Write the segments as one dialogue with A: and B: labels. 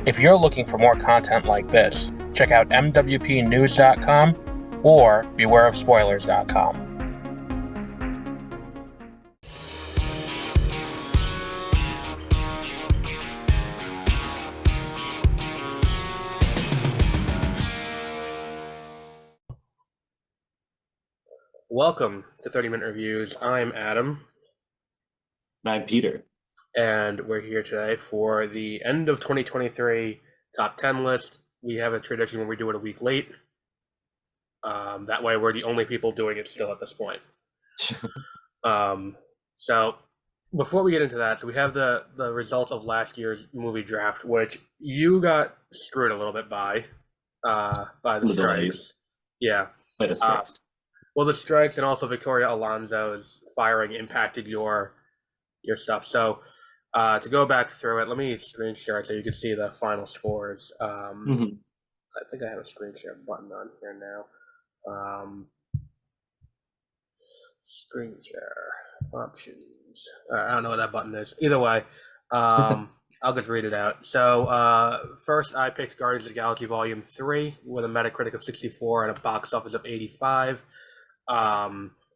A: If you're looking for more content like this, check out mwpnews.com or bewareofspoilers.com.
B: Welcome to 30-Minute Reviews. I'm Adam.
C: And I'm Peter.
B: And we're here today for the end of 2023 top 10 list. We have a tradition when we do it a week late. That way we're the only people doing it still at this point. So before we get into that, so we have the results of last year's movie draft, which you got screwed a little bit by the strikes. Yeah.
C: By the strikes.
B: Well, the strikes and also Victoria Alonso's firing impacted your stuff. So to go back through it, let me screen share it so you can see the final scores. I think I have a screen share button on here now. Screen share options. I don't know what that button is. Either way, I'll just read it out. So first, I picked Guardians of the Galaxy Volume 3 with a Metacritic of 64 and a box office of 85.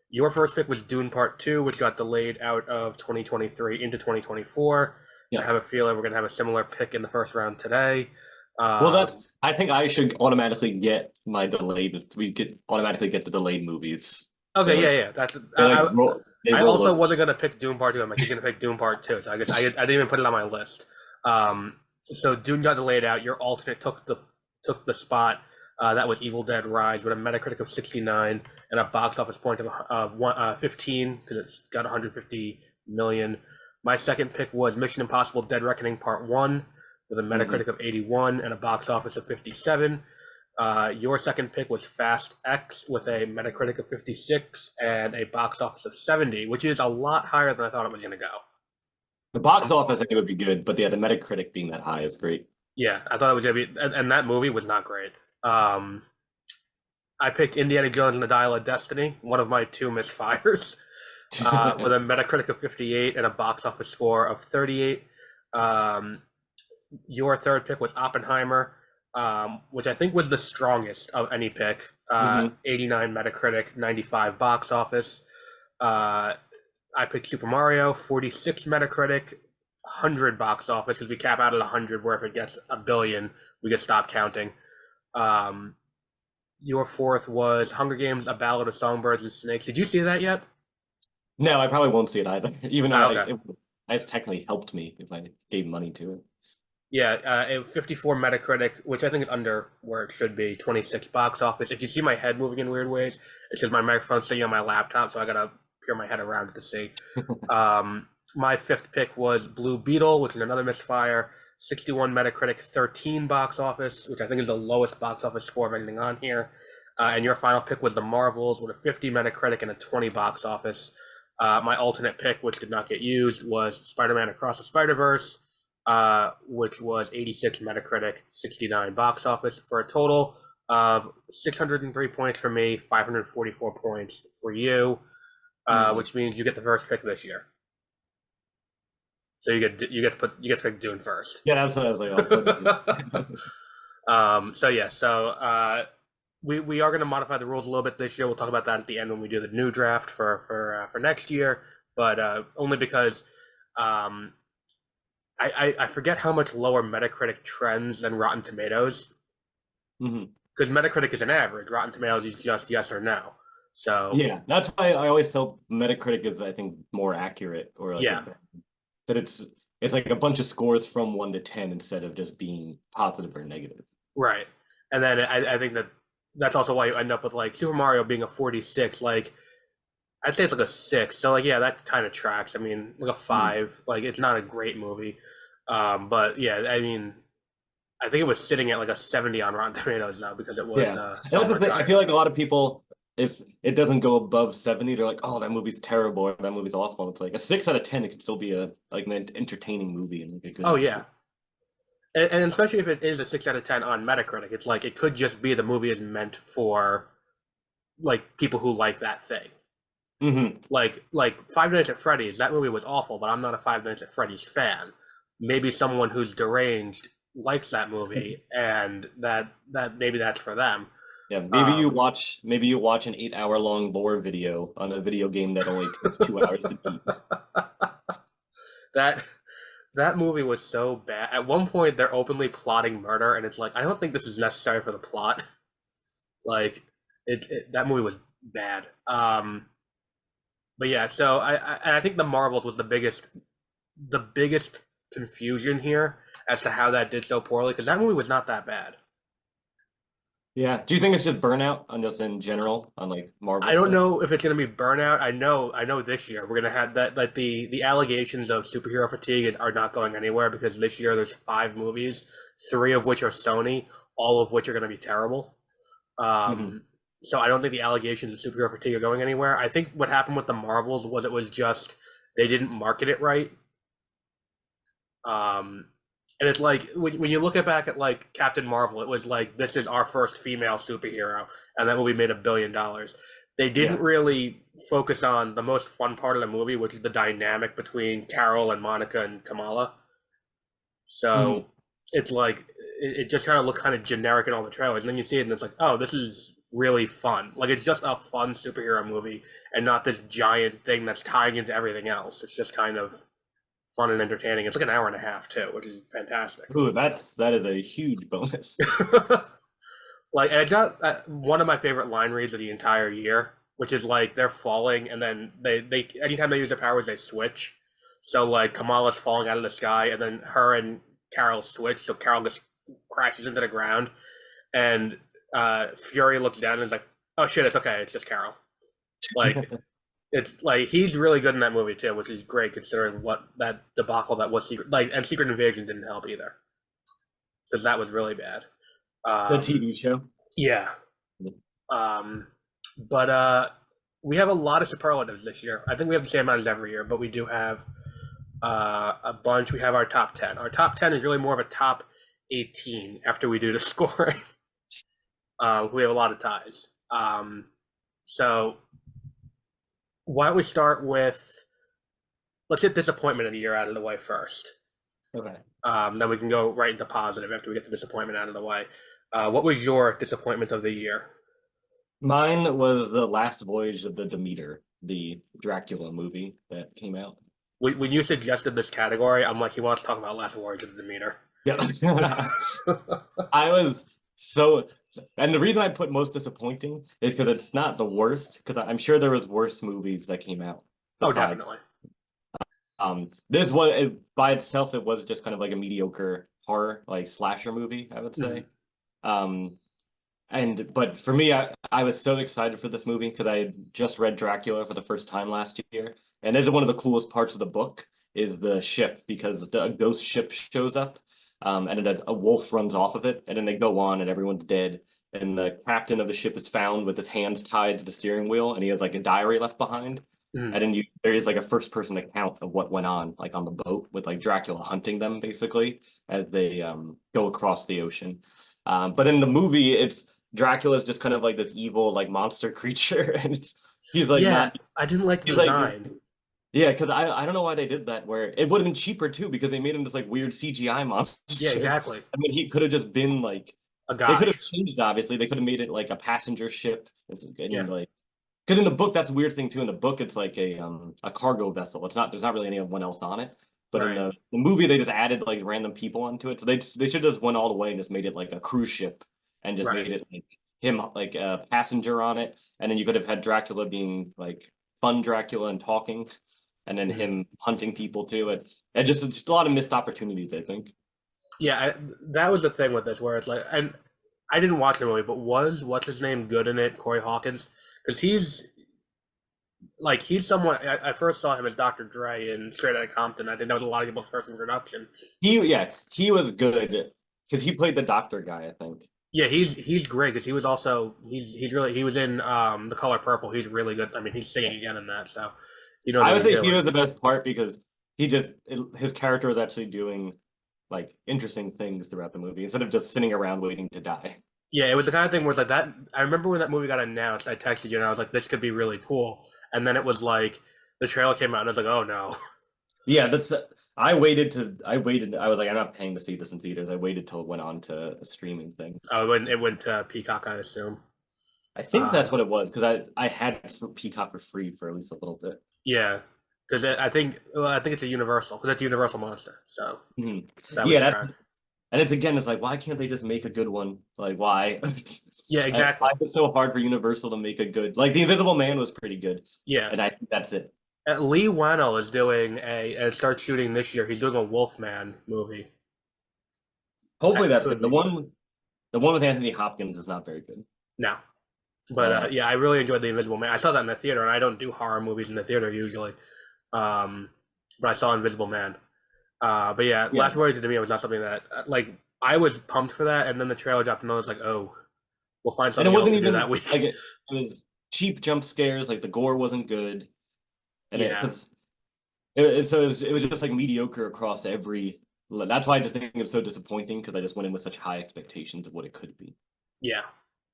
B: Your first pick was Dune Part 2, which got delayed out of 2023 into 2024. Yeah. I have a feeling we're going to have a similar pick in the first round today.
C: I think I should automatically get my delayed. Automatically get the delayed movies.
B: Okay, yeah. That's. I also wasn't going to pick Dune Part 2. I'm like, he's going to pick Dune Part 2. So I guess I didn't even put it on my list. So Dune got delayed out. Your alternate took the spot. That was Evil Dead Rise with a Metacritic of 69 and a box office point of 15 because it's got 150 million. My second pick was Mission Impossible Dead Reckoning Part 1 with a Metacritic of 81 and a box office of 57. Your second pick was Fast X with a Metacritic of 56 and a box office of 70, which is a lot higher than I thought it was going to go.
C: The box office I think would be good, but yeah, the Metacritic being that high is great.
B: Yeah, I thought it was going to be, and that movie was not great. I picked Indiana Jones and the Dial of Destiny, one of my two misfires, with a Metacritic of 58 and a box office score of 38. Your third pick was Oppenheimer, which I think was the strongest of any pick. 89 Metacritic, 95 box office. I picked Super Mario, 46 Metacritic, 100 box office, because we cap out at 100, where if it gets a billion, we get stopped counting. Your fourth was Hunger Games: A Ballad of Songbirds and Snakes. Did you see that yet?
C: No, I probably won't see it either. Even though it technically helped me if I gave money to it.
B: Yeah, 54 Metacritic, which I think is under where it should be. 26 box office. If you see my head moving in weird ways, it's just my microphone's sitting on my laptop, so I gotta peer my head around to see. My fifth pick was Blue Beetle, which is another misfire. 61 Metacritic, 13 box office, which I think is the lowest box office score of anything on here. And your final pick was The Marvels with a 50 Metacritic and a 20 box office. My alternate pick, which did not get used, was Spider-Man Across the Spider-Verse, which was 86 Metacritic, 69 box office, for a total of 603 points for me, 544 points for you, which means you get the first pick this year. So you get to pick Dune first.
C: Yeah, that's what I was like.
B: We are going to modify the rules a little bit this year. We'll talk about that at the end when we do the new draft for next year. But only because I forget how much lower Metacritic trends than Rotten Tomatoes. Because Metacritic is an average. Rotten Tomatoes is just yes or no. So
C: yeah, that's why I always tell Metacritic is, I think, more accurate, or like that it's like a bunch of scores from 1 to 10 instead of just being positive or negative.
B: Right. And then I think that's also why you end up with like Super Mario being a 46. Like, I'd say it's like a 6. So like, yeah, that kind of tracks. I mean, like a 5. Like, it's not a great movie. But yeah, I mean, I think it was sitting at like a 70 on Rotten Tomatoes now because it was.
C: Yeah. That's the thing. I feel like a lot of people, if it doesn't go above 70, they're like, "Oh, that movie's terrible," or "That movie's awful." It's like a 6 out of 10. It could still be an entertaining movie and like a good.
B: Oh yeah, and especially if it is a 6 out of 10 on Metacritic, it's like it could just be the movie is meant for like people who like that thing. Like Five Nights at Freddy's. That movie was awful, but I'm not a Five Nights at Freddy's fan. Maybe someone who's deranged likes that movie, and that maybe that's for them.
C: Yeah, maybe you
B: Um,
C: watch an 8 hour long lore video on a video game that only takes 2 hours to beat.
B: that that movie was so bad. At one point, they're openly plotting murder, and it's like I don't think this is necessary for the plot. Like that movie was bad. But yeah, so I think the Marvels was the biggest confusion here as to how that did so poorly because that movie was not that bad.
C: Yeah. Do you think it's just burnout on just in general on like Marvel
B: I don't
C: stuff?
B: know if it's gonna be burnout. I know this year we're gonna have that like the allegations of superhero fatigue are not going anywhere because this year there's 5 movies, 3 of which are Sony, all of which are gonna be terrible.
C: Mhm.
B: So I don't think the allegations of superhero fatigue are going anywhere. I think what happened with the Marvels was it was just they didn't market it right. Um, and it's like when you look at back at like Captain Marvel, it was like this is our first female superhero, and that movie made $1 billion. They didn't
C: Yeah.
B: really focus on the most fun part of the movie, which is the dynamic between Carol and Monica and Kamala.
C: Mhm.
B: So it's like it just kind of looked kind of generic in all the trailers, and then you see it, and it's like, oh, this is really fun. Like it's just a fun superhero movie, and not this giant thing that's tying into everything else. It's just kind of fun and entertaining. It's like an hour and a half too, which is fantastic.
C: Ooh, that is a huge bonus.
B: Like, and it got one of my favorite line reads of the entire year, which is like they're falling, and then they anytime they use their powers, they switch. So like Kamala's falling out of the sky, and then her and Carol switch, so Carol just crashes into the ground, and Fury looks down and is like, "Oh shit, it's okay, it's just Carol." Like it's like he's really good in that movie too, which is great considering what that debacle that was Secret like and Secret Invasion didn't help either because that was really bad.
C: The
B: Um,
C: TV show.
B: yeah, um, but we have a lot of superlatives this year. I think we have the same amount as every year, but we do have a bunch. We have our top 10. Our top 10 is really more of a top 18 after we do the scoring. We have a lot of ties. So why don't we start with let's get disappointment of the year out of the way first.
C: Okay.
B: Then we can go right into positive after we get the disappointment out of the way. What was your disappointment of the year?
C: Mine was The Last Voyage of the Demeter, the Dracula movie that came out.
B: When you suggested this category, I'm like, he wants to talk about Last Voyage of the Demeter.
C: Yeah. I was so, and the reason I put most disappointing is because it's not the worst, because I'm sure there was worse movies that came out.
B: Oh,
C: Besides.
B: definitely.
C: This was by itself, it was just kind of like a mediocre horror, like slasher movie, I would say. But for me, I was so excited for this movie because I had just read Dracula for the first time last year, and this is one of the coolest parts of the book is the ship because a ghost ship shows up, and then a wolf runs off of it, and then they go on, and everyone's dead, and the captain of the ship is found with his hands tied to the steering wheel, and he has like a diary left behind, and then there is like a first person account of what went on, like on the boat with like Dracula hunting them basically as they go across the ocean. But in the movie, it's Dracula's just kind of like this evil like monster creature, and he's like
B: Yeah,
C: not.
B: I didn't like the
C: He's like
B: design.
C: yeah, because I don't know why they did that. Where it would have been cheaper too, because they made him this like weird CGI monster.
B: Yeah, exactly.
C: I mean, he could have just been like
B: A
C: they could
B: guy.
C: have changed it. Obviously, they could have made it like a passenger ship, and
B: Yeah.
C: like because in the book that's a weird thing too. In the book, it's like a cargo vessel. It's not there's not really anyone else on it. But in
B: Right.
C: the movie, they just added like random people onto it. So they should have just went all the way and just made it like a cruise ship and just
B: Right.
C: made it like him like a passenger on it, and then you could have had Dracula being like fun Dracula and talking, and then
B: Mhm.
C: him hunting people too. It just it's a lot of missed opportunities, I think.
B: Yeah, that was the thing with this, where it's like, and I didn't watch the movie, but was what's his name good in it? Corey Hawkins, because he's someone. I first saw him as Dr. Dre in Straight Outta Compton. I think that was a lot of people's first introduction.
C: He was good because he played the doctor guy, I think.
B: Yeah, he's great because he was also he was in The Color Purple. He's really good. I mean, he's singing again in that, so you know
C: I
B: what
C: would
B: he's
C: say he
B: doing.
C: was the best part because his character was actually doing like interesting things throughout the movie instead of just sitting around waiting to die.
B: Yeah, it was the kind of thing where it's like that. I remember when that movie got announced, I texted you and I was like, "This could be really cool." And then it was like the trailer came out and I was like, "Oh no!"
C: Yeah, that's. I waited. I was like, I'm not paying to see this in theaters. I waited till it went on to a streaming thing.
B: Oh, it went to Peacock, I assume.
C: I think that's
B: Um,
C: what it was because I had Peacock for free for at least a little bit.
B: yeah, because I think it's a Universal because it's a Universal monster, so
C: Mhm.
B: that
C: Yeah,
B: would
C: that's
B: track.
C: and it's again, it's like, why can't they just make a good one? Like, why?
B: Yeah,
C: Why
B: exactly.
C: is it so hard for Universal to make a good? Like, The Invisible Man was pretty good,
B: Yeah,
C: and I think that's it.
B: Lee Wannell is doing and starts shooting this year. He's doing a Wolfman movie.
C: Hopefully,
B: That
C: that's
B: could
C: good.
B: be good.
C: The one with Anthony Hopkins is not very good.
B: No, but
C: Uh,
B: yeah, I really enjoyed The Invisible Man. I saw that in the theater, and I don't do horror movies in the theater usually. Um, but I saw Invisible Man. But yeah,
C: yeah,
B: Last Voyage of Demeter was not something that like I was pumped for that, and then the trailer dropped, and I was like, oh, we'll find
C: and it
B: something else
C: wasn't
B: to do
C: even
B: that week.
C: like it was cheap jump scares. Like the gore wasn't good, and it
B: Yeah,
C: because it was just like mediocre across every. That's why I just think it was so disappointing because I just went in with such high expectations of what it could be.
B: yeah,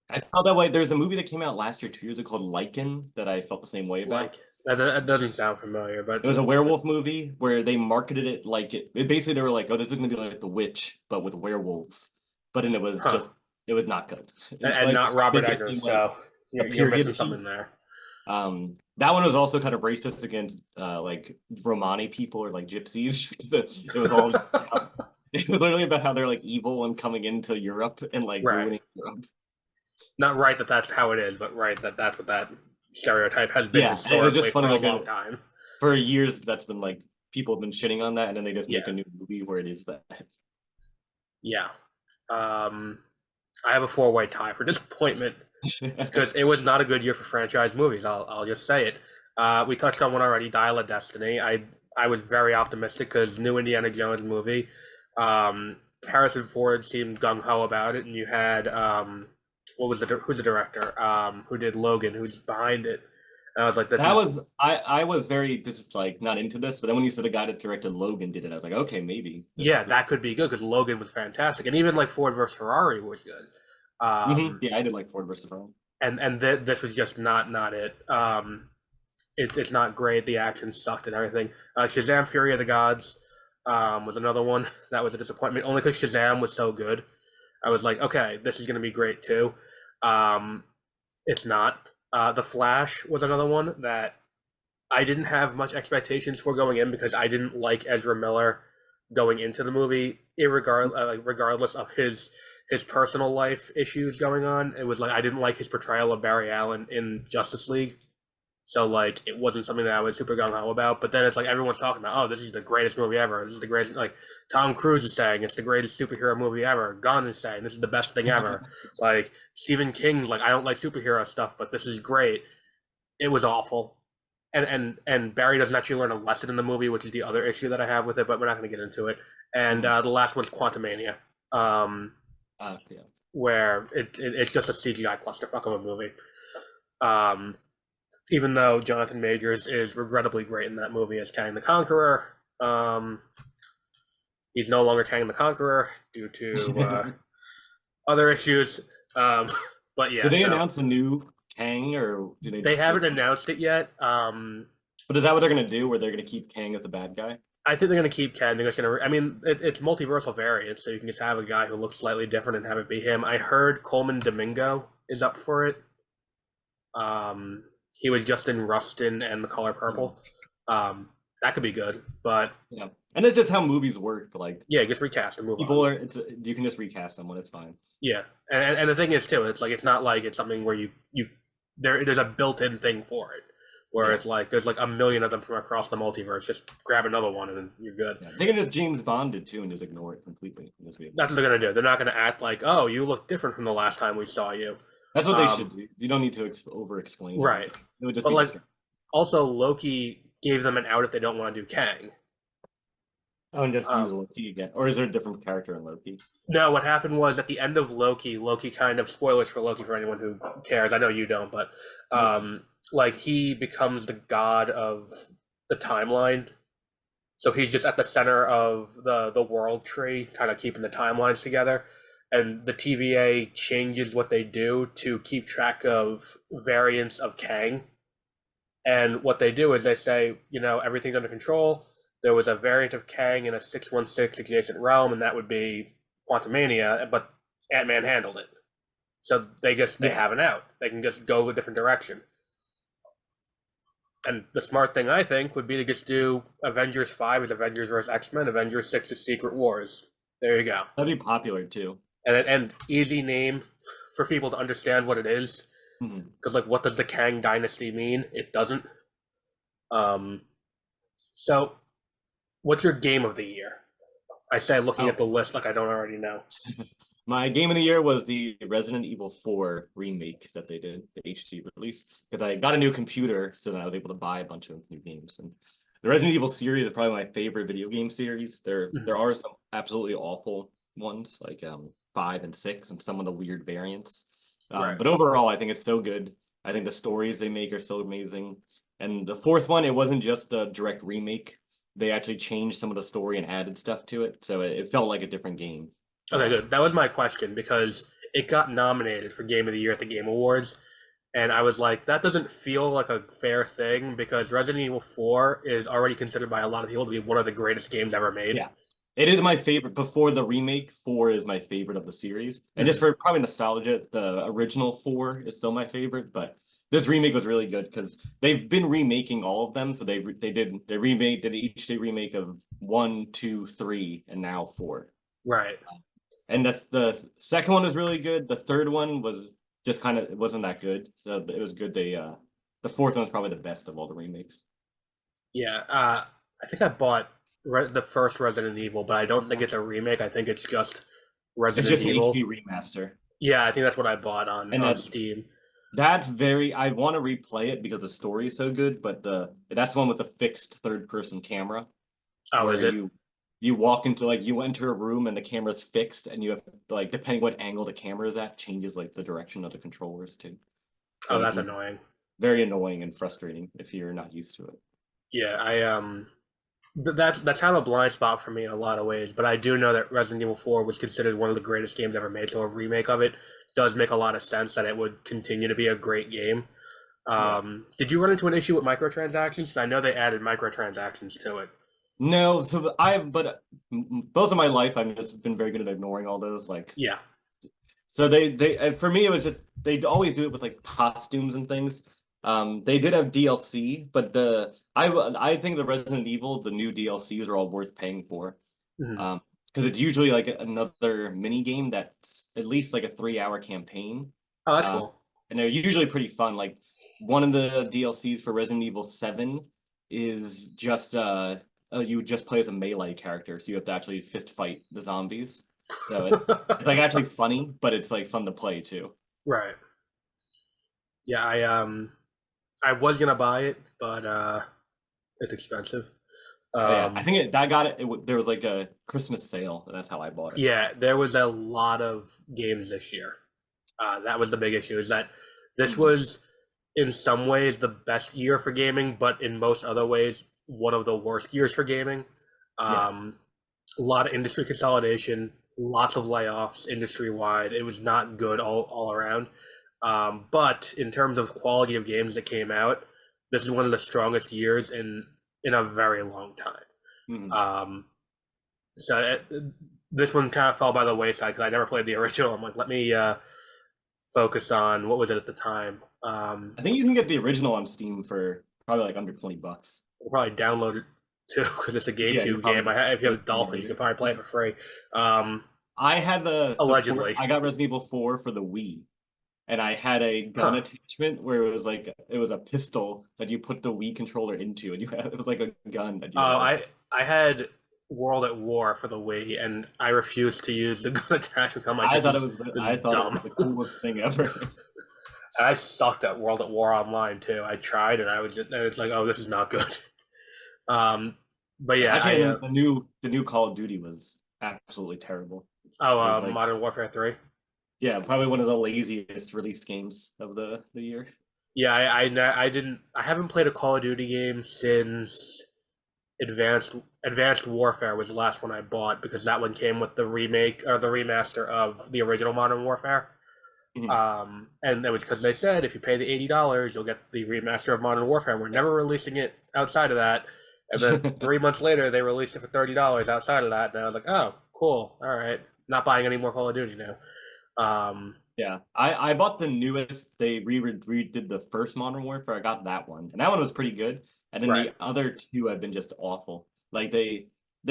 C: I felt that way. There's a movie that came out last year, 2 years ago, called Lycan that I felt the same way
B: like
C: about.
B: that doesn't sound familiar, but
C: It was a werewolf movie where they marketed it like it basically they were like, oh, this is gonna be like The Witch, but with werewolves. But then
B: huh,
C: it was not good.
B: and
C: Like
B: not
C: it
B: Robert
C: just
B: Eggers,
C: seemed like
B: so
C: a
B: you're missing
C: period
B: something
C: piece.
B: there.
C: That one was also kind of racist against like Romani people or like gypsies. It was all it was literally about how they're like evil and coming into Europe and like
B: Right,
C: ruining Europe.
B: not right that that's how it is, but right that that's what that stereotype has been
C: Yeah, and it was just
B: historically for
C: funny
B: a
C: like
B: long time.
C: for years that's been like people have been shitting on that and then they just make
B: Yeah,
C: a new movie where it is that.
B: yeah. Um, I have a four-way tie for disappointment because it was not a good year for franchise movies. I'll just say it. We touched on one already, Dial of Destiny. I was very optimistic because new Indiana Jones movie. Harrison Ford seemed gung ho about it, and you had what was who's the director? Who did Logan? Who's behind it? And I was like, this
C: That
B: is
C: was I was very just like not into this, but then when you said the guy that directed Logan did it, I was like, okay, maybe
B: yeah,
C: this.
B: that could be good because Logan was fantastic, and even like Ford versus Ferrari was good.
C: Yeah, I did like Ford versus Ferrari.
B: This was just not it. It's not great. The action sucked and everything. Shazam: Fury of the Gods was another one that was a disappointment. Only because Shazam was so good, I was like, okay, this is going to be great too. Um, it's not. The Flash was another one that I didn't have much expectations for going in because I didn't like Ezra Miller going into the movie, regardless of his personal life issues going on. It was like I didn't like his portrayal of Barry Allen in Justice League. So like it wasn't something that I was super gung ho about. But then it's like everyone's talking about, oh, this is the greatest movie ever. This is the greatest. Like Tom Cruise is saying it's the greatest superhero movie ever. Gunn is saying this is the best thing ever. Like Stephen King's like I don't like superhero stuff, but this is great. It was awful. And Barry doesn't actually learn a lesson in the movie, which is the other issue that I have with it. But we're not going to get into it. And the last one's Quantumania,
C: Yeah.
B: where it's just a CGI clusterfuck of a movie. Um, Even though Jonathan Majors is regrettably great in that movie as Kang the Conqueror, he's no longer Kang the Conqueror due to other issues. Um, but yeah,
C: Did they
B: so
C: announce a new Kang or do
B: they haven't
C: just?
B: announced it yet.
C: But is that what they're gonna do? Where they're gonna keep Kang as the bad guy?
B: I think they're going to keep Kang. They're just going to. I mean, it's multiversal variant, so you can just have a guy who looks slightly different and have it be him. I heard Coleman Domingo is up for it. He was just in Rustin and The Color Purple. That could be good, but
C: Yeah, and it's just how movies work. Like
B: yeah, just recast and move
C: people
B: on.
C: are, it's you can just recast someone. It's fine.
B: Yeah, and the thing is too, it's like it's not like it's something where there's a built-in thing for it, where
C: Yeah.
B: it's like there's like a million of them from across the multiverse. Just grab another one and then you're good.
C: Yeah. They can just James Bond it too and just ignore it completely.
B: That's what they're gonna do. They're not gonna act like, oh, you look different from the last time we saw you.
C: That's what they should do. You don't need to over-explain.
B: Right.
C: It would just
B: But
C: be
B: like, also Loki gave them an out if they don't want to do Kang.
C: oh, and just use Loki again, or is there a different character in Loki?
B: No, what happened was at the end of Loki, Loki kind of spoilers for Loki for anyone who cares. I know you don't, but like he becomes the god of the timeline. So he's just at the center of the world tree, kind of keeping the timelines together. And the TVA changes what they do to keep track of variants of Kang. And what they do is they say, everything's under control. there was a variant of Kang in a 616 adjacent realm, and that would be Quantumania, but Ant-Man handled it. So they have an out. They can just go a different direction. And the smart thing, I think, would be to just do Avengers 5 is Avengers vs. X-Men, Avengers 6 is Secret Wars. There you go.
C: That'd be popular too.
B: And easy name for people to understand what it is. Because, like, what does the Kang Dynasty mean? It doesn't. So, what's your game of the year? I say looking at the list like I don't already know.
C: My game of the year was the Resident Evil 4 remake that they did, the HD release, because I got a new computer, so then I was able to buy a bunch of new games. And the Resident Evil series is probably my favorite video game series. There are some absolutely awful ones, like 5 and 6, and some of the weird variants.
B: Right.
C: But overall, I think it's so good. I think the stories they make are so amazing. And the fourth one, it wasn't just a direct remake. They actually changed some of the story and added stuff to it, so it felt like a different game.
B: Okay, good. That was my question, because it got nominated for Game of the Year at the Game Awards, and I was like, that doesn't feel like a fair thing, because Resident Evil 4 is already considered by a lot of people to be one of the greatest games ever made.
C: Yeah. It is my favorite. Before the remake, 4 is my favorite of the series. And just for probably nostalgia, the original 4 is still my favorite, but this remake was really good because they've been remaking all of them. So they did each day remake of 1, 2, 3, and now 4.
B: Right.
C: And the second one was really good. The third one was just it wasn't that good. So it was good. The fourth one was probably the best of all the remakes.
B: Yeah, I think I bought the first Resident Evil, but I don't think it's a remake. I think it's just Resident Evil.
C: It's just an HD remaster.
B: Yeah, I think that's what I bought on Steam.
C: That's I want to replay it because the story is so good, but that's the one with the fixed third-person camera.
B: Oh, is it?
C: You walk into you enter a room and the camera's fixed, and you have depending what angle the camera is at, changes the direction of the controllers too. So
B: that's annoying.
C: Very annoying and frustrating if you're not used to it.
B: Yeah, that's kind of a blind spot for me in a lot of ways, but I do know that Resident Evil 4 was considered one of the greatest games ever made, so a remake of it does make a lot of sense that it would continue to be a great game. Did you run into an issue with microtransactions? I know they added microtransactions to it.
C: No, but most of my life I've just been very good at ignoring all those.
B: Yeah.
C: So they for me it was just they'd always do it with costumes and things. They did have DLC, but I think the Resident Evil, the new DLCs are all worth paying for. Because it's usually another mini game that's at least a 3-hour campaign.
B: Oh, that's cool.
C: And they're usually pretty fun. One of the DLCs for Resident Evil 7 is just you just play as a melee character, so you have to actually fist fight the zombies. So it's actually funny, but it's fun to play too. Right.
B: Yeah, I was gonna buy it, but it's expensive.
C: Yeah, I think I got it. There was a Christmas sale, and that's how I bought it.
B: Yeah, there was a lot of games this year. That was the big issue. Is that this was in some ways the best year for gaming, but in most other ways one of the worst years for gaming. A lot of industry consolidation, lots of layoffs industry wide. It was not good all around. But in terms of quality of games that came out, this is one of the strongest years in a very long time. So this one kind of fell by the wayside because I never played the original. I'm like, let me focus on what was it at the time.
C: I think you can get the original on Steam for probably under $20.
B: We'll probably download it too because it's a GameCube game. If you have Dolphin, you can probably play it for free.
C: I had
B: allegedly.
C: I got Resident Evil 4 for the Wii. And I had a gun attachment where it was a pistol that you put the Wii controller into, and it was like a gun that you
B: had. I had World at War for the Wii, and I refused to use the gun attachment.
C: I thought it was the coolest thing ever.
B: I sucked at World at War Online too. I tried, and it's like, oh, this is not good. But yeah,
C: actually, the new Call of Duty was absolutely terrible.
B: Oh, Modern Warfare 3.
C: Yeah, probably one of the laziest released games of the year.
B: Yeah, I haven't played a Call of Duty game since Advanced Warfare was the last one I bought because that one came with the remake or the remaster of the original Modern Warfare. And it was because they said if you pay the $80, you'll get the remaster of Modern Warfare. We're never releasing it outside of that. And then 3 months later, they released it for $30 outside of that, and I was like, oh, cool, all right, not buying any more Call of Duty now.
C: Yeah, I bought the newest. They redid the first Modern Warfare. I got that one, and that one was pretty good. And then
B: Right.
C: the other two have been just awful. Like the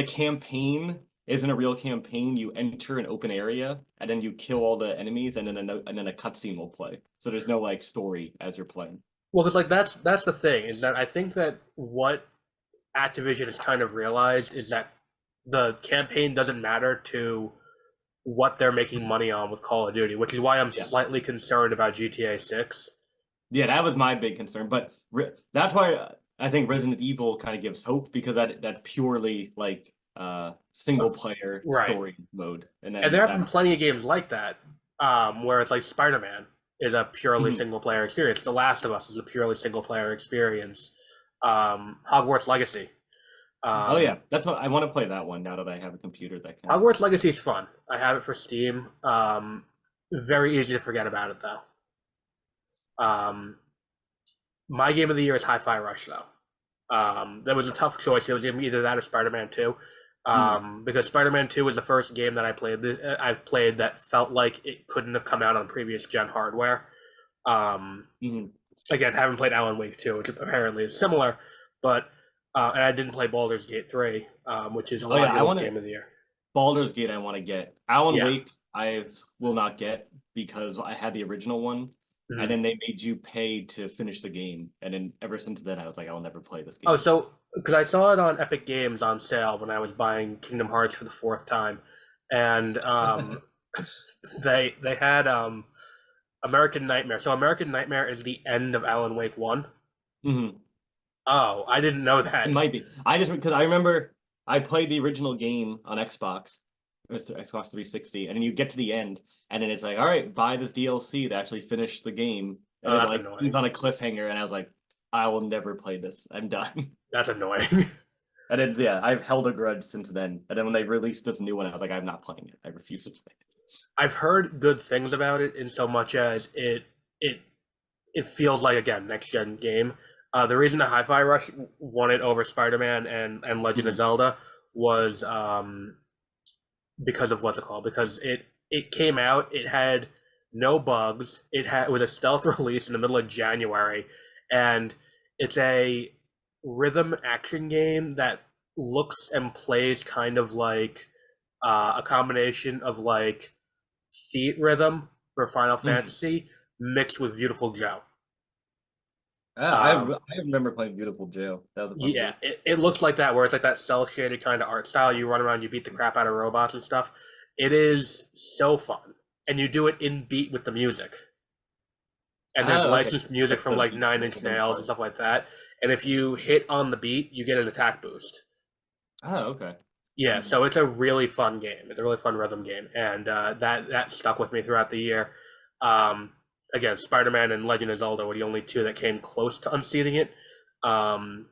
C: campaign isn't a real campaign. You enter an open area and then you kill all the enemies, and then a cutscene will play. So there's no like story as you're playing.
B: Well, because like that's the thing is that I think that what Activision has kind of realized is that the campaign doesn't matter to what they're making money on with Call of Duty, which is why I'm
C: Yeah.
B: slightly concerned about GTA 6.
C: Yeah, that was my big concern. But that's why I think Resident Evil kind of gives hope, because that's purely like single player
B: Right.
C: story mode. And
B: And there have been plenty of games like that, where it's like Spider-Man is a purely
C: Mhm.
B: single player experience. The Last of Us is a purely single player experience. Hogwarts Legacy.
C: Oh yeah, that's what I want to play that one now that I have a computer that can.
B: Hogwarts Legacy is fun. I have it for Steam. Very easy to forget about it though. My game of the year is Hi-Fi Rush though. That was a tough choice. It was either that or Spider-Man 2. Because Spider-Man 2 was the first game that I've played that felt like it couldn't have come out on previous gen hardware.
C: Mhm.
B: Again, haven't played Alan Wake 2, which apparently is similar, but and I didn't play Baldur's Gate 3, which is a lot of game of the year.
C: Baldur's Gate I want to get. Alan
B: Yeah.
C: Wake I will not get because I had the original one,
B: Mhm.
C: and then they made you pay to finish the game, and then ever since then I was like, I will never play this game.
B: Oh, so because I saw it on Epic Games on sale when I was buying Kingdom Hearts for the 4th time, and they had American Nightmare. So American Nightmare is the end of Alan Wake 1.
C: Mhm.
B: Oh, I didn't know that.
C: It might be. I just because I remember I played the original game on Xbox, or Xbox 360, and then you get to the end, and then it's like, all right, buy this DLC to actually finish the game, and
B: Oh,
C: it
B: that's
C: like
B: annoying.
C: ends on a cliffhanger, and I was like, I will never play this. I'm done.
B: That's annoying.
C: And then yeah, I've held a grudge since then. And then when they released this new one, I was like, I'm not playing it. I refuse to play it.
B: I've heard good things about it in so much as it feels like, again, next gen game. The reason the Hi-Fi Rush won it over Spider-Man and Legend of Zelda was because of what's it called? Because it came out, it had no bugs, it was a stealth release in the middle of January, and it's a rhythm action game that looks and plays kind of like a combination of like Theat Rhythm for Final Fantasy mixed with Beautiful Joe.
C: I remember playing Beautiful Joe. That was a fun
B: Yeah,
C: game.
B: it looks like that, where it's like that cell shaded kind of art style. You run around, you beat the crap out of robots and stuff. It is so fun, and you do it in beat with the music. And there's
C: Okay.
B: licensed music
C: That's
B: from
C: the
B: like
C: beat
B: Nine
C: with
B: Inch
C: the
B: Nails
C: part.
B: and stuff like that. And if you hit on the beat, you get an attack boost.
C: Oh, okay.
B: Yeah, so it's a really fun game. It's a really fun rhythm game, and that stuck with me throughout the year. Again, Spider-Man and Legend of Zelda were the only two that came close to unseating it. And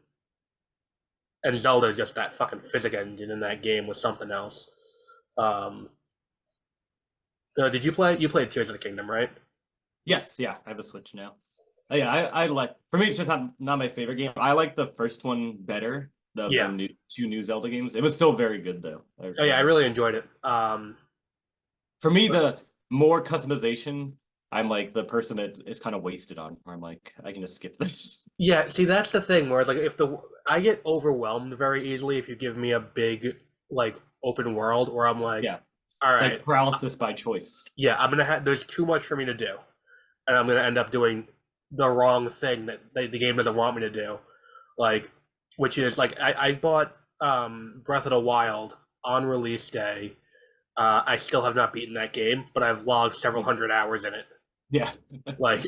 B: Zelda is just that fucking physics engine in that game was something else. Did you play? You played Tears of the Kingdom, right?
C: Yes, yeah, I have a Switch now. Yeah, I like. For me, it's just not my favorite game. I like the first one better. The two new Zelda games. It was still very good though.
B: Oh yeah, I really enjoyed it.
C: For me, the more customization, I'm like the person that is kind of wasted on. Where I'm like, I can just skip this.
B: Yeah, see, that's the thing. Where it's like I get overwhelmed very easily if you give me a big like open world where I'm like,
C: Yeah,
B: all
C: it's
B: right,
C: like paralysis by choice.
B: yeah, I'm gonna have. There's too much for me to do, and I'm gonna end up doing the wrong thing that the game doesn't want me to do, like, which is like I bought Breath of the Wild on release day. I still have not beaten that game, but I've logged several hundred hours in it.
C: Yeah,
B: Like,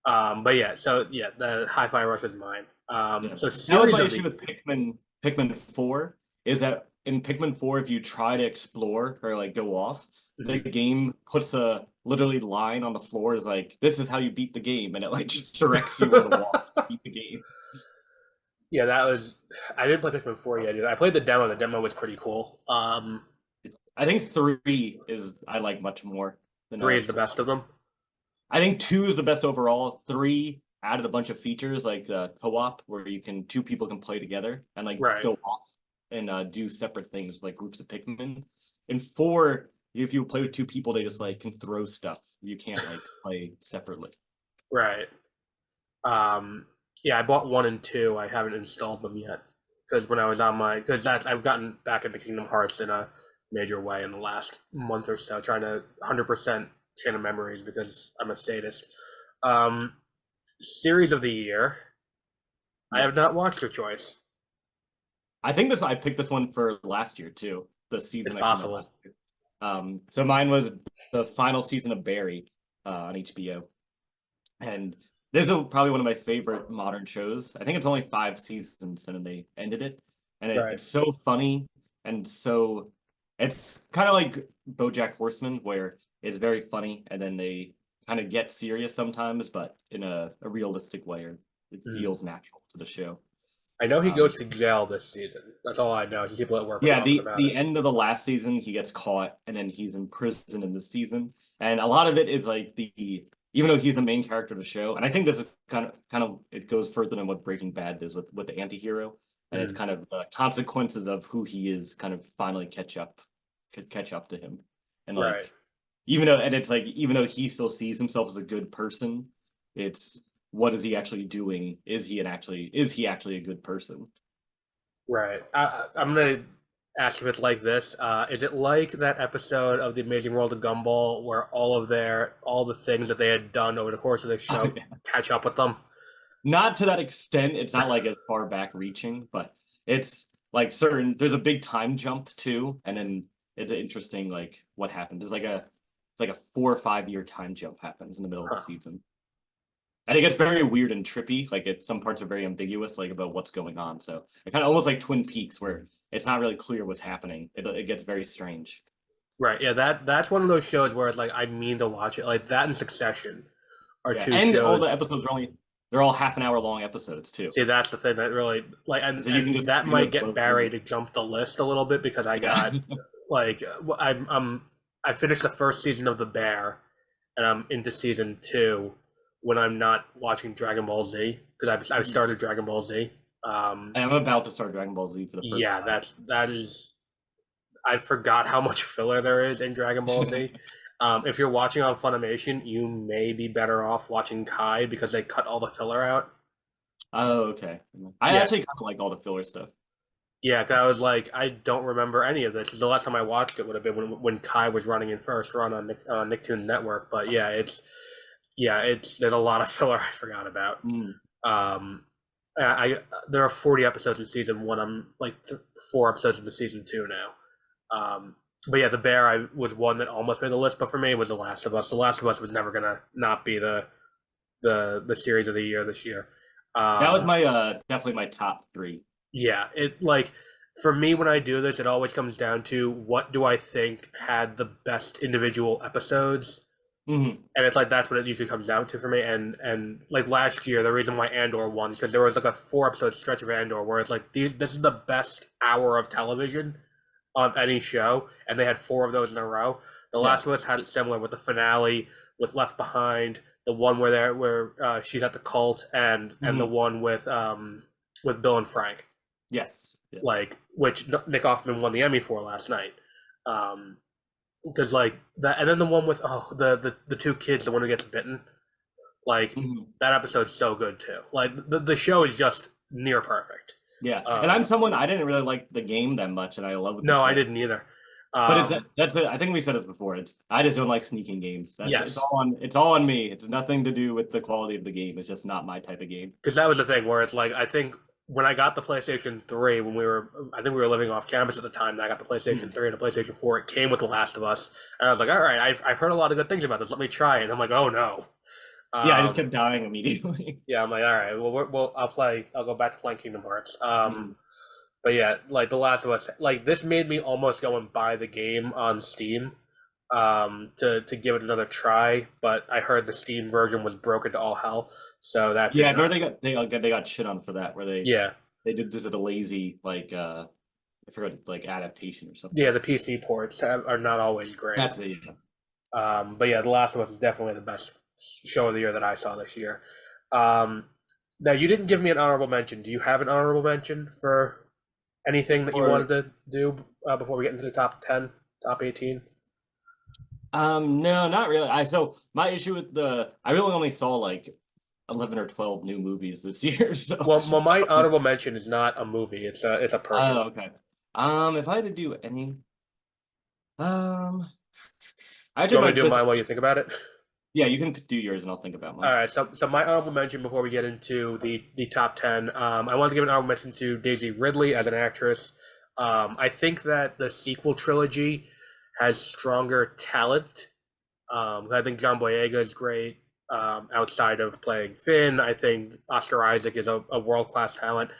B: but yeah, so yeah, the Hi-Fi Rush is mine.
C: yeah.
B: So
C: That was my issue with Pikmin 4 is that in Pikmin 4, if you try to explore or like go off, the game puts a literally line on the floor is like, this is how you beat the game, and it like just directs you where to walk to beat the game.
B: Yeah, that was. I didn't play Pikmin 4 yet either. I played the demo. The demo was pretty cool.
C: I think 3 is I like much more than
B: 3 is the best of them.
C: I think 2 is the best overall. 3 added a bunch of features like the co-op where two people can play together and like
B: Right.
C: go off and do separate things like groups of Pikmin. In 4, if you play with 2 people, they just like can throw stuff. You can't like play separately.
B: Right. Yeah, I bought 1 and 2. I haven't installed them yet because when I was on I've gotten back into Kingdom Hearts in a major way in the last month or so, trying to 100% Chain of Memories because I'm a sadist. Series of the year. I have not watched your choice.
C: I think I picked this one for last year too. The season
B: It's
C: that came out
B: possible.
C: last year. So mine was the final season of Barry on HBO, and this is probably one of my favorite modern shows. I think it's only 5 seasons, and then they ended it, and
B: Right.
C: it's so funny and so it's kind of like BoJack Horseman, where it's very funny, and then they kind of get serious sometimes, but in a realistic way, or it feels natural to the show.
B: I know he goes to jail this season. That's all I know. It's people at work.
C: Yeah,
B: talking about
C: the
B: it.
C: end of the last season, he gets caught, and then he's in prison in this season. And a lot of it is like even though he's the main character of the show, and I think this is kind of it goes further than what Breaking Bad does with the antihero, and it's kind of the consequences of who he is kind of finally catch up to him, and like
B: Right.
C: even though he still sees himself as a good person, it's what is he actually doing? Is he actually a good person?
B: Right. I'm gonna ask if it's like this. Is it like that episode of The Amazing World of Gumball where all the things that they had done over the course of the show catch up with them?
C: Not to that extent. It's not like as far back reaching, but it's like there's a big time jump too, and then it's interesting like what happened. There's like a 4 or 5 year time jump happens in the middle of the season. And it gets very weird and trippy. Like some parts are very ambiguous, like about what's going on. So it kind of almost like Twin Peaks, where it's not really clear what's happening. It gets very strange.
B: Right. Yeah. That's one of those shows where it's like I mean to watch it. Like that and Succession are two
C: and
B: shows.
C: all the episodes they're all half an hour long episodes too.
B: See, that's the thing that really and,
C: So you can just
B: that might get Barry to jump the list a little bit because I got like I finished the first season of The Bear, and I'm into season 2 when I'm not watching Dragon Ball Z because I've started Dragon Ball Z.
C: And I'm about to start Dragon Ball Z for the first time.
B: Yeah, that is. I forgot how much filler there is in Dragon Ball Z. If you're watching on Funimation, you may be better off watching Kai because they cut all the filler out.
C: Oh, okay. I actually kind of like all the filler stuff.
B: Yeah, because I was like, I don't remember any of this. The last time I watched it would have been when Kai was running in first run on Nicktoons Network. But yeah, there's a lot of filler I forgot about. There are 40 episodes in season 1. I'm like 4 episodes into season 2 now. But yeah, The Bear was one that almost made the list, but for me it was The Last of Us. The Last of Us was never gonna not be the series of the year this year.
C: That was my definitely my top 3.
B: Yeah, it like for me when I do this, it always comes down to what do I think had the best individual episodes, and it's like that's what it usually comes down to for me. And like last year, the reason why Andor won is because there was like a 4-episode stretch of Andor where it's like this is the best hour of television of any show, and they had 4 of those in a row. The Last of Us had it similar with the finale with Left Behind, the one where she's at the cult, and the one with Bill and Frank.
C: Yes. Yeah.
B: Like which Nick Offerman won the Emmy for last night. Because like that, and then the one with the 2 kids, the one who gets bitten. Like that episode's so good too. Like the show is just near perfect.
C: Yeah, and I'm someone I didn't really like the game that much, and I love.
B: No, I didn't either.
C: But I think we said it before. I just don't like sneaking games. It's all on me. It's nothing to do with the quality of the game. It's just not my type of game.
B: Because that was the thing where it's like I think when I got the PlayStation 3, I think we were living off campus at the time. And I got the PlayStation 3 and the PlayStation 4. It came with The Last of Us, and I was like, all right, I've heard a lot of good things about this. Let me try it. And I'm like, oh no.
C: Yeah, I just kept dying immediately.
B: Yeah, I'm like, all right, well, I'll go back to playing Kingdom Hearts. But yeah, like The Last of Us, like this made me almost go and buy the game on Steam, to give it another try. But I heard the Steam version was broken to all hell, so that
C: I remember they got shit on for that, where they did just a lazy like I forgot like adaptation or something.
B: Yeah, the PC ports are not always great.
C: That's it. Yeah.
B: But yeah, The Last of Us is definitely the best show of the year that I saw this year. Now you didn't give me an honorable mention. Do you have an honorable mention for anything that you
C: Or
B: wanted to do before we get into the top 10, top 18?
C: no, not really. So my issue with I really only saw like 11 or 12 new movies this year. So
B: Well, my honorable mention is not a movie. It's a person.
C: oh, okay. If I had to do any, I
B: Do
C: actually
B: you want me
C: might
B: to do
C: just
B: mine while you think about it?
C: yeah, you can do yours and I'll think about
B: All
C: mine.
B: right. So my honorable mention before we get into the top 10. I want to give an honorable mention to Daisy Ridley as an actress. I think that the sequel trilogy has stronger talent. I think John Boyega is great. Outside of playing Finn, I think Oscar Isaac is a world-class talent.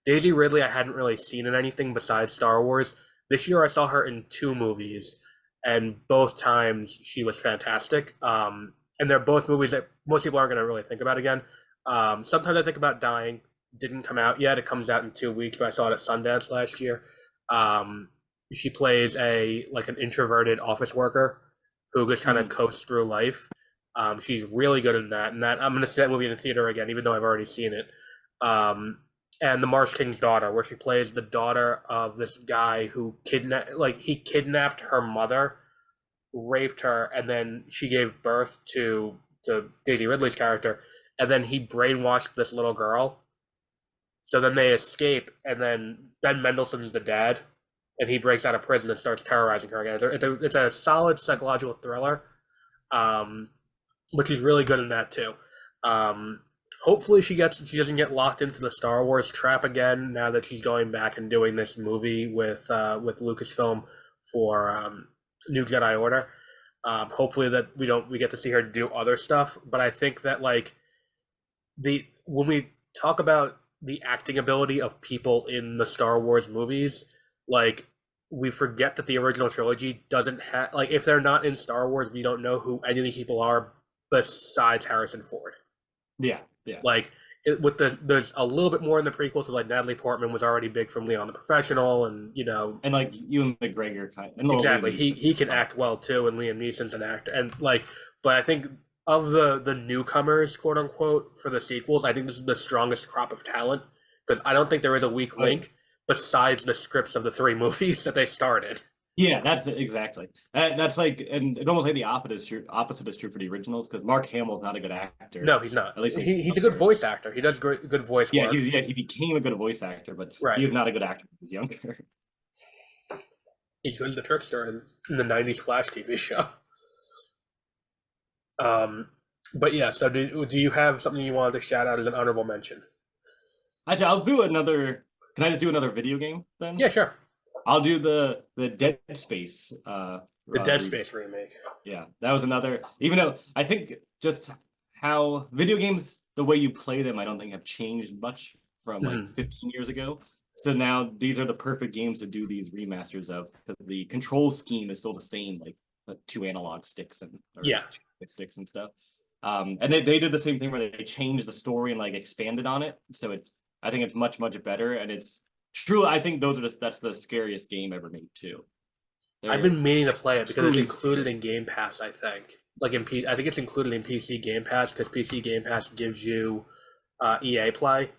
B: Daisy Ridley, I hadn't really seen in anything besides Star Wars. This year, I saw her in 2 movies, and both times she was fantastic. And they're both movies that most people aren't going to really think about again. Sometimes I Think About Dying didn't come out yet. It comes out in 2 weeks, but I saw it at Sundance last year. She plays an introverted office worker who just kind of coasts through life. She's really good in that, and that I'm going to see that movie in the theater again, even though I've already seen it. And The Marsh King's Daughter, where she plays the daughter of this guy who kidnapped her mother, raped her, and then she gave birth to Daisy Ridley's character, and then he brainwashed this little girl. So then they escape, and then Ben Mendelsohn's the dad, and he breaks out of prison and starts terrorizing her again. It's a solid psychological thriller, which is really good in that too. Hopefully she doesn't get locked into the Star Wars trap again now that she's going back and doing this movie with Lucasfilm for New Jedi Order. Hopefully that we get to see her do other stuff. But I think that when we talk about the acting ability of people in the Star Wars movies, we forget that the original trilogy doesn't have if they're not in Star Wars, we don't know who any of these people are besides Harrison Ford.
C: Yeah.
B: There's a little bit more in the prequels, so Natalie Portman was already big from Leon the Professional, and
C: and Ewan McGregor
B: exactly he can act well too, and Liam Neeson's an actor, and but I think of the newcomers, quote unquote, for the sequels, I think this is the strongest crop of talent because I don't think there is a weak link besides the scripts of the 3 movies that they started.
C: Yeah, that's exactly. That's and it almost the opposite is true for the originals because Mark Hamill's not a good actor.
B: No, he's not.
C: At least
B: he's a good voice actor. He does good voice work.
C: He became a good voice actor, but he's not a good actor when he's younger.
B: He was the trickster in the '90s Flash TV show. But yeah. So do you have something you wanted to shout out as an honorable mention?
C: Actually, I'll do another. Can I just do another video game then?
B: Yeah, sure.
C: I'll do the Dead Space.
B: The Dead Space remake.
C: Yeah, that was another. Even though I think just how video games, the way you play them, I don't think have changed much from 15 years ago. So now these are the perfect games to do these remasters of because the control scheme is still the same, 2 analog sticks and sticks and stuff. And they did the same thing where they changed the story and expanded on it. So I think it's much better, and it's. True, I think that's the scariest game ever made too.
B: I've been meaning to play it because it's included in Game Pass. I think, I think it's included in PC Game Pass because PC Game Pass gives you EA Play.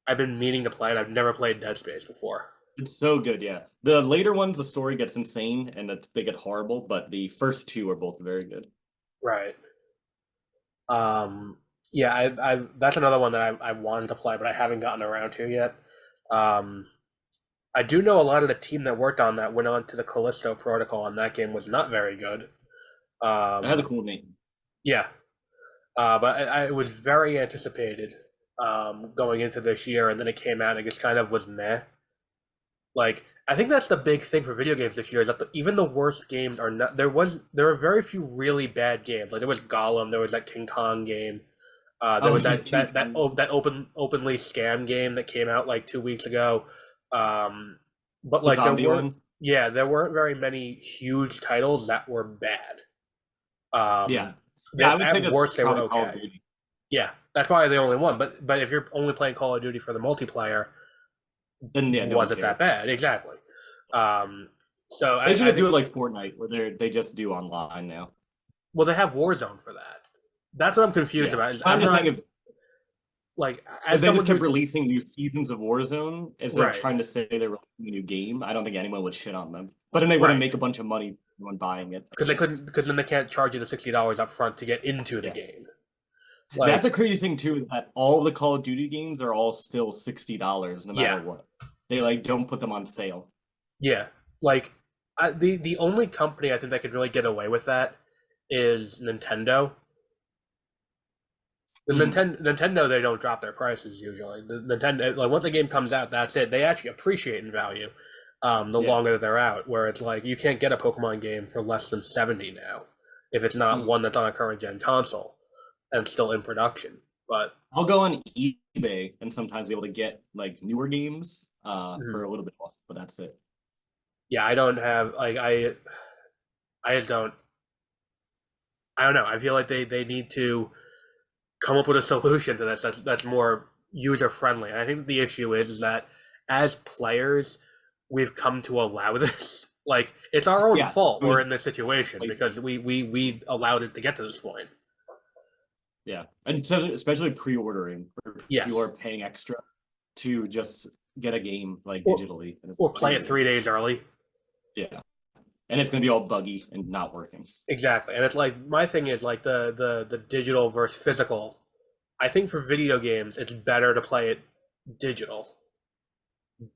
B: I've been meaning to play it. I've never played Dead Space before.
C: It's so good, yeah. The later ones, the story gets insane and they get horrible, but the first 2 are both very good.
B: Right. Yeah, I that's another one that I wanted to play, but I haven't gotten around to yet. I do know a lot of the team that worked on that went on to the Callisto Protocol, and that game was not very good.
C: It has a cool name.
B: Yeah, but it was very anticipated going into this year, and then it came out and it just kind of was meh. I think that's the big thing for video games this year is that even the worst games are not. There were very few really bad games. There was Gollum, there was that King Kong game. There was that openly scam game that came out 2 weeks ago, but there weren't very many huge titles that were bad.
C: I would say
B: at worst they were okay. Yeah, that's probably the only one. But if you're only playing Call of Duty for the multiplayer,
C: then
B: was it that bad? Exactly. So
C: they should do it like Fortnite, where they just do online now.
B: Well, they have Warzone for that. That's what I'm confused about.
C: I'm just saying
B: like
C: If
B: as
C: they
B: someone
C: just kept
B: who's
C: releasing new seasons of Warzone instead of
B: right,
C: trying to say they're releasing a new game, I don't think anyone would shit on them. But then they wouldn't
B: right,
C: make a bunch of money when buying it, at
B: because they
C: least.
B: couldn't, because then they can't charge you the $60 up front to get into the
C: Yeah.
B: game.
C: That's
B: Like,
C: a crazy thing too, is that all the Call of Duty games are all still $60 no matter
B: yeah,
C: what. They like don't put them on sale.
B: yeah, like the only company I think that could really get away with that is Nintendo. The
C: Mhm.
B: Nintendo, they don't drop their prices usually. The Nintendo, like once a game comes out, that's it. They actually appreciate in value, the
C: Yeah.
B: longer they're out. Where it's like you can't get a Pokemon game for less than 70 now, if it's not
C: Mhm.
B: one that's on a current gen console and still in production. But
C: I'll go on eBay and sometimes be able to get like newer games
B: mhm,
C: for a little bit off, but that's it.
B: yeah, I don't have like I just don't. I don't know. I feel like they need to come up with a solution to this that's more user friendly. And I think the issue is that as players, we've come to allow this. Like it's our own
C: Yeah,
B: fault
C: it
B: we're
C: was
B: in this situation
C: place.
B: because we allowed it to get to this point.
C: Yeah, and so especially pre-ordering, where people
B: Yes,
C: are paying extra to just get a game like
B: or
C: digitally, and it's
B: or play it
C: crazy.
B: 3 days early.
C: Yeah, and it's gonna be all buggy and not working.
B: Exactly, and it's like my thing is like the digital versus physical. I think for video games, it's better to play it digital,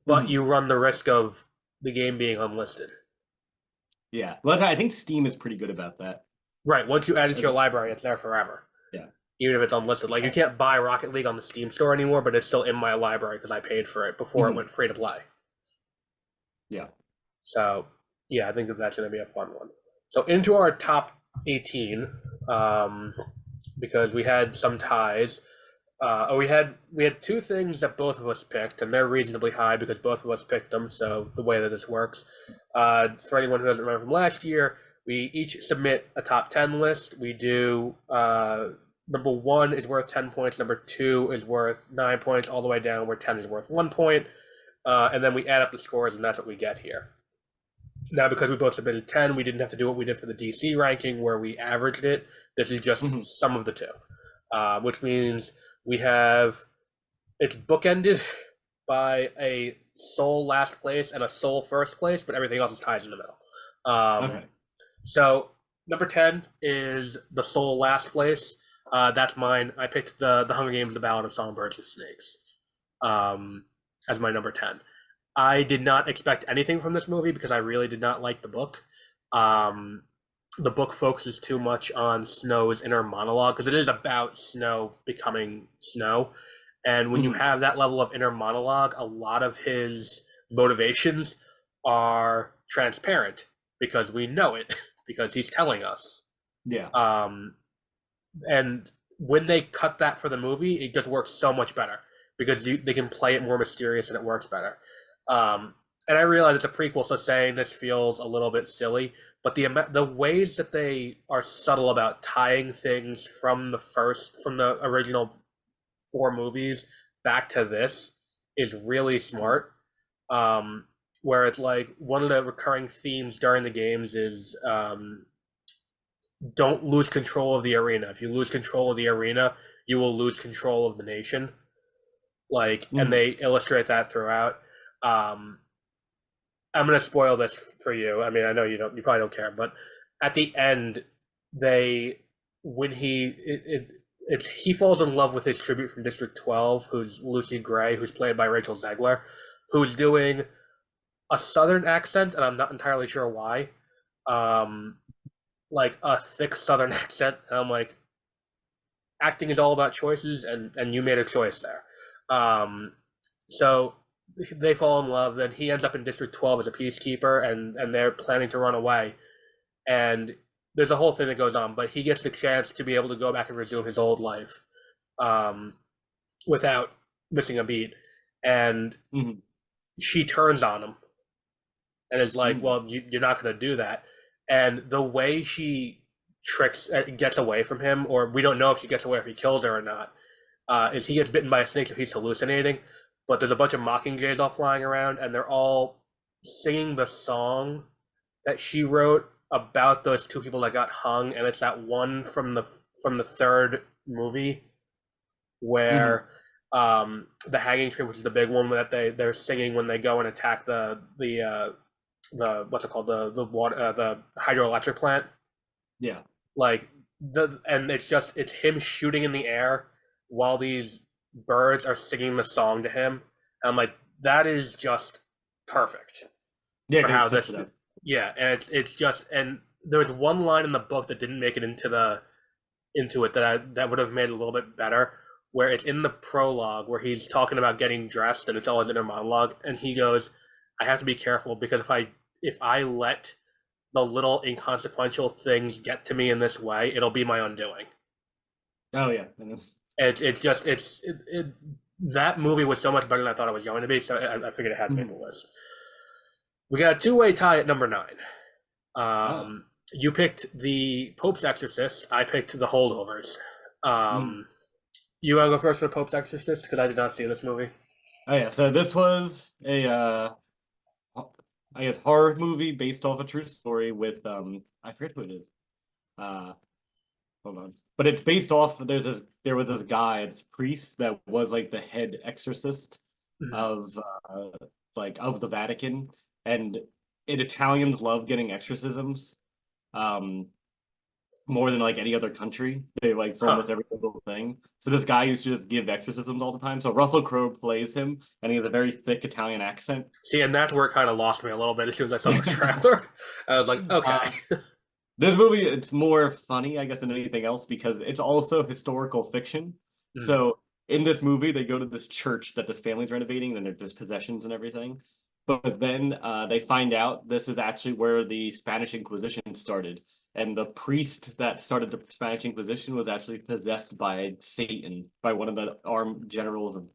B: but
C: Mhm.
B: you run the risk of the game being unlisted.
C: Yeah, well, I think Steam is pretty good about that.
B: Right, once you add it to
C: As-
B: your library, it's there forever.
C: Yeah,
B: Even if it's unlisted. Like you
C: That's-
B: can't buy Rocket League on the Steam store anymore, but it's still in my library because I paid for it before it
C: Mhm.
B: went free to play.
C: Yeah.
B: So yeah, I think that that's going to be a fun one. So into our top 18, um, because we had some ties. We had two things that both of us picked, and they're reasonably high because both of us picked them. So the way that this works, for anyone who doesn't remember from last year, we each submit a top 10 list. We do number 1 is worth 10 points, number 2 is worth 9 points, all the way down where 10 is worth 1 point, and then we add up the scores, and that's what we get here. Now, because we both submitted 10, we didn't have to do what we did for the DC ranking where we averaged it. This is just
C: Mhm.
B: sum of the two, which means we have it's bookended by a sole last place and a sole first place, but everything else is ties in the middle.
C: Okay.
B: So number 10 is the sole last place. That's mine. I picked the Hunger Games: The Ballad of Songbirds and Snakes as my number 10. I did not expect anything from this movie because I really did not like the book. Um, the book focuses too much on Snow's inner monologue because it is about Snow becoming Snow. And when you
C: Mhm.
B: have that level of inner monologue, a lot of his motivations are transparent because we know it because he's telling us.
C: Yeah.
B: Um, and when they cut that for the movie, it just works so much better because they can play it more mysterious and it works better. And I realize it's a prequel, so saying this feels a little bit silly, but the ways that they are subtle about tying things from the original 4 movies back to this is really smart. Where it's like one of the recurring themes during the games is don't lose control of the arena. If you lose control of the arena, you will lose control of the nation. Like, and
C: Mhm.
B: they illustrate that throughout. Um, I'm gonna spoil this for you. I mean, I know you probably don't care, but at the end, they when it's he falls in love with his tribute from District 12, who's Lucy Gray, who's played by Rachel Zegler, who's doing a Southern accent, and I'm not entirely sure why. Um, like a thick Southern accent, and I'm like, acting is all about choices, and you made a choice there. So they fall in love. Then he ends up in District 12 as a peacekeeper, and they're planning to run away. And there's a whole thing that goes on, but he gets the chance to be able to go back and resume his old life, um, without missing a beat. And
C: Mhm.
B: she turns on him and is like,
C: Mhm.
B: "Well, you're not going to do that." And the way she tricks gets away from him, or we don't know if she gets away if he kills her or not, is he gets bitten by a snake, so he's hallucinating. But there's a bunch of mockingjays all flying around, and they're all singing the song that she wrote about those two people that got hung, and it's that one from the third movie
C: Mhm.
B: where the hanging tree, which is the big one that they're singing when they go and attack the what's it called, the water, the hydroelectric plant.
C: Yeah.
B: Like and it's him shooting in the air while these birds are singing the song to him. And I'm like, that is just perfect
C: Yeah,
B: for
C: they
B: how
C: switched
B: this.
C: it up.
B: Yeah, and it's just, and there was one line in the book that didn't make it into it that would have made it a little bit better, where it's in the prologue where he's talking about getting dressed and it's all his inner monologue, and he goes, I have to be careful because if I let the little inconsequential things get to me in this way, it'll be my undoing.
C: Oh yeah.
B: It's just that movie was so much better than I thought it was going to be, so I figured it had to make the list. We got a two-way tie at number 9. You picked the Pope's Exorcist. I picked the Holdovers. You want to go first for the Pope's Exorcist because I did not see this movie.
C: Oh yeah, so this was a I guess horror movie based off a true story with I forget who it is. Hold on. But it's based off there was this guy, it's priest that was like the head exorcist of of the Vatican. And Italians love getting exorcisms. More than like any other country. They like for almost every single thing. So this guy used to just give exorcisms all the time. So Russell Crowe plays him, and he has a very thick Italian accent.
B: See, and that's where it kind of lost me a little bit as soon as I saw the trailer. I was like, okay.
C: This movie, it's more funny, I guess, than anything else because it's also historical fiction. So in this movie, they go to this church that this family's renovating, and there's possessions and everything. But then they find out this is actually where the Spanish Inquisition started. And the priest that started the Spanish Inquisition was actually possessed by Satan, by one of the armed generals of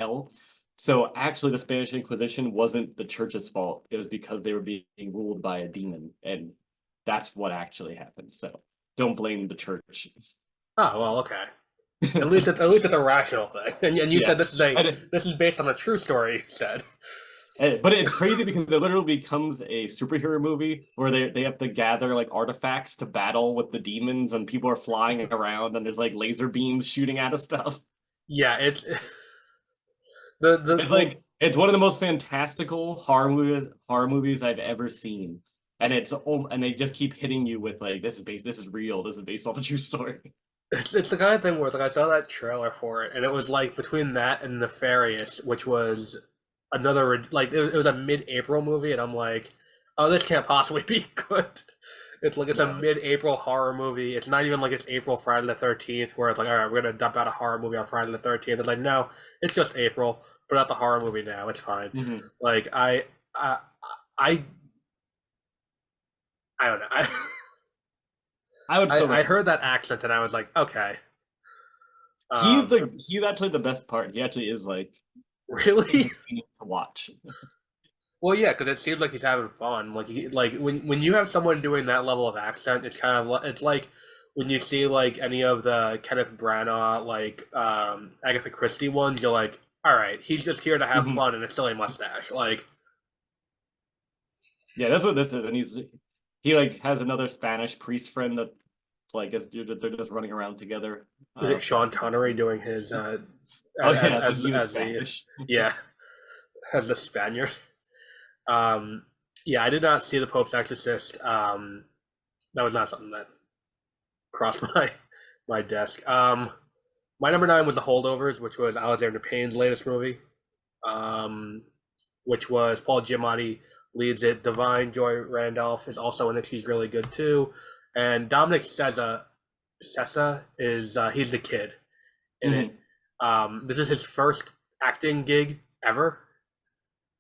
C: hell. So actually, the Spanish Inquisition wasn't the church's fault. It was because they were being ruled by a demon. And that's what actually happened. So don't blame the church.
B: Oh, well, okay. At least it's a rational thing. And you said this is based on a true story, you said.
C: But it's crazy because it literally becomes a superhero movie where they have to gather like artifacts to battle with the demons, and people are flying around, and there's like laser beams shooting out of stuff.
B: Yeah, it's
C: it's one of the most fantastical horror movies I've ever seen, and they just keep hitting you with like this is real, this is based off a true story.
B: It's the kind of thing where it's like I saw that trailer for it, and it was like between that and Nefarious, which was another like it was a mid-April movie, and I'm like, oh, this can't possibly be good. It's like it's a mid-April horror movie. It's not even like it's April Friday the 13th, where it's like, all right, we're gonna dump out a horror movie on Friday the 13th. It's like, no, it's just April. Put out the horror movie now. It's fine. Like I don't know. I heard that accent and I was like, okay.
C: He's actually the best part. He actually is like
B: really
C: to watch.
B: Well, yeah, because it seems like he's having fun. Like when you have someone doing that level of accent, it's kind of it's like when you see like any of the Kenneth Branagh, like Agatha Christie ones, you're like, all right, he's just here to have fun and a silly mustache. Like,
C: yeah, that's what this is, and he like has another Spanish priest friend that like they're just running around together.
B: Is it Sean Connery doing his as the Spaniard? Yeah, I did not see the Pope's Exorcist. That was not something that crossed my desk. My number 9 was The Holdovers, which was Alexander Payne's latest movie, which was Paul Giamatti leads it. Divine Joy Randolph is also in it. She's really good too. And Dominic Sessa is he's the kid in it. This is his first acting gig ever.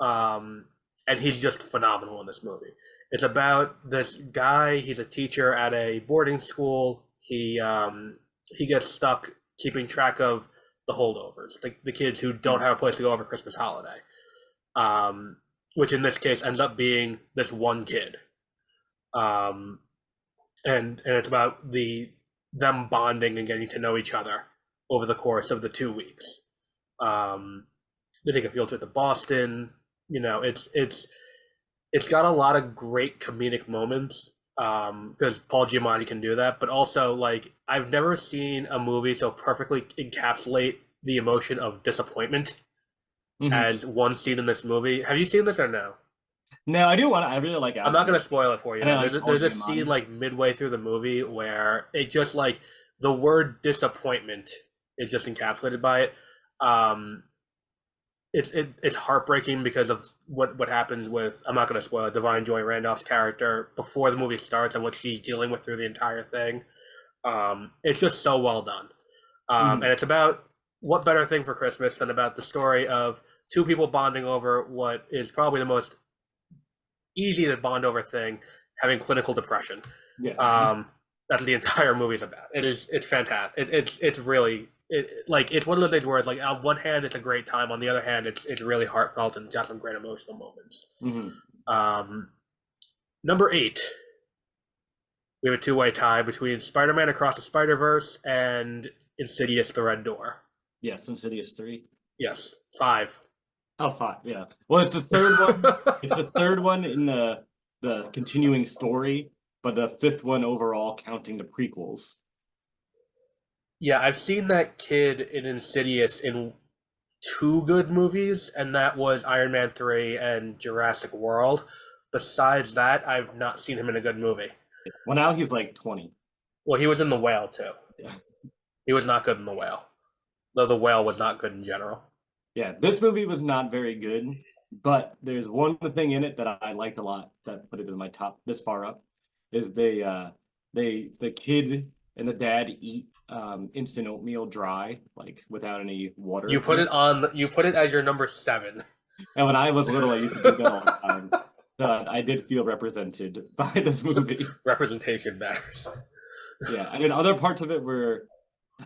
B: And he's just phenomenal in this movie. It's about this guy. He's a teacher at a boarding school. He gets stuck keeping track of the holdovers, the kids who don't have a place to go over Christmas holiday, which in this case ends up being this one kid. And it's about them bonding and getting to know each other over the course of the 2 weeks. They take a field trip to Boston. You know, it's got a lot of great comedic moments because Paul Giamatti can do that. But also, like, I've never seen a movie so perfectly encapsulate the emotion of disappointment
C: Mhm.
B: as one scene in this movie. Have you seen this or no?
C: No, I do want to. I really like
B: I'm not gonna
C: Alexander.
B: spoil it for you.
C: And I
B: Now.
C: like Paul
B: There's a scene
C: Giamatti.
B: like midway through the movie where it just like the word disappointment is just encapsulated by it. Um, it's heartbreaking because of what happens with, I'm not going to spoil it, Divine Joy Randolph's character before the movie starts and what she's dealing with through the entire thing. It's just so well done. And it's about, what better thing for Christmas than about the story of two people bonding over what is probably the most easy to bond over thing, having clinical depression.
C: Yeah.
B: That's the entire movie's about. It's fantastic. It's really it's one of those things where it's like on one hand it's a great time, on the other hand it's really heartfelt and got some great emotional moments. Number 8, we have a two-way tie between Spider-Man Across the Spider-Verse and Insidious: The Red Door.
C: Yes, Insidious 3.
B: Yes, 5.
C: Oh, 5. Yeah. Well, it's the third one. It's the third one in the continuing story, but the 5th one overall, counting the prequels.
B: Yeah, I've seen that kid in Insidious in 2 good movies, and that was Iron Man 3 and Jurassic World. Besides that, I've not seen him in a good movie.
C: Well, now he's like 20.
B: Well, he was in The Whale, too.
C: Yeah.
B: He was not good in The Whale. Though The Whale was not good in general.
C: Yeah, this movie was not very good, but there's one thing in it that I liked a lot that put it in my top this far up, is the kid and the dad eat instant oatmeal dry, like without any water.
B: You put it as your number 7.
C: And when I was little, I used to do that all the time. I did feel represented by this movie.
B: Representation matters.
C: Yeah, I mean, other parts of it were,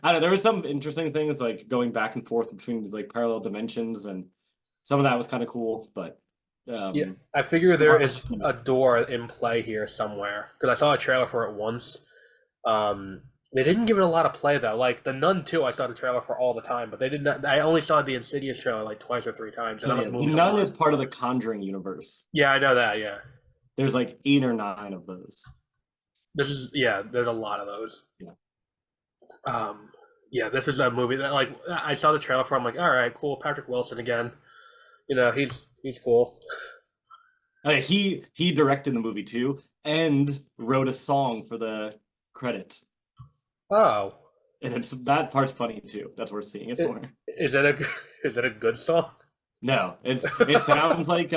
C: I don't know, there were some interesting things like going back and forth between these like parallel dimensions, and some of that was kind of cool. But
B: yeah, I figure there is a door in play here somewhere because I saw a trailer for it once. They didn't give it a lot of play though. Like The Nun 2, I saw the trailer for all the time, but they did not. I only saw the Insidious trailer like twice or 3 times. And
C: The Nun is part of the Conjuring universe.
B: Yeah, I know that. Yeah,
C: there's like 8 or 9 of those.
B: There's a lot of those.
C: Yeah.
B: Yeah, this is a movie that like I saw the trailer for. I'm like, all right, cool. Patrick Wilson again. You know, he's cool.
C: He directed the movie too and wrote a song for the credits.
B: Oh.
C: And that part's funny too. That's worth seeing it for.
B: Is it a good song?
C: No, it sounds like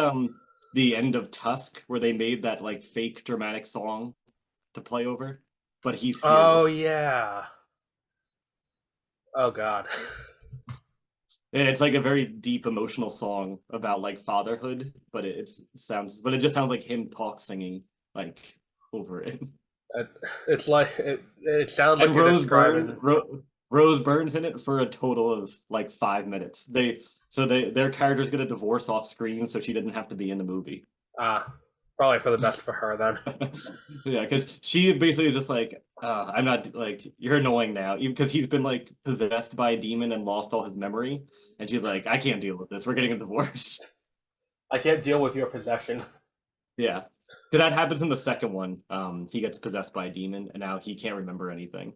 C: the end of Tusk, where they made that like fake dramatic song to play over, but he's serious.
B: Oh yeah. Oh god.
C: And it's like a very deep emotional song about like fatherhood, but it just sounds like him singing like over it.
B: It's like it sounds like
C: Rose Byrne's in it for a total of like 5 minutes. Their character's gonna divorce off screen, so she didn't have to be in the movie.
B: Probably for the best for her then.
C: Yeah, because she basically is just like, I'm not like, you're annoying now, because he's been like possessed by a demon and lost all his memory, and she's like, I can't deal with this. We're getting a divorce.
B: I can't deal with your possession.
C: Yeah. Because that happens in the second one. He gets possessed by a demon, and now he can't remember anything.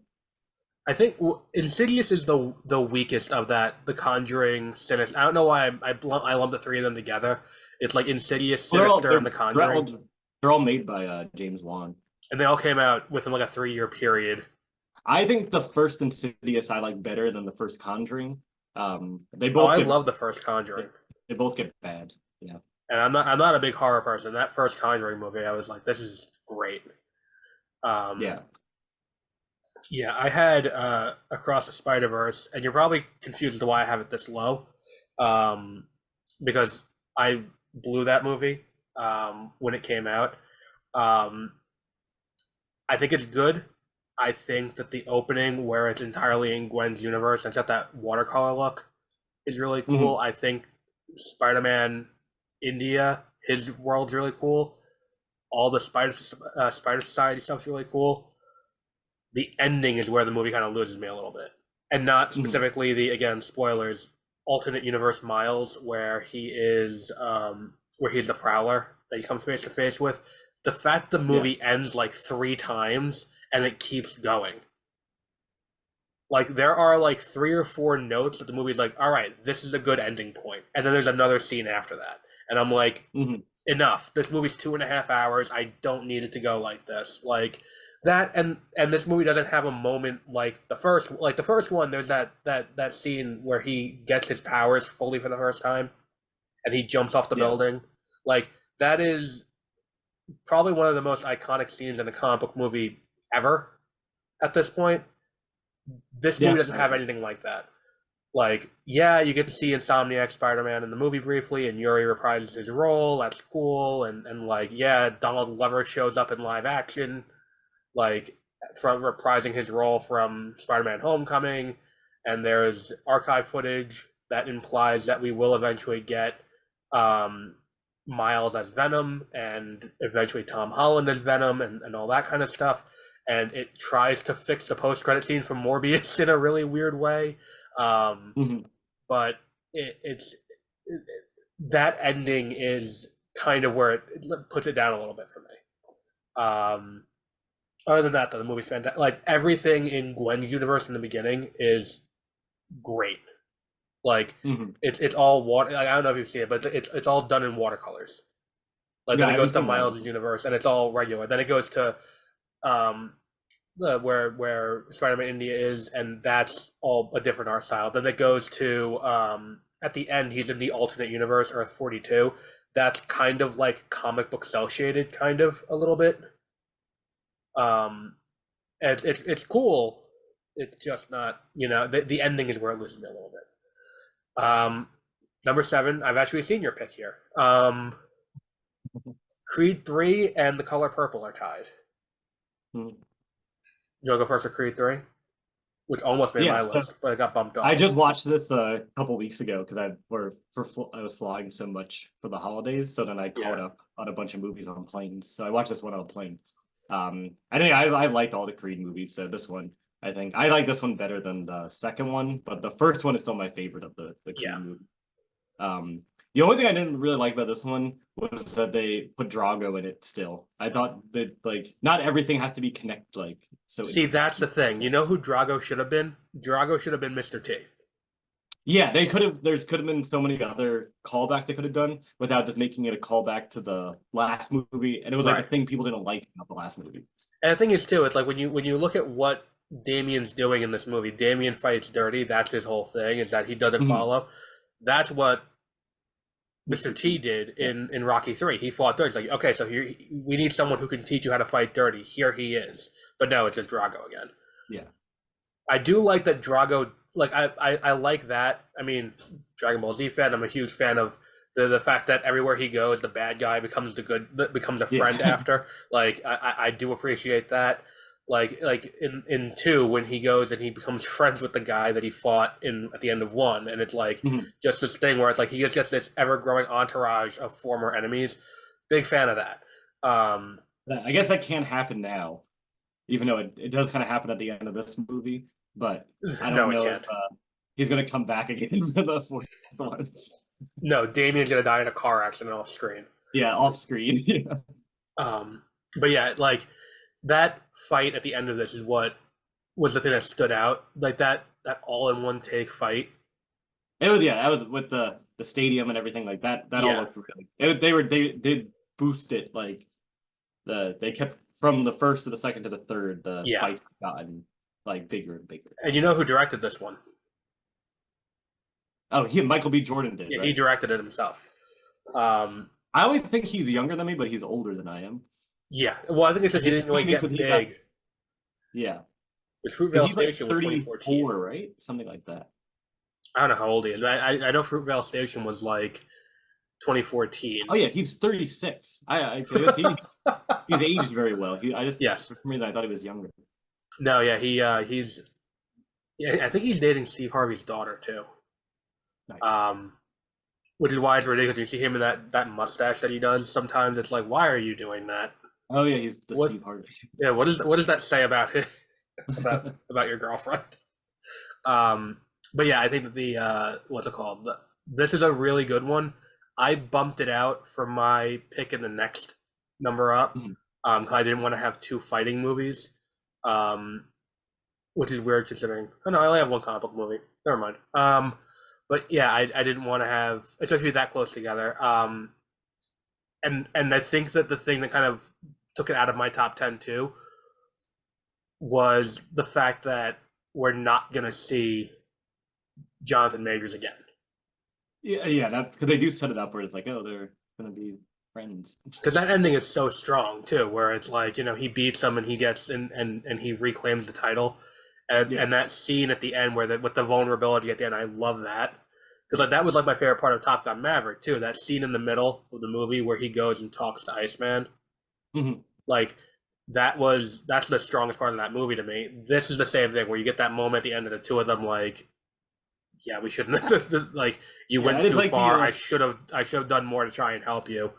B: I think Insidious is the weakest of that. The Conjuring, Sinister. I don't know why I lumped the 3 of them together. It's like Insidious, Sinister, and The Conjuring.
C: They're all made by James Wan,
B: and they all came out within like a 3-year period.
C: I think the first Insidious I like better than the first Conjuring. They
B: both. I love the first Conjuring.
C: They both get bad. Yeah.
B: And I'm not a big horror person. That first Conjuring movie, I was like, this is great.
C: Yeah.
B: Yeah, I had Across the Spider-Verse, and you're probably confused as to why I have it this low, because I blew that movie when it came out. I think it's good. I think that the opening, where it's entirely in Gwen's universe and it's got that watercolor look, is really cool. I think Spider-Man India, his world's really cool. All the Spider Society stuff's really cool. The ending is where the movie kind of loses me a little bit, and not specifically the, again, spoilers, alternate universe Miles, where he's the Prowler that he comes face to face with. The fact the movie ends like 3 times and it keeps going. Like there are like 3 or 4 notes that the movie's like, all right, this is a good ending point, and then there's another scene after that, and I'm like,
C: Mhm.
B: enough. This movie's 2.5 hours. I don't need it to go like this. Like that, and this movie doesn't have a moment like the first. Like the first one, there's that scene where he gets his powers fully for the first time, and he jumps off the
C: Yeah.
B: building. Like that is probably one of the most iconic scenes in a comic book movie ever. At this point, this movie
C: Yeah.
B: doesn't have anything like that. Like, yeah, you get to see Insomniac Spider-Man in the movie briefly, and Yuri reprises his role. That's cool, and like, yeah, Donald Glover shows up in live action, like from reprising his role from Spider-Man: Homecoming, and there's archive footage that implies that we will eventually get um, Miles as Venom, and eventually Tom Holland as Venom, and all that kind of stuff. And it tries to fix the post-credit scene from Morbius in a really weird way. Um,
C: Mhm.
B: but it, that ending is kind of where it puts it down a little bit for me. Other than that, though, the movie's fantastic. Like everything in Gwen's universe in the beginning is great. Like
C: Mhm.
B: it's all water. Like, I don't know if you've seen it, but it's all done in watercolors. Like
C: Yeah,
B: then
C: I
B: it
C: haven't
B: goes to
C: seen that.
B: Miles' universe, and it's all regular. Then it goes to um, where Spider-Man India is, and that's all a different art style. Then it goes to at the end, he's in the alternate universe, Earth 42. That's kind of like comic book cel shaded, kind of a little bit. Um, and it's cool. It's just not, the ending is where it loses me a little bit. Number 7, I've actually seen your pick here. Creed 3 and The Color Purple are tied.
C: Mhm.
B: You want to go first for Creed 3? Which almost made
C: Yeah,
B: my
C: so
B: list, but it got bumped
C: I
B: off.
C: just watched this a couple weeks ago because I was flying so much for the holidays, so then I caught
B: Yeah.
C: up on a bunch of movies on planes. So I watched this one on a plane. I think I liked all the Creed movies, so this one I think I like this one better than the second one, but the first one is still my favorite of the
B: Yeah.
C: Creed movies. Um, the only thing I didn't really like about this one was that they put Drago in it still. I thought that like not everything has to be connected like so
B: See, that's the thing. You
C: interconnected.
B: know who Drago should have been? Drago should have been Mr. T.
C: Yeah, they could have. There's could have been so many other callbacks they could have done without just making it a callback to the last movie, and it was like
B: Right.
C: a thing people didn't like about the last movie.
B: And the thing is too, it's like when you look at what Damien's doing in this movie, Damien fights dirty. That's his whole thing, is that he doesn't
C: Mhm.
B: follow. That's what Mr.
C: Mr.
B: T
C: T.
B: did
C: Yeah.
B: in Rocky 3. He fought dirty. It's like, okay, so here we need someone who can teach you how to fight dirty. Here he is. But no, it's just Drago again.
C: Yeah.
B: I do like that Drago. Like I like that. I mean, Dragon Ball Z fan. I'm a huge fan of the fact that everywhere he goes, the bad guy becomes becomes a friend
C: Yeah.
B: after. Like I do appreciate that. Like in 2 when he goes and he becomes friends with the guy that he fought in at the end of 1, and it's like
C: Mhm.
B: just this thing where it's like he just gets this ever growing entourage of former enemies. Big fan of that.
C: I guess that can't happen now, even though it does kind of happen at the end of this movie. But I
B: No,
C: don't
B: it
C: know
B: can't.
C: if he's gonna come back again for the fourth one.
B: No, Damien's gonna die in a car accident off screen.
C: Yeah, off screen. Yeah.
B: But yeah, like that fight at the end of this is what was the thing that stood out. Like that all in one take fight.
C: It was that was with the stadium and everything like that. That all
B: Yeah.
C: looked really. They did boost it like they kept from the first to the second to the third. The
B: Yeah.
C: fights gotten like bigger and bigger.
B: And you know who directed this one?
C: Oh, Michael B. Jordan did.
B: Yeah,
C: Right?
B: he directed it himself. Um,
C: I always think he's younger than me, but he's older than I am.
B: yeah. Well, I think it's just he
C: Just
B: didn't really get
C: because he
B: big.
C: got- Yeah,
B: The
C: because
B: Fruitvale
C: he's like
B: Station was 2014.
C: 34, right? Something like that.
B: I don't know how old he is. I know Fruitvale Station was like 2014.
C: Oh yeah, he's 36. I guess he's aged very well.
B: Yes.
C: For some reason I thought he was younger.
B: No, yeah, he's yeah, I think he's dating Steve Harvey's daughter too.
C: Nice.
B: Which is why it's ridiculous. You see him in that mustache that he does. Sometimes it's like, why are you doing that?
C: Oh yeah, he's the
B: What-
C: Steve Harvey.
B: Yeah, what does that say about him, about your girlfriend? But yeah, I think that the what's it called? This is a really good one. I bumped it out for my pick in the next number up.
C: Mhm.
B: 'Cause I didn't want to have 2 fighting movies. Um, which is weird considering. Oh no, I only have one comic book movie. Never mind. But yeah, I didn't want to have, especially that close together. And I think that the thing that kind of took it out of my top 10 too was the fact that we're not gonna see Jonathan Majors again.
C: Yeah, that because they do set it up where it's like, oh, they're gonna be friends.
B: Because that ending is so strong too, where it's like, he beats him and he gets and he reclaims the title. And that scene at the end with the vulnerability at the end, I love that. Because like that was like my favorite part of Top Gun Maverick too. That scene in the middle of the movie where he goes and talks to Iceman.
C: Mm-hmm.
B: Like that's the strongest part of that movie to me. This is the same thing where you get that moment at the end of the two of them like, yeah, we shouldn't like you went too
C: like
B: far. I should have done more to try and help you.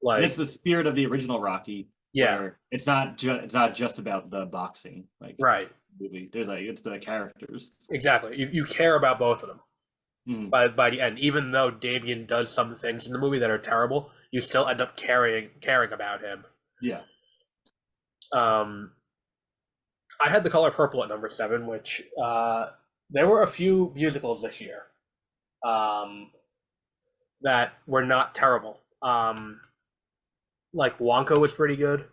B: Like
C: and it's the spirit of the original Rocky.
B: Yeah,
C: where it's not just about the boxing. Like
B: right.
C: Movie. There's like it's the characters.
B: Exactly. You care about both of them.
C: Mm.
B: By the end, even though Damien does some things in the movie that are terrible, you still end up caring about him.
C: Yeah.
B: I had The Color Purple at number 7, which there were a few musicals this year that were not terrible. Like Wonka was pretty good.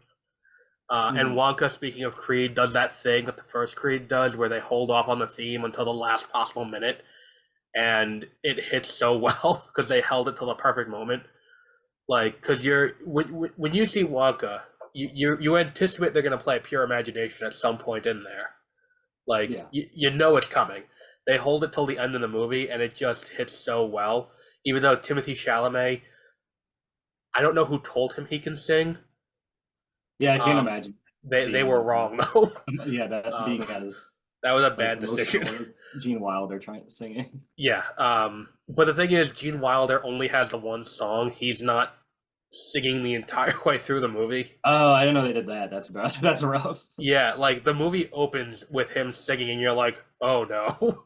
B: And Wonka, speaking of Creed, does that thing that the first Creed does where they hold off on the theme until the last possible minute. And it hits so well because they held it till the perfect moment. Like, because when you see Wonka, you anticipate they're going to play Pure Imagination at some point in there. Like,
C: Yeah.
B: you know it's coming. They hold it till the end of the movie, and it just hits so well. Even though Timothée Chalamet, I don't know who told him he can sing.
C: Yeah, I can't imagine.
B: They were wrong, though.
C: Yeah, that being as
B: that was a bad decision.
C: Gene Wilder trying to sing it.
B: Yeah, but the thing is, Gene Wilder only has the one song. He's not singing the entire way through the movie.
C: Oh, I didn't know they did that. That's rough.
B: Yeah, like the movie opens with him singing, and you're like, oh no.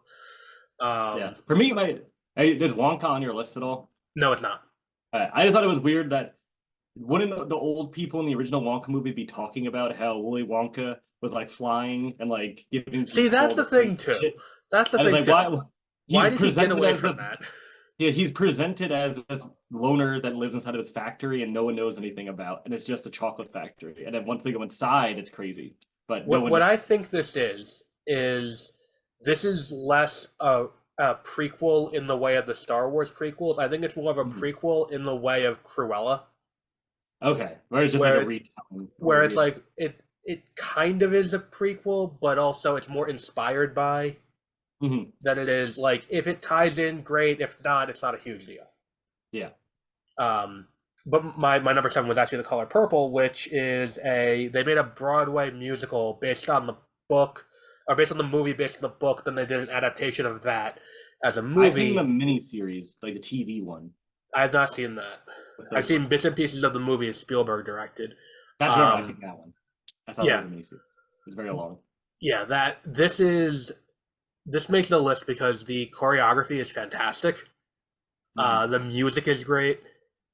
C: Yeah, for me, is Wonka on your list at all?
B: No, it's not.
C: I just thought it was weird that wouldn't the old people in the original Wonka movie be talking about how Willy Wonka was like flying and like giving?
B: See, that's the thing too.
C: Shit.
B: That's the thing
C: like,
B: too.
C: Why
B: did he get away from that?
C: Yeah, he's presented as this loner that lives inside of his factory and no one knows anything about, and it's just a chocolate factory. And then once they go inside, it's crazy. But
B: what I think this is this is less a prequel in the way of the Star Wars prequels. I think it's more of a prequel in the way of Cruella.
C: Okay, where it's just like a retelling.
B: Where it's like it kind of is a prequel, but also it's more inspired by that it is. Like if it ties in, great. If not, it's not a huge deal.
C: Yeah.
B: But my number 7 was actually The Color Purple, which is they made a Broadway musical based on the book, or based on the movie, based on the book. Then they did an adaptation of that as a movie.
C: I've seen the miniseries, like the TV one.
B: I have not seen that. I've seen bits and pieces of the movie Spielberg directed.
C: That's where I've seen that one. I thought it was amazing. It's very long.
B: Yeah, this makes the list because the choreography is fantastic. The music is great,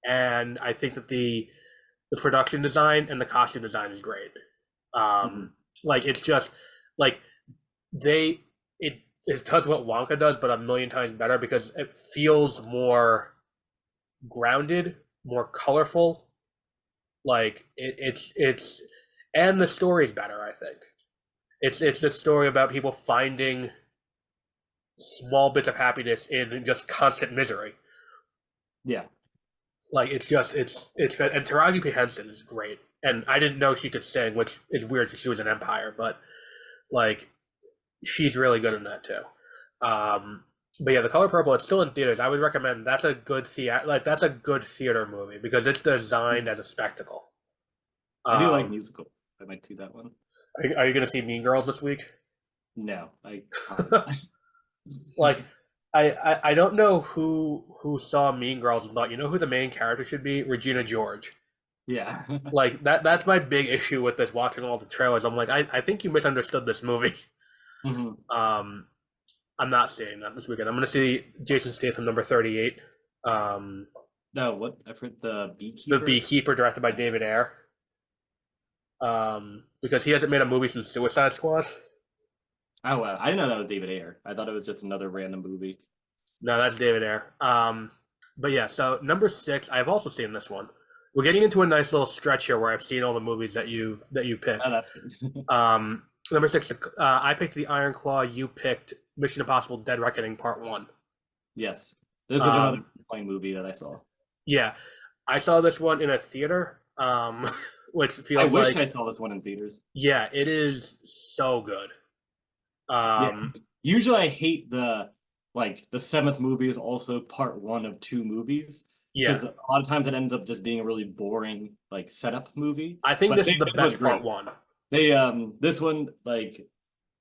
B: and I think that the production design and the costume design is great. Like it's just like it does what Wonka does, but a million times better because it feels more grounded, more colorful. Like it's and the story's better. I think it's a story about people finding small bits of happiness in just constant misery.
C: Yeah,
B: like it's and Taraji P. Henson is great, and I didn't know she could sing, which is weird because she was in Empire, but like she's really good in that too. But yeah, The Color Purple, it's still in theaters. I would recommend. That's a good theater movie because it's designed as a spectacle.
C: I do like musicals. I might see that one.
B: Are you going to see Mean Girls this week?
C: No,
B: like I don't know who saw Mean Girls and thought, who the main character should be? Regina George.
C: Yeah.
B: Like that's my big issue with this, watching all the trailers. I'm like, I think you misunderstood this movie. I'm not seeing that this weekend. I'm going to see Jason Statham, number 38.
C: No, what? I've heard The Beekeeper.
B: The Beekeeper, directed by David Ayer. Because he hasn't made a movie since Suicide Squad.
C: Oh wow, I didn't know that was David Ayer. I thought it was just another random movie.
B: No, that's David Ayer. But yeah, so number 6, I've also seen this one. We're getting into a nice little stretch here where I've seen all the movies that you picked.
C: Oh, that's good.
B: Number 6, I picked The Iron Claw. You picked Mission Impossible: Dead Reckoning Part 1.
C: Yes, this was another playing movie that I saw.
B: Yeah, I saw this one in a theater, which feels
C: I wish
B: like
C: I saw this one in theaters.
B: yeah, it is so good.
C: Usually I hate the 7th movie is also part 1 of 2 movies.
B: Yeah,
C: Because a lot of times it ends up just being a really boring setup movie.
B: I think
C: But
B: this is the
C: it was
B: best Part
C: great.
B: 1.
C: They this one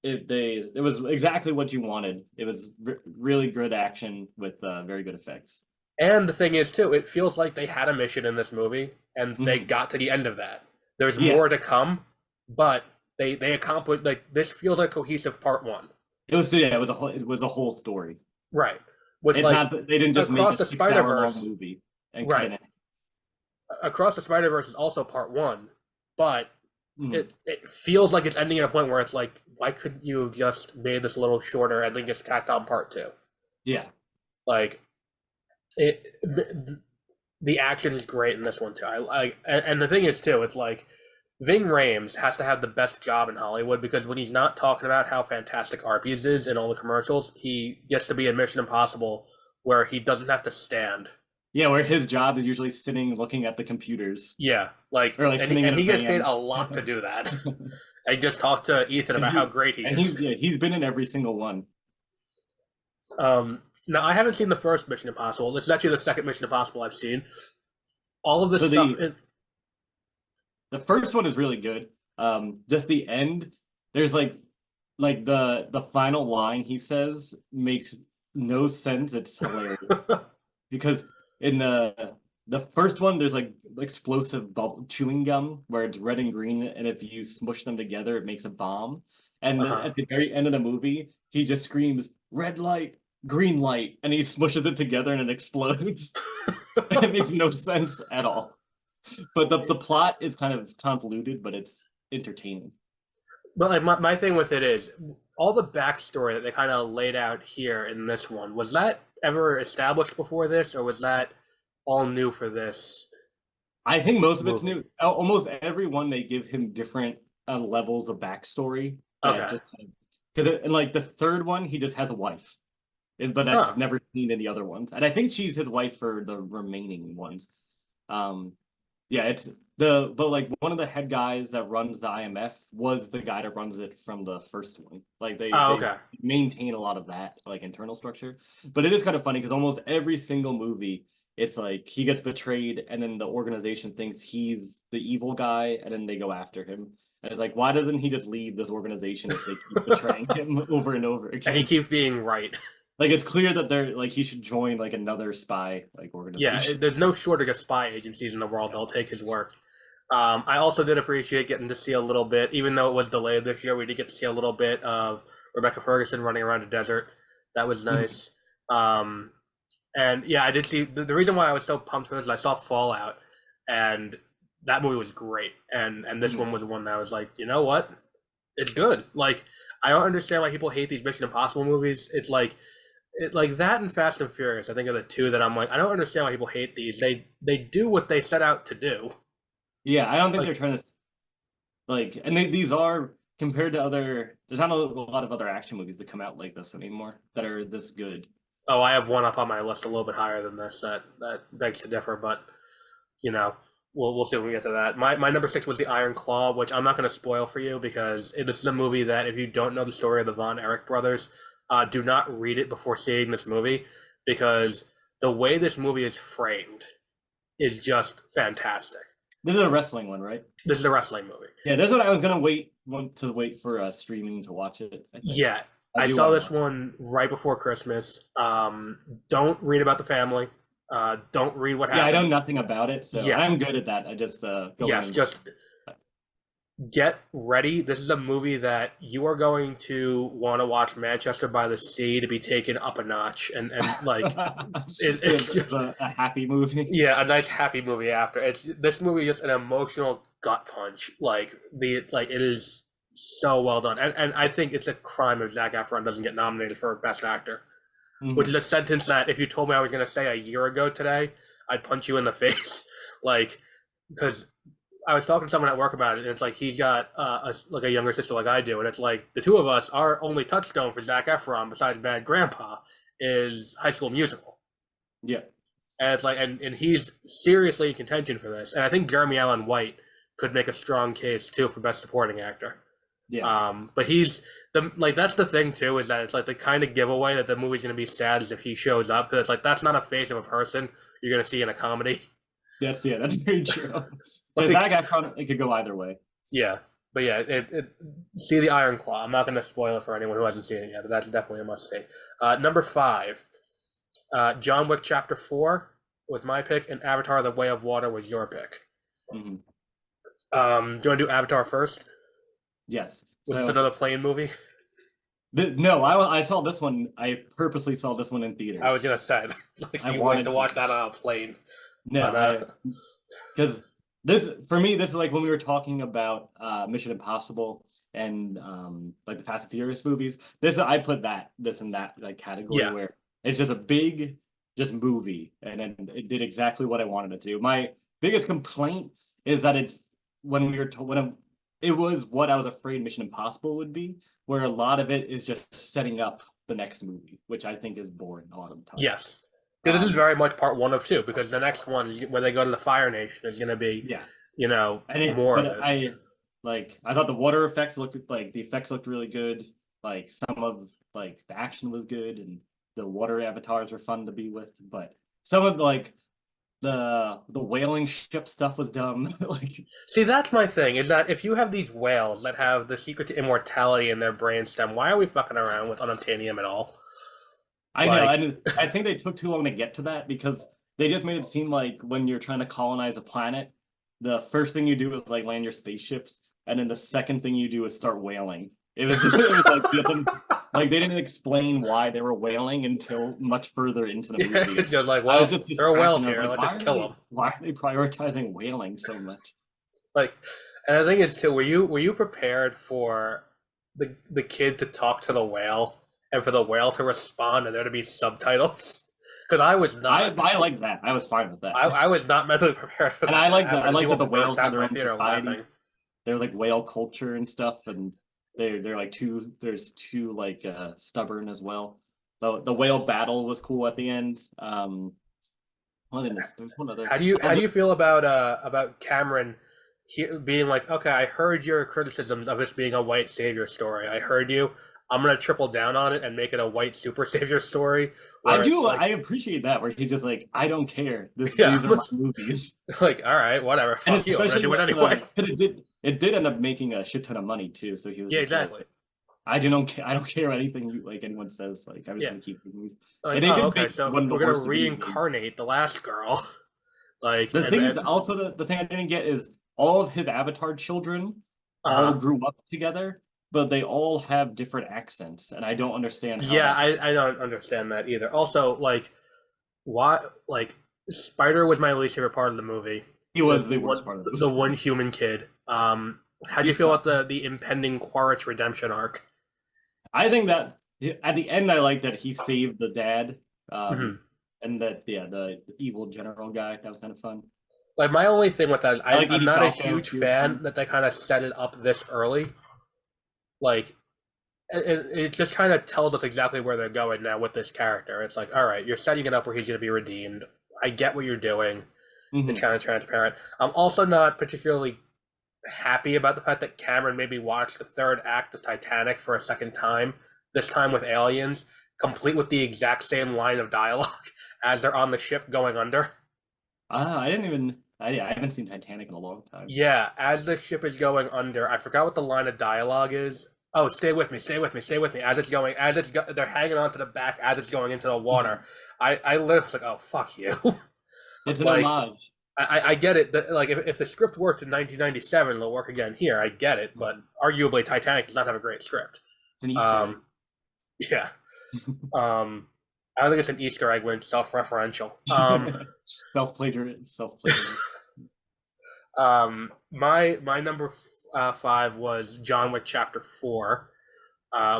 C: it was exactly what you wanted. It was really good action with very good effects.
B: And the thing is, too, it feels like they had a mission in this movie, and they got to the end of that. There's more to come, but they accomplished, like, this feels like cohesive Part 1.
C: It was a whole story.
B: Right. Which,
C: It's
B: like,
C: not that they didn't just make
B: Across
C: a
B: the
C: 6-hour
B: Spider-Verse,
C: long movie and
B: right.
C: cut it
B: Across the Spider-Verse is also Part 1, but
C: in.
B: it feels like it's ending at a point where it's like, why couldn't you have just made this a little shorter and then just tacked on Part 2?
C: Yeah.
B: Like, the action is great in this one too. And the thing is too, it's like Ving Rhames has to have the best job in Hollywood, because when he's not talking about how fantastic Arby's is in all the commercials, he gets to be in Mission Impossible where he doesn't have to stand.
C: Yeah, where his job is usually sitting looking at the computers.
B: Yeah, like,
C: Or,
B: and he gets paid a lot to do that. I just talked to Ethan about how great he is.
C: And he's been in every single one.
B: Now, I haven't seen the first Mission Impossible. This is actually the second Mission Impossible I've seen. All of this stuff.
C: The first one is really good. Just the end. There's like the final line he says makes no sense. It's hilarious because in the first one there's like explosive chewing gum where it's red and green, and if you smush them together it makes a bomb. And at the very end of the movie he just screams red light, green light, and he smushes it together and it explodes. It makes no sense at all. But the plot is kind of convoluted, but it's entertaining.
B: But like my thing with it is all the backstory that they kind of laid out here in this one, was that ever established before this, or was that all new for this?
C: I think most of it's new. Almost every one they give him different levels of backstory.
B: Okay.
C: Because in like the third one he just has a wife, but that's never seen in the other ones. And I think she's his wife for the remaining ones. Yeah, it's but like one of the head guys that runs the IMF was the guy that runs it from the first one. Like they maintain a lot of that like internal structure. But it is kind of funny because almost every single movie it's like he gets betrayed and then the organization thinks he's the evil guy and then they go after him. And it's like, why doesn't he just leave this organization if they keep betraying him over and over again?
B: And he keeps being right.
C: Like it's clear that they're like he should join like another spy organization.
B: Yeah, there's no shortage of spy agencies in the world. They'll take his work. I also did appreciate getting to see a little bit, even though it was delayed this year, we did get to see a little bit of Rebecca Ferguson running around the desert. That was nice. And yeah, I did see the reason why I was so pumped for this is I saw Fallout, and that movie was great. And this one was one that I was like, you know what? It's good. Like, I don't understand why people hate these Mission Impossible movies. It's like that and Fast and Furious, I think, are the two that I'm like, I don't understand why people hate these. They do what they set out to do.
C: Yeah, I don't think they're trying to and these are compared to other. There's not a lot of other action movies that come out like this anymore that are this good.
B: Oh, I have one up on my list a little bit higher than this that begs to differ, but you know, we'll see when we get to that. My number 6 was The Iron Claw, which I'm not going to spoil for you because this is a movie that if you don't know the story of the Von Erich brothers, do not read it before seeing this movie, because the way this movie is framed is just fantastic.
C: This is a wrestling one, right?
B: This is a wrestling movie.
C: Yeah, that's what I was gonna wait for streaming to watch it.
B: Yeah, I saw this one right before Christmas. Don't read about the family. Don't read what happened.
C: Yeah, I know nothing about it, so I'm good at that. I just
B: just get ready. This is a movie that you are going to want to watch Manchester by the Sea to be taken up a notch, and like it's just
C: a happy movie.
B: Yeah, a nice happy movie after. This movie is an emotional gut punch. Like it is so well done, and I think it's a crime if Zac Efron doesn't get nominated for Best Actor, which
C: Mhm.
B: is a sentence that if you told me I was going to say a year ago today, I'd punch you in the face, like because I was talking to someone at work about it, and it's like he's got like a younger sister like I do, and it's like the two of us, our only touchstone for Zac Efron besides Bad Grandpa is High School Musical,
C: Yeah.
B: and it's like and he's seriously in contention for this, and I think Jeremy Allen White could make a strong case too for Best Supporting Actor.
C: Yeah.
B: But he's the like that's the thing too is that it's like the kind of giveaway that the movie's gonna be sad is if he shows up because it's like that's not a face of a person you're gonna see in a comedy.
C: That's very true.
B: Like,
C: But that guy front it could go either way.
B: yeah, but yeah, see the Iron Claw. I'm not gonna spoil it for anyone who hasn't seen it yet, but that's definitely a must see. Number 5, John Wick Chapter 4 was my pick, and Avatar: The Way of Water was your pick.
C: Mhm.
B: Do you want to do Avatar first?
C: Yes.
B: Which is
C: So
B: another plane movie.
C: no, I saw this one. I purposely saw this one in theaters.
B: I was gonna say, like,
C: I
B: you
C: wanted
B: wanted to
C: to.
B: watch that on a plane.
C: No, because this for me, this is like when we were talking about Mission Impossible and like the Fast and Furious movies. I put this in that like category
B: Yeah.
C: where it's just a big just movie, and then it did exactly what I wanted it to do. My biggest complaint is that it was what I was afraid Mission Impossible would be, where a lot of it is just setting up the next movie, which I think is boring a lot of the time.
B: Yes. Because this is very much part 1 of 2, because the next one, where they go to the Fire Nation, is going to be,
C: Yeah.
B: more of
C: But
B: this.
C: I thought the water effects looked really good. Like some of like the action was good and the water avatars were fun to be with, but some of like the whaling ship stuff was dumb. Like
B: See, that's my thing, is that if you have these whales that have the secret to immortality in their brainstem, why are we fucking around with unobtainium at all?
C: I know,
B: Like-
C: I think they took too long to get to that because they just made it seem like when you're trying to colonize a planet, the first thing you do is like land your spaceships, and then the second thing you do is start whaling. It was like they didn't explain why they were whaling until much further into the
B: Yeah,
C: movie.
B: it's just like,
C: I
B: well,
C: was just
B: there are whales
C: distracted. I
B: here,
C: was
B: let's
C: like,
B: just kill them.
C: why are they prioritizing whaling so much?
B: Like, and the thing is too, were you prepared for the kid to talk to the whale and for the whale to respond and there to be subtitles? Because I was not.
C: I like that. I was fine with that.
B: I was not mentally prepared for
C: And
B: that.
C: I like
B: to
C: that.
B: happen.
C: I like that the
B: People
C: whales
B: burst out
C: have their
B: my
C: own
B: theater
C: society.
B: laughing.
C: There's like whale culture and stuff, and they're like there's two like stubborn as well. The whale battle was cool at the end. There's one other.
B: How do you feel about Cameron being like, okay, I heard your criticisms of this being a white savior story. I heard you. I'm gonna triple down on it and make it a white super savior story.
C: I do.
B: Like,
C: I appreciate that where he's just like, I don't care. These are my movies.
B: Like, all right, whatever.
C: And
B: Fuck you. I'm gonna do it
C: with,
B: anyway.
C: 'cause it did end up making a shit ton of money too. So he was
B: Yeah,
C: just like,
B: exactly.
C: I don't care anything anyone says. Like I'm just
B: Yeah.
C: gonna keep these movies.
B: Like,
C: And they did
B: okay,
C: make
B: so
C: one of the
B: we're gonna
C: worst video games.
B: reincarnate the last girl. Like
C: The
B: and
C: thing,
B: then-
C: also the thing I didn't get is all of his Avatar children all
B: uh-huh.
C: grew up together, but they all have different accents, and I don't understand how.
B: Yeah,
C: that-
B: I don't understand that either. Also, like, why? Like, Spider was my least favorite part of the movie.
C: he was the worst part of
B: The one human kid. How do you feel about the impending Quaritch redemption arc?
C: I think that at the end, I like that he saved the dad,
B: Mhm.
C: and that the evil general guy. That was kind of fun.
B: Like, my only thing with that,
C: I like
B: I'm
C: Edie
B: not a
C: Falco,
B: huge
C: she was
B: fan
C: fun.
B: that they kind of set it up this early. Like, it just kind of tells us exactly where they're going now with this character. It's like, all right, you're setting it up where he's going to be redeemed. I get what you're doing.
C: Mhm.
B: It's kind of transparent. I'm also not particularly happy about the fact that Cameron made me watch the third act of Titanic for a second time, this time with aliens, complete with the exact same line of dialogue as they're on the ship going under.
C: I haven't seen Titanic in a long time.
B: Yeah, as the ship is going under, I forgot what the line of dialogue is. Oh, stay with me, stay with me, stay with me. They're hanging on to the back as it's going into the water. I literally was like, oh, fuck you.
C: It's an
B: Like,
C: homage.
B: I get it. That, like, if the script worked in 1997, it'll work again here. I get it, but arguably, Titanic does not have a great script.
C: It's an Easter egg.
B: Yeah. I don't think it's an Easter egg when it's self-referential.
C: Self-plagiarism.
B: My number 5 was John Wick Chapter 4,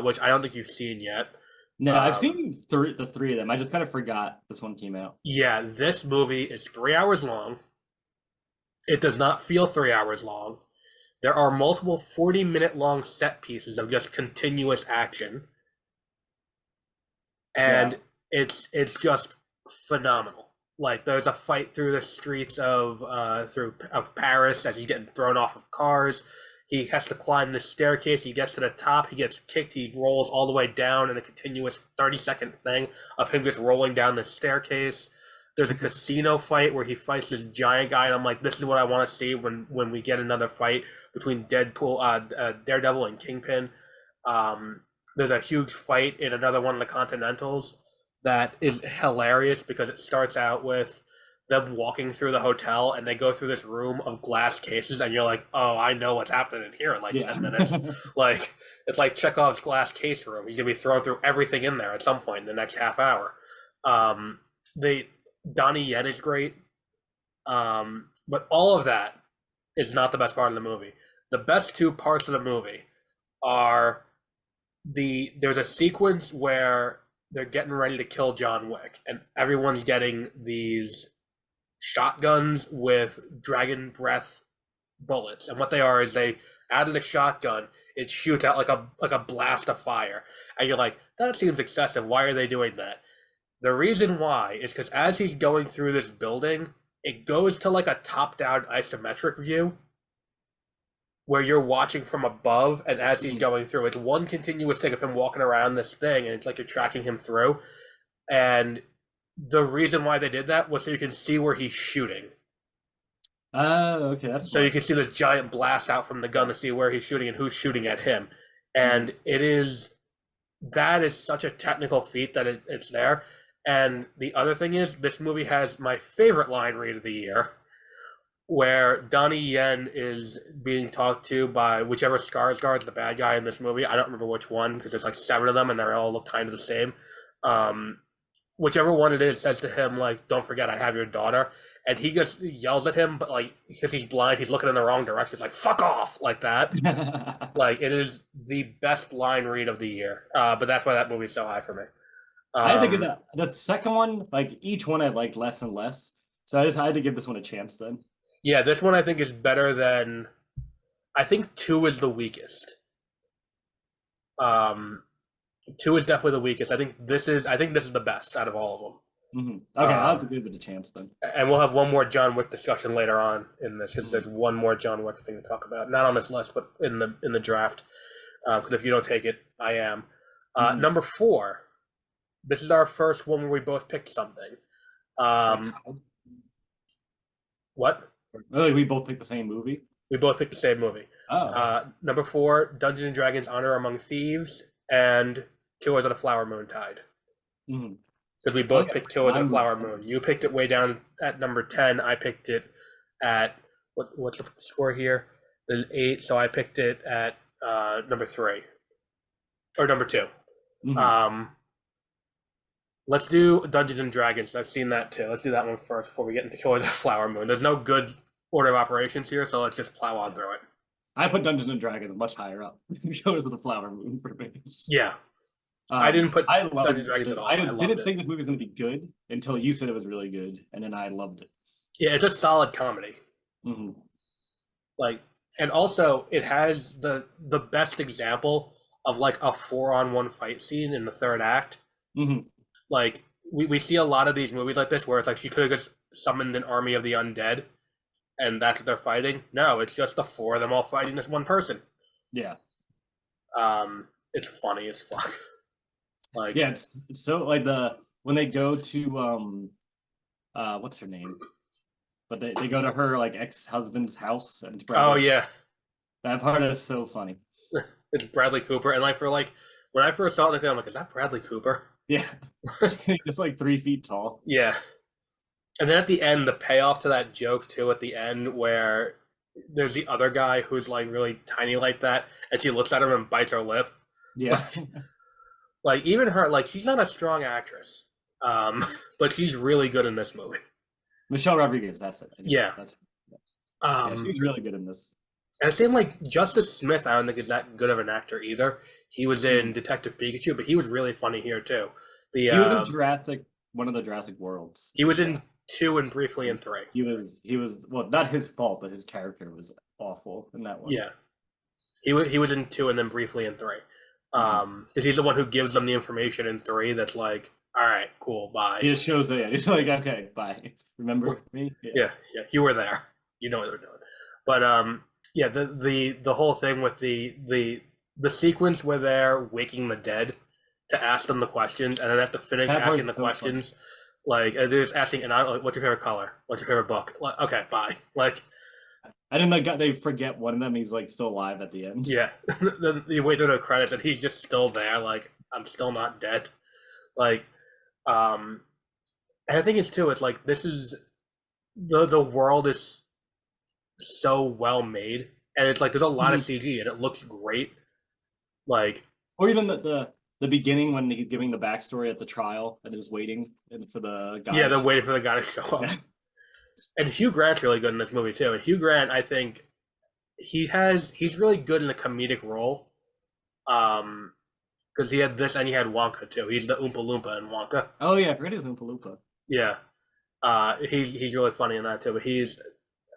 B: which I don't think you've seen yet.
C: No, I've seen the three of them. I just kind of forgot this one came out.
B: Yeah, this movie is 3 hours long. It does not feel 3 hours long. There are multiple 40-minute long set pieces of just continuous action. And it's just phenomenal. Like there's a fight through the streets of Paris as he's getting thrown off of cars. He has to climb the staircase. He gets to the top. He gets kicked. He rolls all the way down in a continuous 30-second thing of him just rolling down the staircase. There's a casino fight where he fights this giant guy, and I'm like, this is what I want to see when we get another fight between Daredevil and Kingpin. There's a huge fight in another one of the Continentals that is hilarious because it starts out with them walking through the hotel and they go through this room of glass cases and you're like, oh, I know what's happening in here in like 10 minutes. Like it's like Chekhov's glass case room. He's gonna be throwing through everything in there at some point in the next half hour. Donnie Yen is great. But all of that is not the best part of the movie. The best two parts of the movie are there's a sequence where they're getting ready to kill John Wick and everyone's getting these shotguns with dragon breath bullets, and what they are is they added a shotgun. It shoots out like a blast of fire, and you're like, that seems excessive. Why are they doing that? The reason why is because as he's going through this building, it goes to like a top-down isometric view where you're watching from above, and as he's going through, it's one continuous thing of him walking around this thing, and it's like you're tracking him through. And the reason why they did that was so you can see where he's shooting.
C: Okay, that's
B: so you can see this giant blast out from the gun to see where he's shooting and who's shooting at him. And that is such a technical feat that it's there. And the other thing is, this movie has my favorite line read of the year, where Donnie Yen is being talked to by whichever Skarsgård's the bad guy in this movie. I don't remember which one because there's like 7 of them and they all look kind of the same. Whichever one it is says to him, like, don't forget I have your daughter. And he just yells at him, but like, because he's blind, he's looking in the wrong direction. It's like, fuck off, like that. Like, it is the best line read of the year. But that's why that movie's so high for me.
C: I think of the second one, like each one I liked less and less. So I had to give this one a chance then.
B: Yeah, this one I think is better than, I think 2 is the weakest. 2 is definitely the weakest. I think this is the best out of all of them.
C: Okay, I'll have to give it a chance then.
B: And we'll have one more John Wick discussion later on in this because there's one more John Wick thing to talk about. Not on this list, but in the draft. Because if you don't take it, I am. Number 4. This is our first one where we both picked something. What?
C: Really, we both picked the same movie?
B: We both picked the same movie. Number 4, Dungeons & Dragons: Honor Among Thieves, and Killers of the Flower Moon tied. Because we both picked Killers of the Flower Moon. You picked it way down at number 10. I picked it at, what's the score here? There's 8, so I picked it at number 3. Or number 2. Let's do Dungeons & Dragons. I've seen that too. Let's do that one first before we get into Killers of the Flower Moon. There's no good order of operations here, so let's just plow on through it.
C: I put Dungeons & Dragons much higher up. Killers of the Flower Moon for me.
B: Yeah. I didn't put Dungeons & Dragons at all.
C: I didn't think this movie was going to be good until you said it was really good, and then I loved it.
B: Yeah, it's a solid comedy. Like, and also it has the best example of like a 4-on-1 fight scene in the third act. Like, we see a lot of these movies like this where it's like she could have just summoned an army of the undead and that's what they're fighting. No, it's just the 4 of them all fighting this one person.
C: Yeah.
B: It's funny as fuck. Like,
C: yeah, it's so like when they go to what's her name? But they go to her like ex-husband's house and
B: yeah.
C: That part is so funny.
B: It's Bradley Cooper, and like when I first saw it, I'm like, is that Bradley Cooper?
C: Yeah. He's just like 3 feet tall.
B: Yeah. And then at the end, the payoff to that joke too, at the end where there's the other guy who's like really tiny like that, and she looks at him and bites her lip.
C: Yeah.
B: Like even her, like she's not a strong actress, but she's really good in this movie.
C: Michelle Rodriguez, that's it.
B: Yeah.
C: Yeah, she's really good in this.
B: And it seemed like Justice Smith, I don't think is that good of an actor either. He was in Detective Pikachu, but he was really funny here too. The
C: He was in Jurassic, one of the Jurassic Worlds.
B: he was in 2 and briefly in 3.
C: He was well, not his fault, but his character was awful in that one.
B: Yeah, he was in 2 and then briefly in 3. Because he's the one who gives them the information in 3. That's like, all right, cool, bye.
C: He just shows it. He's like, okay, bye. Remember me?
B: Yeah, you were there. You know what they're doing. But yeah, the whole thing with the sequence where they're waking the dead to ask them the questions, and then they have to finish
C: That
B: asking
C: part's
B: the
C: so
B: questions. Like they're just asking, and like, what's your favorite color? What's your favorite book? Like, okay, bye. Like,
C: And then they forget one of them. He's like still alive at the end.
B: yeah. Then you wait through the credits, and he's just still there. Like, I'm still not dead. Like, and the thing is too, it's like this is the world is so well made, and it's like there's a lot of CG, and it looks great. Like,
C: or even the beginning when he's giving the backstory at the trial and is waiting for the guy.
B: yeah, they're waiting for the guy to show up.
C: Yeah.
B: And Hugh Grant's really good in this movie too. And Hugh Grant, I think he's really good in a comedic role. Because he had this and he had Wonka too. He's the Oompa Loompa in Wonka.
C: Oh yeah, I forget he's Oompa Loompa.
B: Yeah. He's really funny in that too. But he's,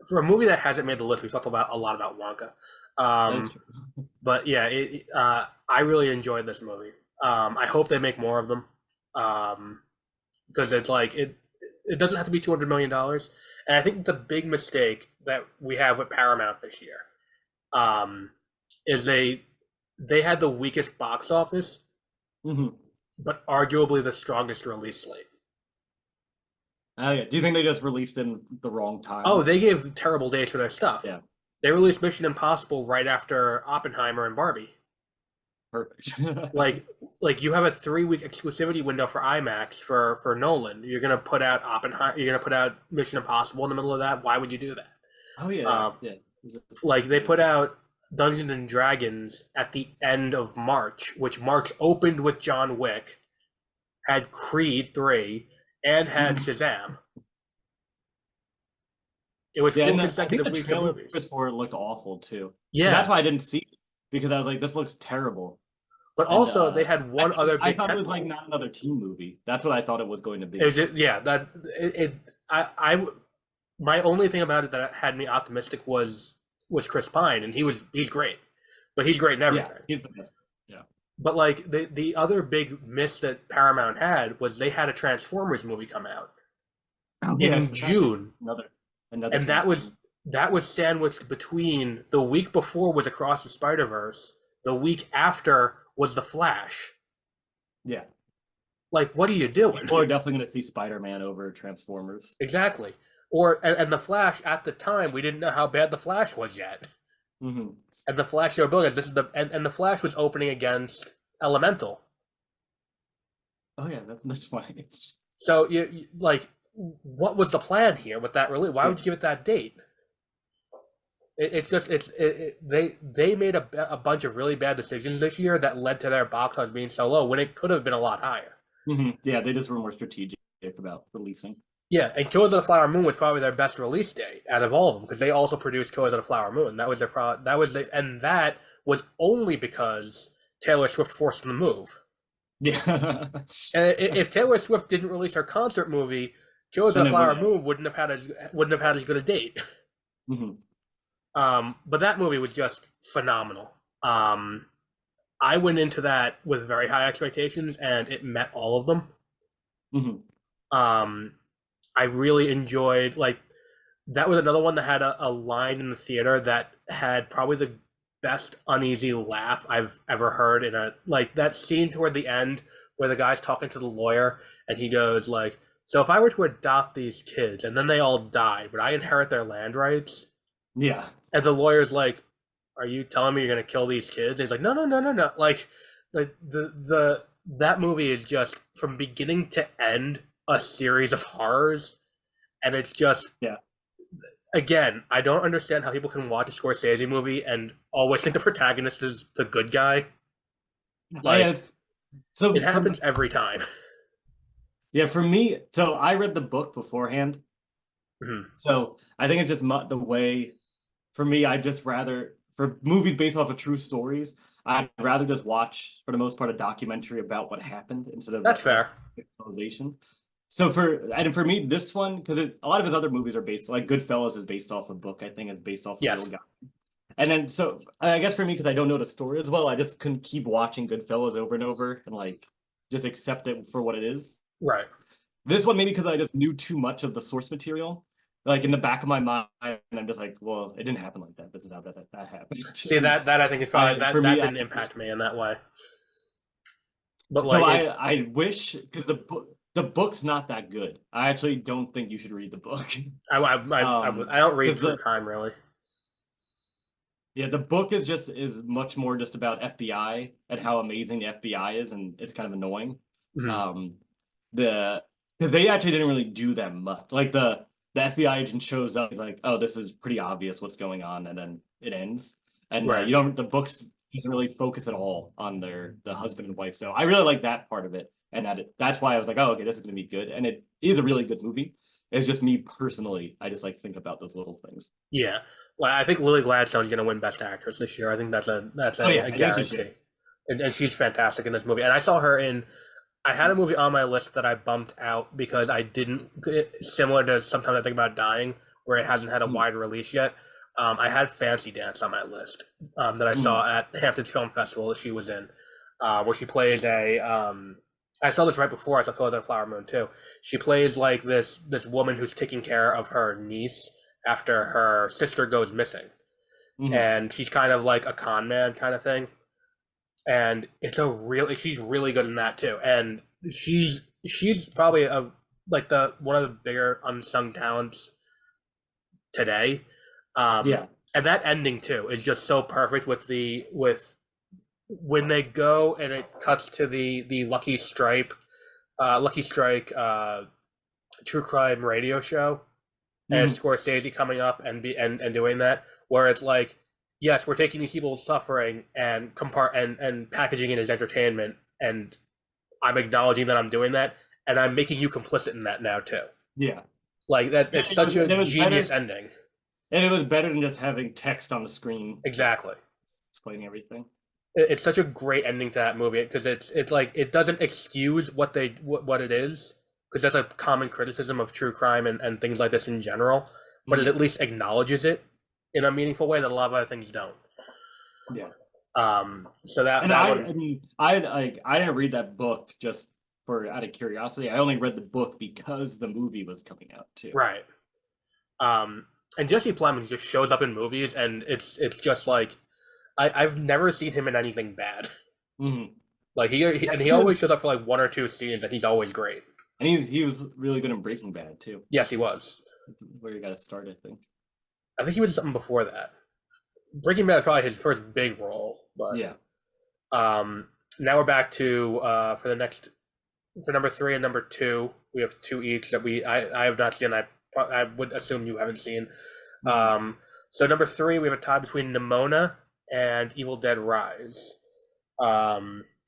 B: for a movie that hasn't made the list, we've talked about a lot about Wonka.
C: That's true.
B: But yeah, I really enjoyed this movie. I hope they make more of them. Because it's like it doesn't have to be $200 million. And I think the big mistake that we have with Paramount this year is they had the weakest box office, but arguably the strongest release slate.
C: Oh yeah. Do you think they just released in the wrong time?
B: Oh, they gave terrible dates for their stuff.
C: Yeah.
B: They released Mission Impossible right after Oppenheimer and Barbie.
C: Perfect.
B: like you have a 3-week exclusivity window for IMAX for Nolan. You're gonna put out Oppenheimer. You're gonna put out Mission Impossible in the middle of that. Why would you do that?
C: Oh yeah. Yeah.
B: Like they put out Dungeons and Dragons at the end of March, which March opened with John Wick, had Creed 3, and had Shazam. It was 4 consecutive weeks of movies.
C: Before it looked awful too.
B: Yeah,
C: That's why I didn't see it, because I was like, this looks terrible.
B: but also they had one other.
C: I
B: big
C: thought it was
B: tentpole.
C: like not another teen movie. That's what I thought it was going to be.
B: It was just, yeah, that it. I my only thing about it that had me optimistic was Chris Pine, and he's great, but he's great in everything.
C: Yeah, he's the best. Yeah.
B: But like the other big miss that Paramount had was they had a Transformers movie come out in June,
C: Another
B: and that was sandwiched between the week before was Across the Spider-Verse, the week after was The Flash.
C: Yeah.
B: Like, what are you doing?
C: People are definitely going to see Spider-Man over Transformers.
B: Exactly. And The Flash, at the time, we didn't know how bad The Flash was yet.
C: Mm-hmm.
B: And The Flash showed buildings. This is and The Flash was opening against Elemental.
C: Oh yeah, that's fine.
B: So you like, what was the plan here with that release? Why would you give it that date? They made a bunch of really bad decisions this year that led to their box office being so low when it could have been a lot higher.
C: Mm-hmm. Yeah, they just were more strategic about releasing.
B: Yeah, and Killers of the Flower Moon was probably their best release date out of all of them, because they also produced Killers of the Flower Moon. That was and that was only because Taylor Swift forced them to move.
C: Yeah.
B: And if Taylor Swift didn't release her concert movie, Killers of the Flower Moon wouldn't have had as good a date.
C: Mm-hmm.
B: But that movie was just phenomenal. I went into that with very high expectations, and it met all of them.
C: Mm-hmm.
B: I really enjoyed, like, that was another one that had a line in the theater that had probably the best uneasy laugh I've ever heard in like that scene toward the end where the guy's talking to the lawyer and he goes like, so if I were to adopt these kids and then they all died, would I inherit their land rights?
C: Yeah.
B: And the lawyer's like, are you telling me you're going to kill these kids? And he's like, no. Like that movie is just from beginning to end a series of horrors, and it's just,
C: yeah.
B: Again, I don't understand how people can watch a Scorsese movie and always think the protagonist is the good guy. Like,
C: so
B: it happens every time.
C: Yeah, for me, so I read the book beforehand.
B: Mm-hmm.
C: So I think it's just the way for me, I'd just rather for movies based off of true stories, I'd rather just watch for the most part a documentary about what happened instead of
B: That's
C: like
B: fair.
C: fictionalization. So for me, this one because a lot of his other movies are based like Goodfellas is based off a book. I think is based off a
B: Yes.
C: real guy. And then so I guess for me because I don't know the story as well, I just couldn't keep watching Goodfellas over and over and like just accept it for what it is.
B: Right.
C: This one maybe because I just knew too much of the source material. Like in the back of my mind, I'm just like, well, it didn't happen like that. This is how that happened.
B: See, that I think is probably that
C: for me,
B: didn't impact me in that way. But
C: so
B: like,
C: I wish because the book's not that good. I actually don't think you should read the book.
B: I don't read
C: 'cause
B: true crime really.
C: Yeah, the book is much more just about FBI and how amazing the FBI is, and it's kind of annoying.
B: Mhm.
C: The 'cause they actually didn't really do that much. Like the FBI agent shows up, he's like, "Oh, this is pretty obvious what's going on," and then it ends. And
B: Right.
C: you don't the books doesn't really focus at all on the husband and wife. So I really like that part of it, and that's why I was like, "Oh, okay, this is gonna be good," and it is a really good movie. It's just me personally, I just like think about those little things.
B: Yeah. Well, I think Lily Gladstone's gonna win Best Actress this year. I think that's a
C: Oh yeah,
B: a
C: I think she
B: guarantee.
C: should.
B: And she's fantastic in this movie. And I saw her in. I had a movie on my list that I bumped out because I didn't. Similar to Sometimes I Think About Dying, where it hasn't had a wide release yet. I had Fancy Dance on my list that I saw at Hamptons Film Festival that she was in, where she plays a. I saw this right before I saw Colors on Flower Moon too. She plays like this woman who's taking care of her niece after her sister goes missing, and she's kind of like a con man kind of thing. And she's really good in that too. And she's probably like one of the bigger unsung talents today.
C: Yeah.
B: And that ending too is just so perfect with when they go and it cuts to the Lucky Strike true crime radio show, and Scorsese coming up and doing that, where it's like, yes, we're taking these people's suffering and packaging it as entertainment, and I'm acknowledging that I'm doing that, and I'm making you complicit in that now too.
C: Yeah.
B: Like that, it's such a genius ending.
C: And it was better than just having text on the screen.
B: Exactly.
C: Explaining everything.
B: It's such a great ending to that movie because it's like it doesn't excuse what it is, because that's a common criticism of true crime and things like this in general, but it at least acknowledges it in a meaningful way that a lot of other things don't.
C: Yeah.
B: So that
C: and
B: that one,
C: I mean, I didn't read that book just out of curiosity. I only read the book because the movie was coming out too.
B: right. And Jesse Plemons just shows up in movies, and it's just like I've never seen him in anything bad. Like he always shows up for like one or two scenes, and he's always great.
C: And he was really good in Breaking Bad too.
B: Yes, he was.
C: Where you got to start, I think.
B: I think he was in something before that. Breaking Bad is probably his first big role, but
C: yeah.
B: Now we're back to for number 3 and number 2. We have 2 each that I have not seen. I would assume you haven't seen. So number 3, we have a tie between Nimona and Evil Dead Rise,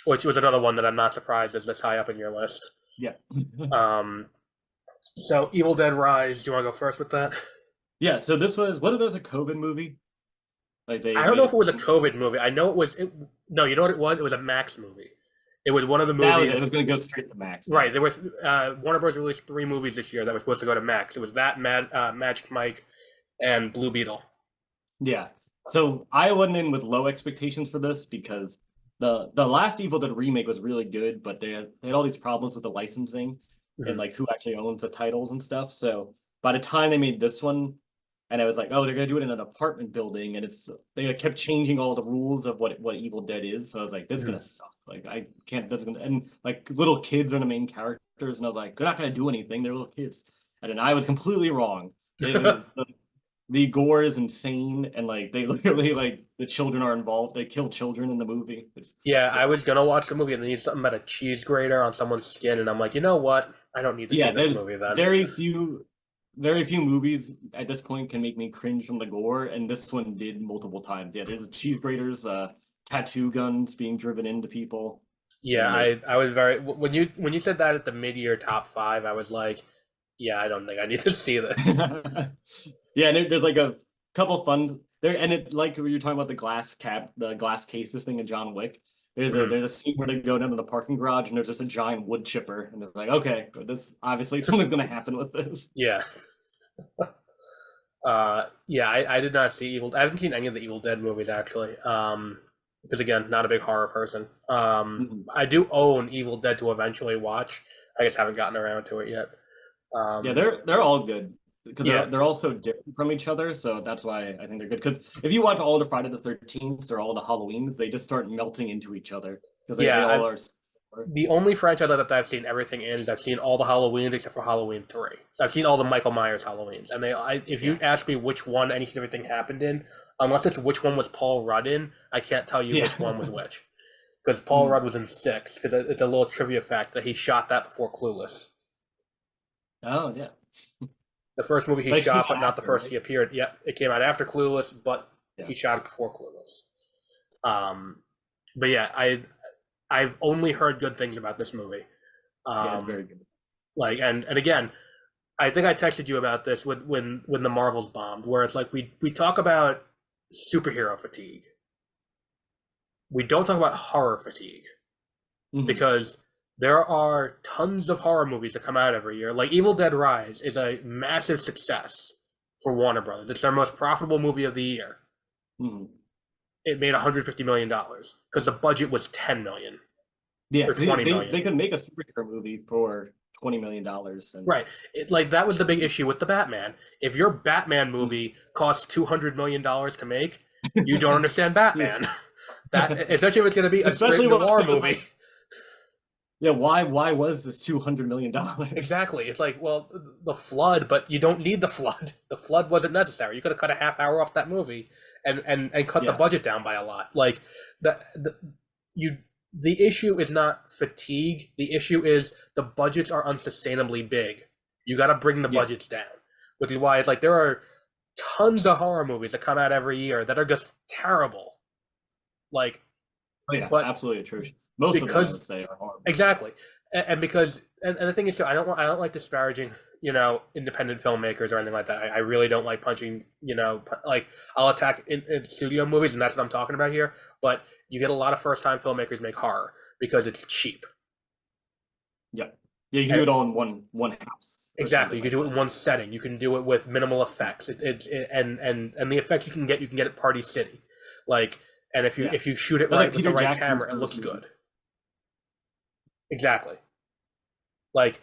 B: which was another one that I'm not surprised is this high up in your list.
C: Yeah.
B: So Evil Dead Rise, do you want to go first with that?
C: Yeah. So this was a COVID movie. Like
B: I don't know if it was a COVID movie. I know it was. No, you know what it was? It was a Max movie. It was one of the movies.
C: It was going to go straight to Max.
B: Right. There was Warner Bros. Released 3 movies this year that were supposed to go to Max. It was that Magic Mike and Blue Beetle.
C: Yeah. So I went in with low expectations for this because the last Evil Dead remake was really good, but they had all these problems with the licensing and like who actually owns the titles and stuff. So by the time they made this one, and I was like, oh, they're gonna do it in an apartment building, and they kept changing all the rules of what Evil Dead is. So I was like, this is gonna suck. Like I can't. That's gonna and like little kids are the main characters, and I was like, they're not gonna do anything. They're little kids, and then I was completely wrong. It was, the gore is insane, and like they literally like the children are involved. They kill children in the movie.
B: I was gonna watch the movie and then need something about a cheese grater on someone's skin, and I'm like, you know what? I don't need to see this movie then.
C: Very few movies at this point can make me cringe from the gore, and this one did multiple times. Yeah, there's cheese graters, tattoo guns being driven into people.
B: Yeah, I was very when you said that at the mid-year top 5, I was like, yeah, I don't think I need to see this.
C: Yeah, and there's like a couple fun. there, and it like you're talking about the glass cases thing in John Wick.
B: Mhm.
C: There's a scene where they go down to the parking garage and there's just a giant wood chipper, and it's like, okay, this obviously something's gonna happen with this.
B: Yeah. Yeah, I did not see Evil. I haven't seen any of the Evil Dead movies actually. Because again, not a big horror person.
C: Mhm.
B: I do own Evil Dead to eventually watch. I just haven't gotten around to it yet.
C: Yeah, they're all good because
B: Yeah.
C: they're all so different from each other. So that's why I think they're good. Because if you watch all the Friday the 13th or all the Halloweens, they just start melting into each other because they
B: Yeah,
C: all are similar.
B: the only franchise that I've seen everything in is I've seen all the Halloweens except for Halloween 3. I've seen all the Michael Myers Halloweens, and if you ask me which one any significant thing happened in, unless it's which one was Paul Rudd in, I can't tell you
C: Yeah.
B: which one was which. Because Paul
C: Mm.
B: Rudd was in 6, because it's a little trivia fact that he shot that before Clueless.
C: Oh yeah.
B: The first movie he
C: But it came
B: shot, but
C: out
B: not the
C: after,
B: first
C: right?
B: he appeared. Yeah, it came out after Clueless, but
C: Yeah.
B: he shot it before Clueless. But yeah, I've only heard good things about this movie.
C: Yeah, it's very good.
B: Like and again, I think I texted you about this when the Marvels bombed, where it's like we talk about superhero fatigue. We don't talk about horror fatigue
C: Mhm.
B: because there are tons of horror movies that come out every year. Like Evil Dead Rise is a massive success for Warner Brothers. It's their most profitable movie of the year.
C: Mhm.
B: It made $150 million because the budget was $10 million.
C: Yeah,
B: Or 20
C: they
B: million.
C: could make a superhero movie for $20 million. And
B: Right. Like that was the big issue with the Batman. If your Batman movie costs $200 million to make, you don't understand Batman. That especially if it's going to be a
C: Especially
B: straight
C: when
B: noir
C: it was
B: movie.
C: like- Yeah, why was this $200 million?
B: Exactly. It's like, well, the flood, but you don't need the flood. The flood wasn't necessary. You could have cut a half hour off that movie and cut the
C: Yeah.
B: budget down by a lot. Like the issue is not fatigue. The issue is the budgets are unsustainably big. You got to bring the
C: Yeah.
B: budgets down, which is why it's like there are tons of horror movies that come out every year that are just terrible. Like
C: Oh yeah,
B: But
C: absolutely atrocious. Most of them, I
B: because-
C: would say, are horrible.
B: exactly, and because and the thing is too, I don't like disparaging independent filmmakers or anything like that. I really don't like punching like I'll attack in studio movies, and that's what I'm talking about here. But you get a lot of first time filmmakers make horror because it's cheap.
C: Yeah, you can do it all in one house. or
B: Exactly, you
C: something
B: can do it
C: like
B: in one setting. You can do it with minimal effects. And the effects you can get at Party City, like. And if you
C: Yeah.
B: if you shoot it
C: That's like
B: right with the
C: Peter
B: right
C: Jackson's
B: camera, it
C: first
B: looks
C: movie.
B: good. Exactly. Like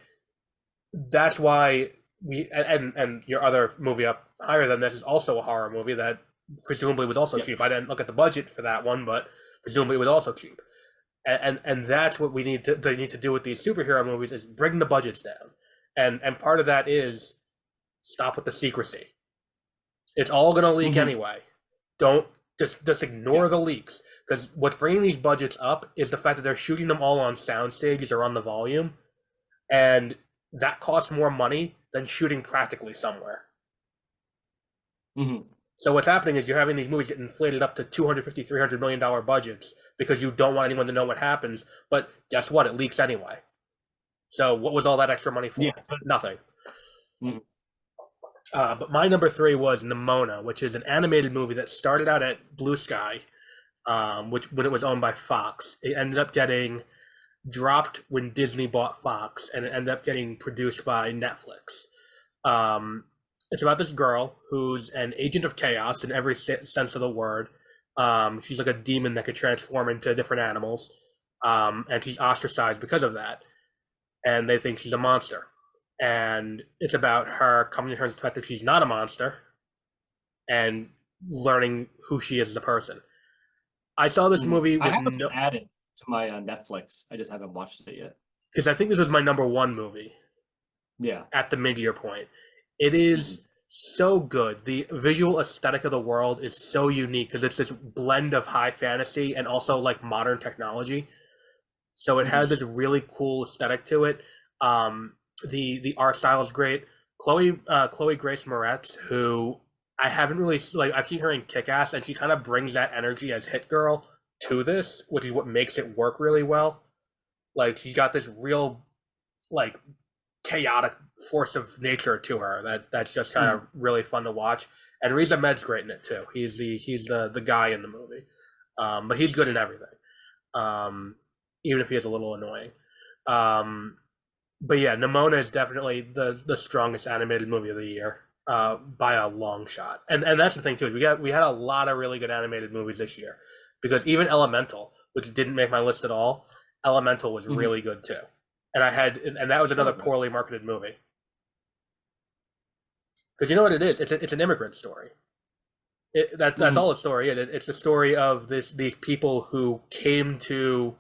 B: that's why and your other movie up higher than this is also a horror movie that presumably was also
C: Yeah.
B: cheap. I didn't look at the budget for that one, but presumably it was also cheap. And that's what they need to do with these superhero movies is bring the budgets down. And part of that is stop with the secrecy. It's all gonna leak
C: Mhm.
B: anyway. Don't just ignore
C: Yeah.
B: the leaks, because what's bringing these budgets up is the fact that they're shooting them all on sound stages or on the volume, and that costs more money than shooting practically somewhere.
C: Mhm.
B: So what's happening is you're having these movies get inflated up to $250, $300 million budgets because you don't want anyone to know what happens. But guess what? It leaks anyway. So what was all that extra money for?
C: Yeah, so-
B: Nothing.
C: Mhm.
B: But my number 3 was Nimona, which is an animated movie that started out at Blue Sky, which when it was owned by Fox. It ended up getting dropped when Disney bought Fox, and it ended up getting produced by Netflix. It's about this girl who's an agent of chaos in every sense of the word. She's like a demon that could transform into different animals, and she's ostracized because of that. And they think she's a monster. And it's about her coming to terms with the fact that she's not a monster and learning who she is as a person. I saw this movie
C: I
B: with
C: have it added to my Netflix. I just haven't watched it yet.
B: because I think this was my number 1 movie
C: Yeah.
B: at the mid-year point. It is so good. The visual aesthetic of the world is so unique because it's this blend of high fantasy and also like modern technology. So it has this really cool aesthetic to it. The art style is great. Chloe Grace Moretz, who I haven't really I've seen her in Kick-Ass, and she kind of brings that energy as Hit Girl to this, which is what makes it work really well. Like she's got this real like chaotic force of nature to her that's just kind of really fun to watch. And Riz Ahmed's great in it too. He's the guy in the movie, but he's good in everything, even if he is a little annoying. But yeah, Nimona is definitely the strongest animated movie of the year, by a long shot. And that's the thing too. We had a lot of really good animated movies this year, because even Elemental, which didn't make my list at all, Elemental was really good too. And that was another poorly marketed movie. Because you know what it is? It's an immigrant story. That's all the story is. It's the story of these people who came to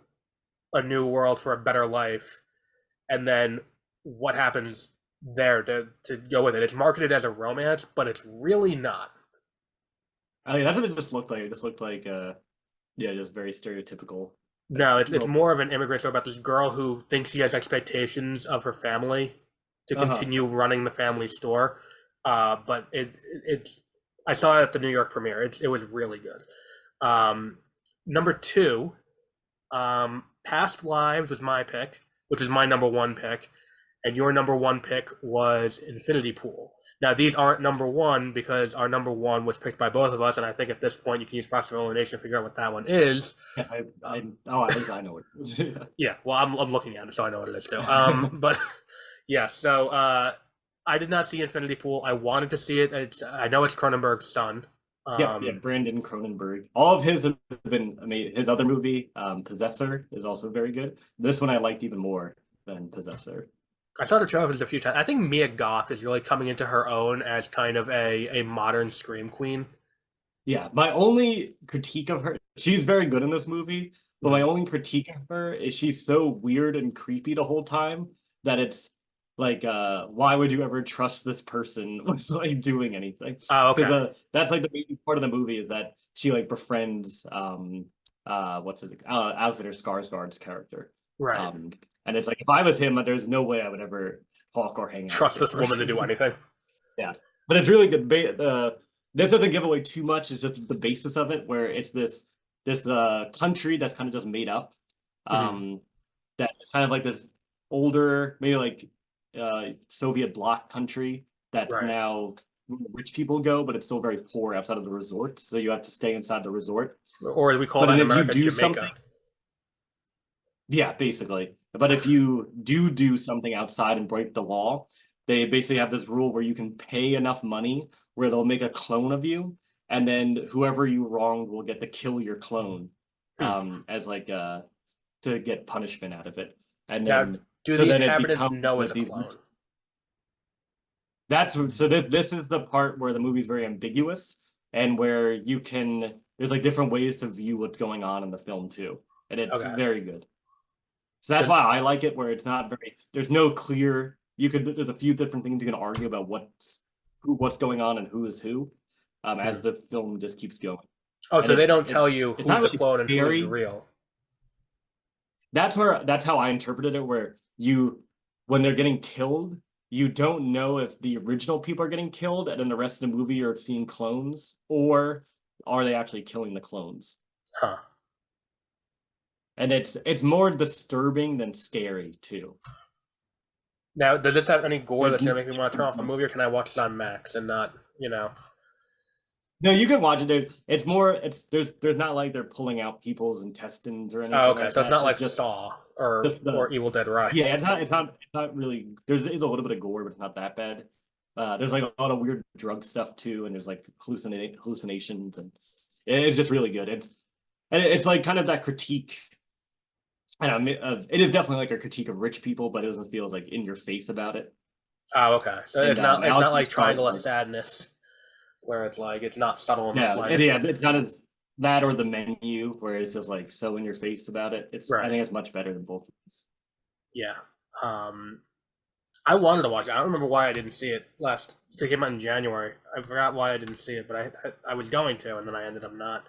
B: a new world for a better life, and then what happens there to go with it. It's marketed as a romance, but it's really not.
C: I mean, that's what it just looked like. It just looked like, just very stereotypical.
B: No, it's more of an immigrant story about this girl who thinks she has expectations of her family to continue running the family store. But I saw it at the New York premiere. It was really good. Number 2, Past Lives was my pick, which is my number 1 pick, and your number 1 pick was Infinity Pool. Now these aren't number 1 because our number 1 was picked by both of us, and I think at this point you can use process of elimination to figure out what that one is.
C: Yeah, I know what it is.
B: Yeah, well, I'm looking at it, so I know what it is too. But yeah, so I did not see Infinity Pool. I wanted to see it. I know it's Cronenberg's son.
C: Yeah, Brandon Cronenberg. All of his have been amazing. His other movie, Possessor, is also very good. This one I liked even more than Possessor.
B: I saw the trailers a few times. I think Mia Goth is really coming into her own as kind of a modern scream queen.
C: Yeah, my only critique of her, she's very good in this movie, but my only critique of her is she's so weird and creepy the whole time that it's like, why would you ever trust this person with like doing anything?
B: Oh, okay.
C: That's like the main part of the movie is that she like befriends Alexander Skarsgård's character.
B: Right.
C: And it's like if I was him, there's no way I would ever talk or hang out.
B: Trust this woman to do anything.
C: Yeah, but it's really good. This doesn't give away too much. It's just the basis of it, where it's this country that's kind of just made up. That it's kind of like this older, maybe like Soviet bloc country that's now rich people go, but it's still very poor outside of the resort. So you have to stay inside the resort.
B: Or as we call it in America, Jamaica.
C: Yeah, basically. But if you do something outside and break the law, they basically have this rule where you can pay enough money where they'll make a clone of you, and then whoever you wronged will get to kill your clone, as like to get punishment out of it. And then
B: now, do the inhabitants know it's a clone?
C: This is the part where the movie's very ambiguous and where there's like different ways to view what's going on in the film too, and it's very good. So that's why I like it, where it's not there's no clear, there's a few different things you can argue about what's going on and who is who, as the film just keeps going.
B: Oh, so they don't tell you who's the clone and who's real.
C: That's how I interpreted it, where when they're getting killed, you don't know if the original people are getting killed and in the rest of the movie you're seeing clones, or are they actually killing the clones?
B: Huh.
C: And it's more disturbing than scary too.
B: Now, does this have any gore that's gonna make me want to turn off the movie, or can I watch it on Max and not, No,
C: you can watch it. There's not like they're pulling out people's intestines or anything.
B: Oh, okay.
C: Like
B: So it's
C: that.
B: not like Saw or Evil Dead Rise.
C: Yeah, it's not really. There's a little bit of gore, but it's not that bad. There's like a lot of weird drug stuff too, and there's like hallucinations, and it's just really good. It's like kind of that critique. It is definitely like a critique of rich people, but it doesn't feel as like in your face about it.
B: Oh, okay. So it's not like Triangle of Sadness, where it's not subtle in the slightest.
C: Yeah, it's not as that or The Menu, where it's just like so in your face about it. I think it's much better than both of these.
B: Yeah. I wanted to watch it. I don't remember why I didn't see it it came out in January. I forgot why I didn't see it, but I was going to, and then I ended up not.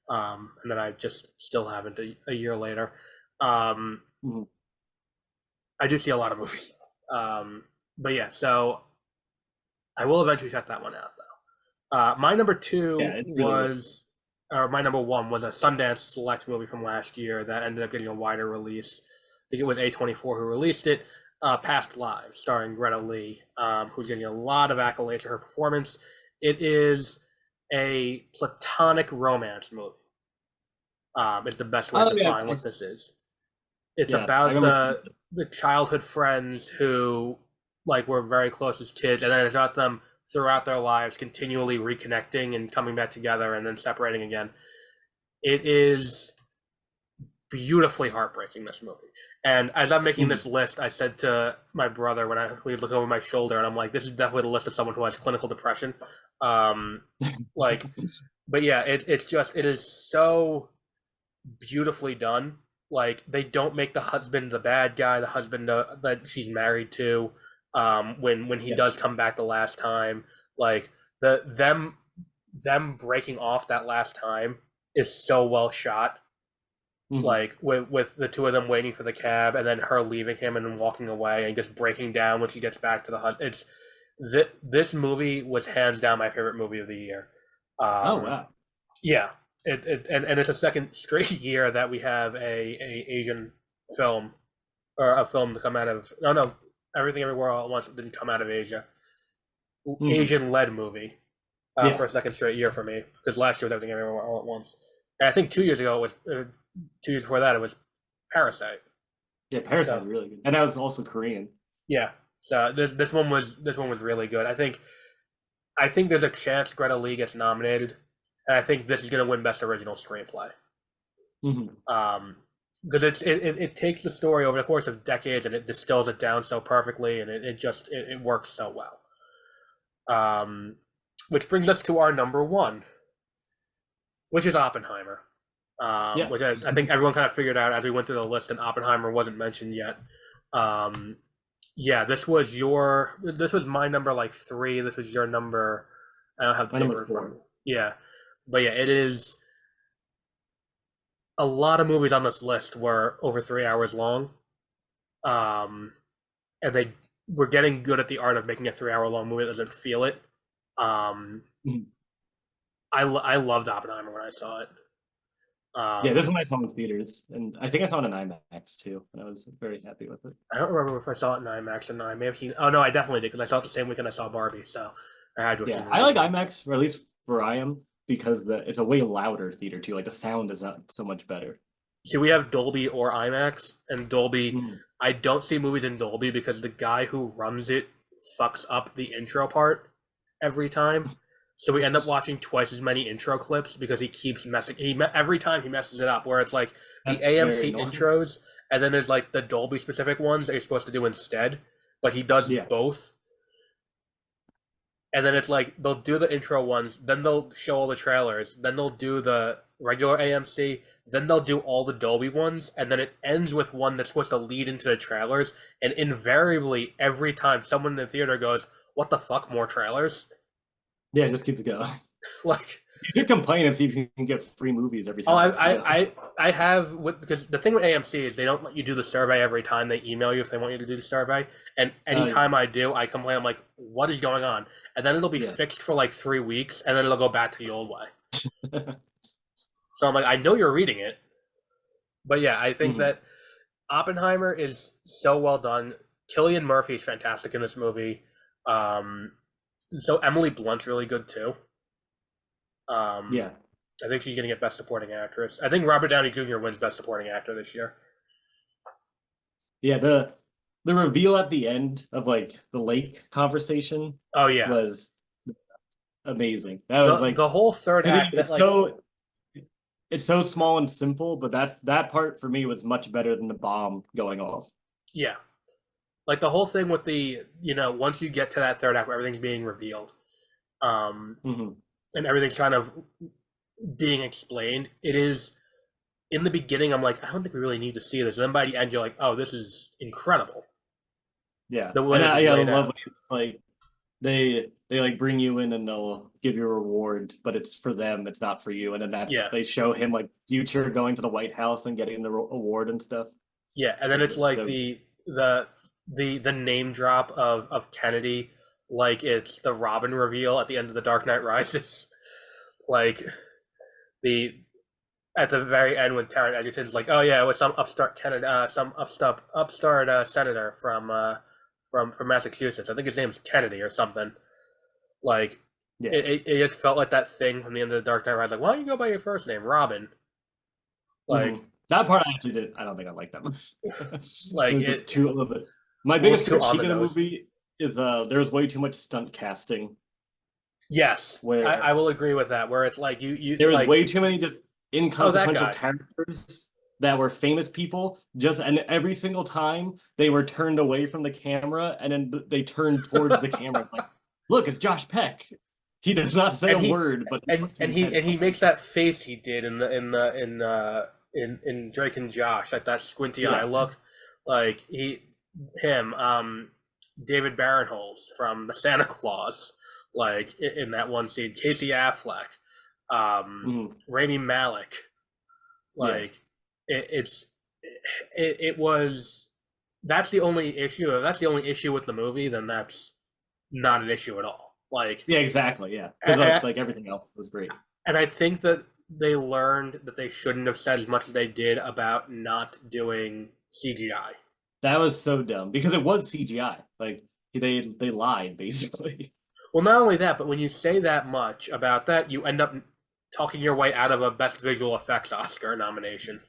B: And then I just still haven't a year later. I do see a lot of movies. But yeah, so I will eventually check that one out though. My number 2 my number 1 was a Sundance Select movie from last year that ended up getting a wider release. I think it was A24 who released it. Past Lives, starring Greta Lee, who's getting a lot of accolades for her performance. It is a platonic romance movie. Is the best way to
C: Oh yeah,
B: define what this is. It's
C: yeah. I
B: about
C: remember seeing this.
B: the childhood friends who like were very close as kids, and then it's about them throughout their lives continually reconnecting and coming back together and then separating again. It is beautifully heartbreaking, this movie. And as I'm making this list, I said to my brother when we look over my shoulder, and I'm like, this is definitely the list of someone who has clinical depression. Like, but yeah, it is so beautifully done. Like, they don't make the husband the bad guy, the husband that she's married to. When he does come back the last time, like them breaking off that last time is so well shot. Like with the two of them waiting for the cab and then her leaving him and then walking away and just breaking down when she gets back to the hut. This movie was hands down my favorite movie of the year.
C: Oh wow.
B: Yeah, and it's a second straight year that we have a Asian film, or a film to come out of no Everything Everywhere All at Once didn't come out of Asia. Asian led movie for a second straight year for me, because last year was Everything Everywhere All at Once. And I think 2 years ago it was 2 years before that it was Parasite.
C: Yeah, Parasite was really good, and that was also Korean.
B: Yeah, so this one was really good. I think there's a chance Greta Lee gets nominated, and I think this is going to win Best Original Screenplay. Because it takes the story over the course of decades and it distills it down so perfectly, and it works so well. Which brings us to our number one, which is Oppenheimer. Which I think everyone kind of figured out as we went through the list, and Oppenheimer wasn't mentioned yet. This was my number like 3. This was your number. I don't have the paper in front of me. Yeah, but yeah, it is. A lot of movies on this list were over 3 hours long, and they were getting good at the art of making a 3 hour long movie that doesn't feel it. I loved Oppenheimer when I saw it.
C: This one I saw in theaters, and I think I saw it in IMAX too, and I was very happy with it.
B: I don't remember if I saw it in IMAX or not. I may have seen. Oh no, I definitely did, because I saw it the same weekend I saw Barbie. So I had to.
C: Yeah, I like IMAX, or at least where I am, because it's a way louder theater too. Like the sound is not so much better.
B: See, we have Dolby or IMAX, and Dolby. I don't see movies in Dolby because the guy who runs it fucks up the intro part every time. So we end up watching twice as many intro clips because he keeps messing. Every time he messes it up, where it's like the AMC intros, and then there's like the Dolby specific ones that you're supposed to do instead, but he does both. And then it's like they'll do the intro ones, then they'll show all the trailers, then they'll do the regular AMC, then they'll do all the Dolby ones, and then it ends with one that's supposed to lead into the trailers. And invariably, every time someone in the theater goes, "What the fuck, more trailers?"
C: Yeah, just keep it going.
B: Like,
C: you could complain and see if you can get free movies every time.
B: I have, because the thing with AMC is they don't let you do the survey every time they email you if they want you to do the survey. And anytime I do, I complain. I'm like, what is going on? And then it'll be fixed for like 3 weeks, and then it'll go back to the old way. So I'm like, I know you're reading it. But yeah, I think that Oppenheimer is so well done. Cillian Murphy's fantastic in this movie. So Emily Blunt's really good too. I think she's going to get Best Supporting Actress. I think Robert Downey Jr. wins Best Supporting Actor this year.
C: Yeah, the reveal at the end of like the lake conversation.
B: Oh yeah,
C: was amazing. That was like
B: the whole third act.
C: It's so small and simple, but that part for me was much better than the bomb going off.
B: Yeah. Like the whole thing with once you get to that third act where everything's being revealed, and everything's kind of being explained, it is, in the beginning, I'm like, I don't think we really need to see this. And then by the end, you're like, oh, this is incredible.
C: Yeah. I love when it's like, they like bring you in and they'll give you a reward, but it's for them, it's not for you. And then they show him like future going to the White House and getting the award and stuff.
B: Yeah, and then it's like the name drop of Kennedy, like it's the Robin reveal at the end of The Dark Knight Rises. Like at the very end when Taron Egerton's like, oh yeah, it was some upstart senator from Massachusetts. I think his name's Kennedy or something. Like
C: Yeah.
B: It just felt like that thing from the end of the Dark Knight Rises. Like, why don't you go by your first name, Robin? Like,
C: That part I actually did. I don't think I like that much.
B: like
C: It was
B: it,
C: too a little bit. My
B: a little
C: biggest
B: too on
C: critique
B: the
C: of the
B: nose.
C: movie is there was way too much stunt casting.
B: Yes,
C: Where
B: I will agree with that. Where it's like you
C: there was
B: like,
C: way too many just inconsequential
B: guy.
C: characters that were famous people. And every single time they were turned away from the camera, and then they turned towards the camera. Like, look, it's Josh Peck. He does not say
B: And
C: a
B: he-
C: word, but
B: he makes that face he did in Drake and Josh, like that squinty eye
C: Yeah.
B: look, like David Barinholtz from the Santa Claus, like in that one scene, Casey Affleck, Rami Malek, like it was. That's the only issue. If that's the only issue with the movie, then that's not an issue at all. Like,
C: Yeah, exactly. Yeah, because like everything else was great.
B: and I think that they learned that they shouldn't have said as much as they did about not doing CGI.
C: That was so dumb because it was CGI. Like they lied basically.
B: Well, not only that, but when you say that much about that, you end up talking your way out of a Best Visual Effects Oscar nomination.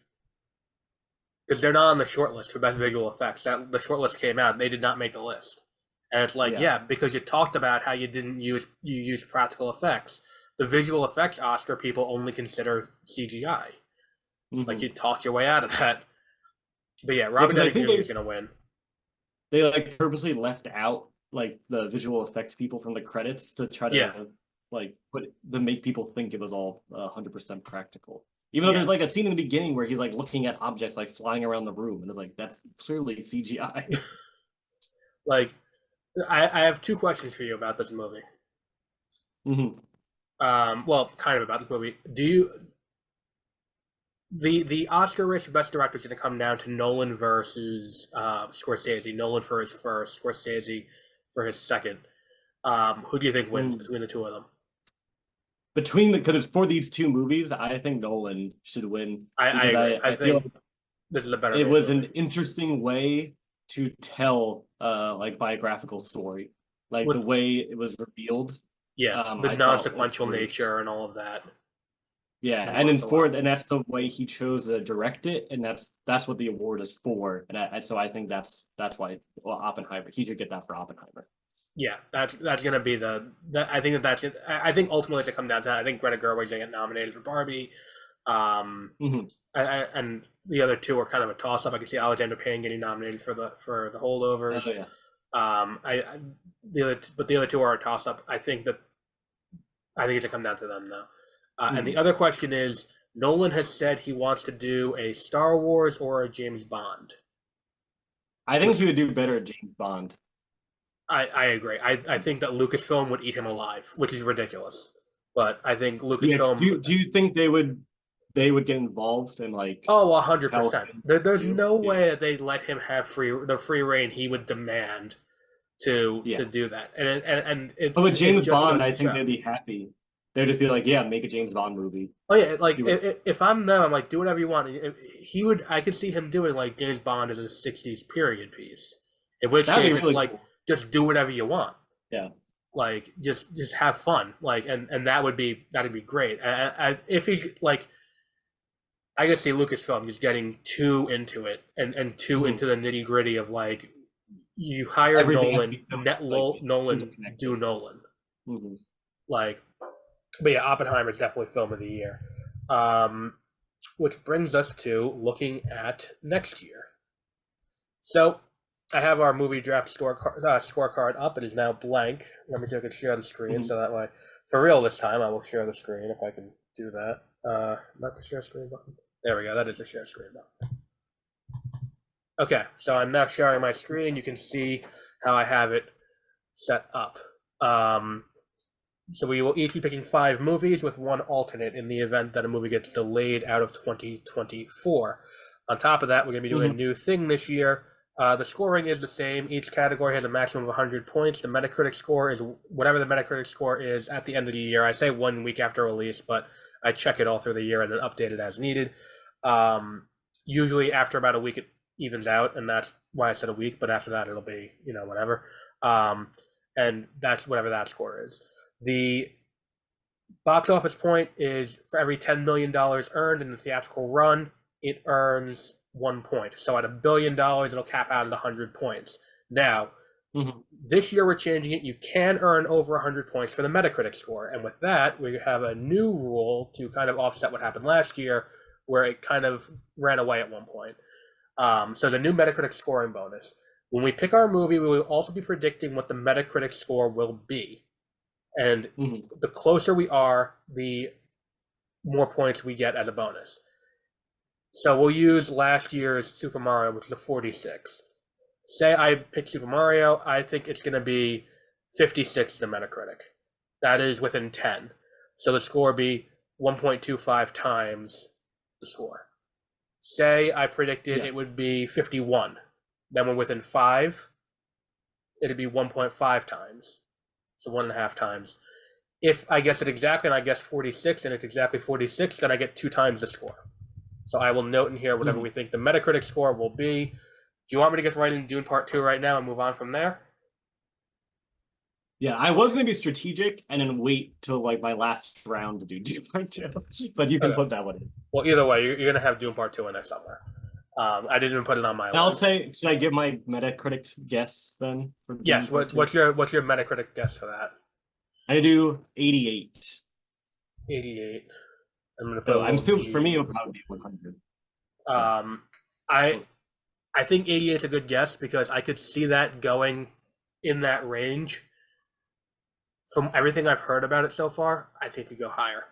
B: Because they're not on the shortlist for Best Visual Effects. The shortlist came out, and they did not make the list. And it's like, yeah, because you talked about how you used practical effects. The visual effects Oscar people only consider CGI. Like, you talked your way out of that. But yeah, Robert Downey Jr. is going to win.
C: They like purposely left out like the visual effects people from the credits to try to to make people think it was all 100% practical. Even though there's like a scene in the beginning where he's like looking at objects like flying around the room, and it's like that's clearly CGI.
B: Like, I have two questions for you about this movie. Well, kind of about this movie. The Oscar race for Best Director is going to come down to Nolan versus Scorsese. Nolan for his first, Scorsese for his second. Who do you think wins between the two of them?
C: Because it's for these two movies, I think Nolan should win.
B: I agree. I
C: feel
B: think this is a better.
C: It was an interesting way to tell like biographical story, like the way it was revealed.
B: Yeah, the non-sequential nature and all of that.
C: Yeah, and and that's the way he chose to direct it, and that's what the award is for. And so I think that's why Oppenheimer, he should get that for Oppenheimer.
B: Yeah, that's gonna be I think ultimately it's gonna come down to I think Greta Gerwig's gonna get nominated for Barbie, and the other two are kind of a toss up. I can see Alexander Payne getting nominated for the Holdovers.
C: Oh, yeah.
B: The other two are a toss up. I think it's gonna come down to them though. And the other question is, Nolan has said he wants to do a Star Wars or a James Bond.
C: I think he would do better at James Bond.
B: I agree. I think that Lucasfilm would eat him alive, which is ridiculous. But I think Lucasfilm.
C: Do you think they would get involved in like?
B: Oh, 100%. There's no way that they let him have the free reign he would demand to do that. But
C: with James Bond, I think they'd be happy. They'd just be like, yeah, make a James Bond movie.
B: Oh yeah, like if I'm them, I'm like, do whatever you want. I could see him doing like James Bond as a '60s period piece. In which case, it's like, just do whatever you want.
C: Yeah.
B: Like just have fun. Like and that'd be great. If he like, I could see Lucasfilm just getting too into it and too into the nitty gritty of like, you hire Nolan, Nolan do Nolan. Like. But yeah, Oppenheimer is definitely film of the year. Which brings us to looking at next year. So I have our movie draft scorecard up. It is now blank. Let me see if I can share the screen so that way, for real this time, I will share the screen if I can do that. Not the share screen button. There we go. That is the share screen button. Okay, so I'm now sharing my screen. You can see how I have it set up. So we will each be picking 5 movies with one alternate in the event that a movie gets delayed out of 2024. On top of that, we're going to be doing a new thing this year. The scoring is the same. Each category has a maximum of 100 points. The Metacritic score is whatever the Metacritic score is at the end of the year. I say 1 week after release, but I check it all through the year and then update it as needed. Usually after about a week, it evens out, and that's why I said a week, but after that, it'll be, whatever. And that's whatever that score is. The Box office point is for every $10 million earned in the theatrical run, it earns 1 point. So at $1 billion, it'll cap out at 100 points. Now, this year we're changing it. You can earn over 100 points for the Metacritic score. And with that, we have a new rule to kind of offset what happened last year, where it kind of ran away at one point. So the new Metacritic scoring bonus. When we pick our movie, we will also be predicting what the Metacritic score will be. And the closer we are, the more points we get as a bonus. So we'll use last year's Super Mario, which is a 46. Say I pick Super Mario, I think it's going to be 56 to Metacritic. That is within 10. So the score would be 1.25 times the score. Say I predicted it would be 51. Then we're within 5. It'd be 1.5 times. So 1.5 times. If I guess it exactly and I guess 46 and it's exactly 46, then I get 2 times the score. So I will note in here whatever we think the Metacritic score will be. Do you want me to get right into Dune Part 2 right now and move on from there?
C: Yeah, I was going to be strategic and then wait till like my last round to do Dune Part 2. But you can put that one in.
B: Well, either way, you're going to have Dune Part 2 in there somewhere. I didn't even put it on my list.
C: I'll say, should I give my Metacritic guess then? For
B: yes, what's your Metacritic guess for that?
C: I do 88.
B: 88. I'm going to put.
C: I'm assuming for me it'll probably be 100.
B: I think 88 is a good guess because I could see that going in that range. From everything I've heard about it so far, I think it could go higher.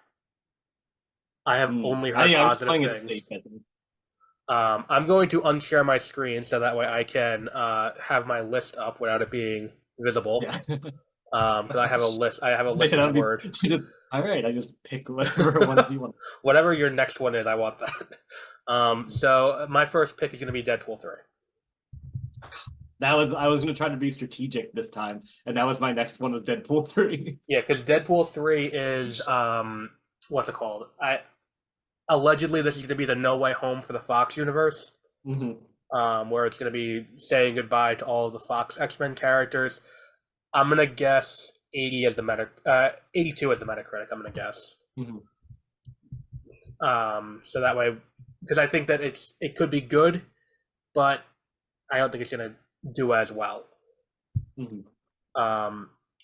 B: I have only heard positive things. I'm going to unshare my screen so that way I can have my list up without it being visible. Because I have a list. I have a list of words.
C: All right, I just pick whatever ones you want.
B: Whatever your next one is, I want that. So my first pick is going to be Deadpool 3.
C: I was going to try to be strategic this time, and that was my next one was Deadpool 3.
B: Yeah, because Deadpool 3 is what's it called? Allegedly this is going to be the No Way Home for the Fox universe, where it's going to be saying goodbye to all of the Fox X-Men characters. I'm going to guess 82 as the Metacritic. I'm going to guess. So that way, because I think that it could be good, but I don't think it's going to do as well.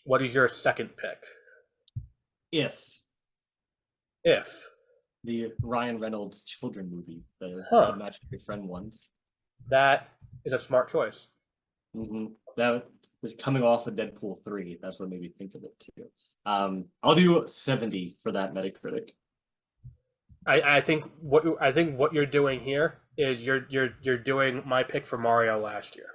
B: What is your second pick?
C: If the Ryan Reynolds children movie, the Imaginary Friend ones.
B: That is a smart choice.
C: That was coming off of Deadpool 3. That's what made me think of it too. I'll do 70 for that Metacritic.
B: I think what you're doing here is you're doing my pick for Mario last year.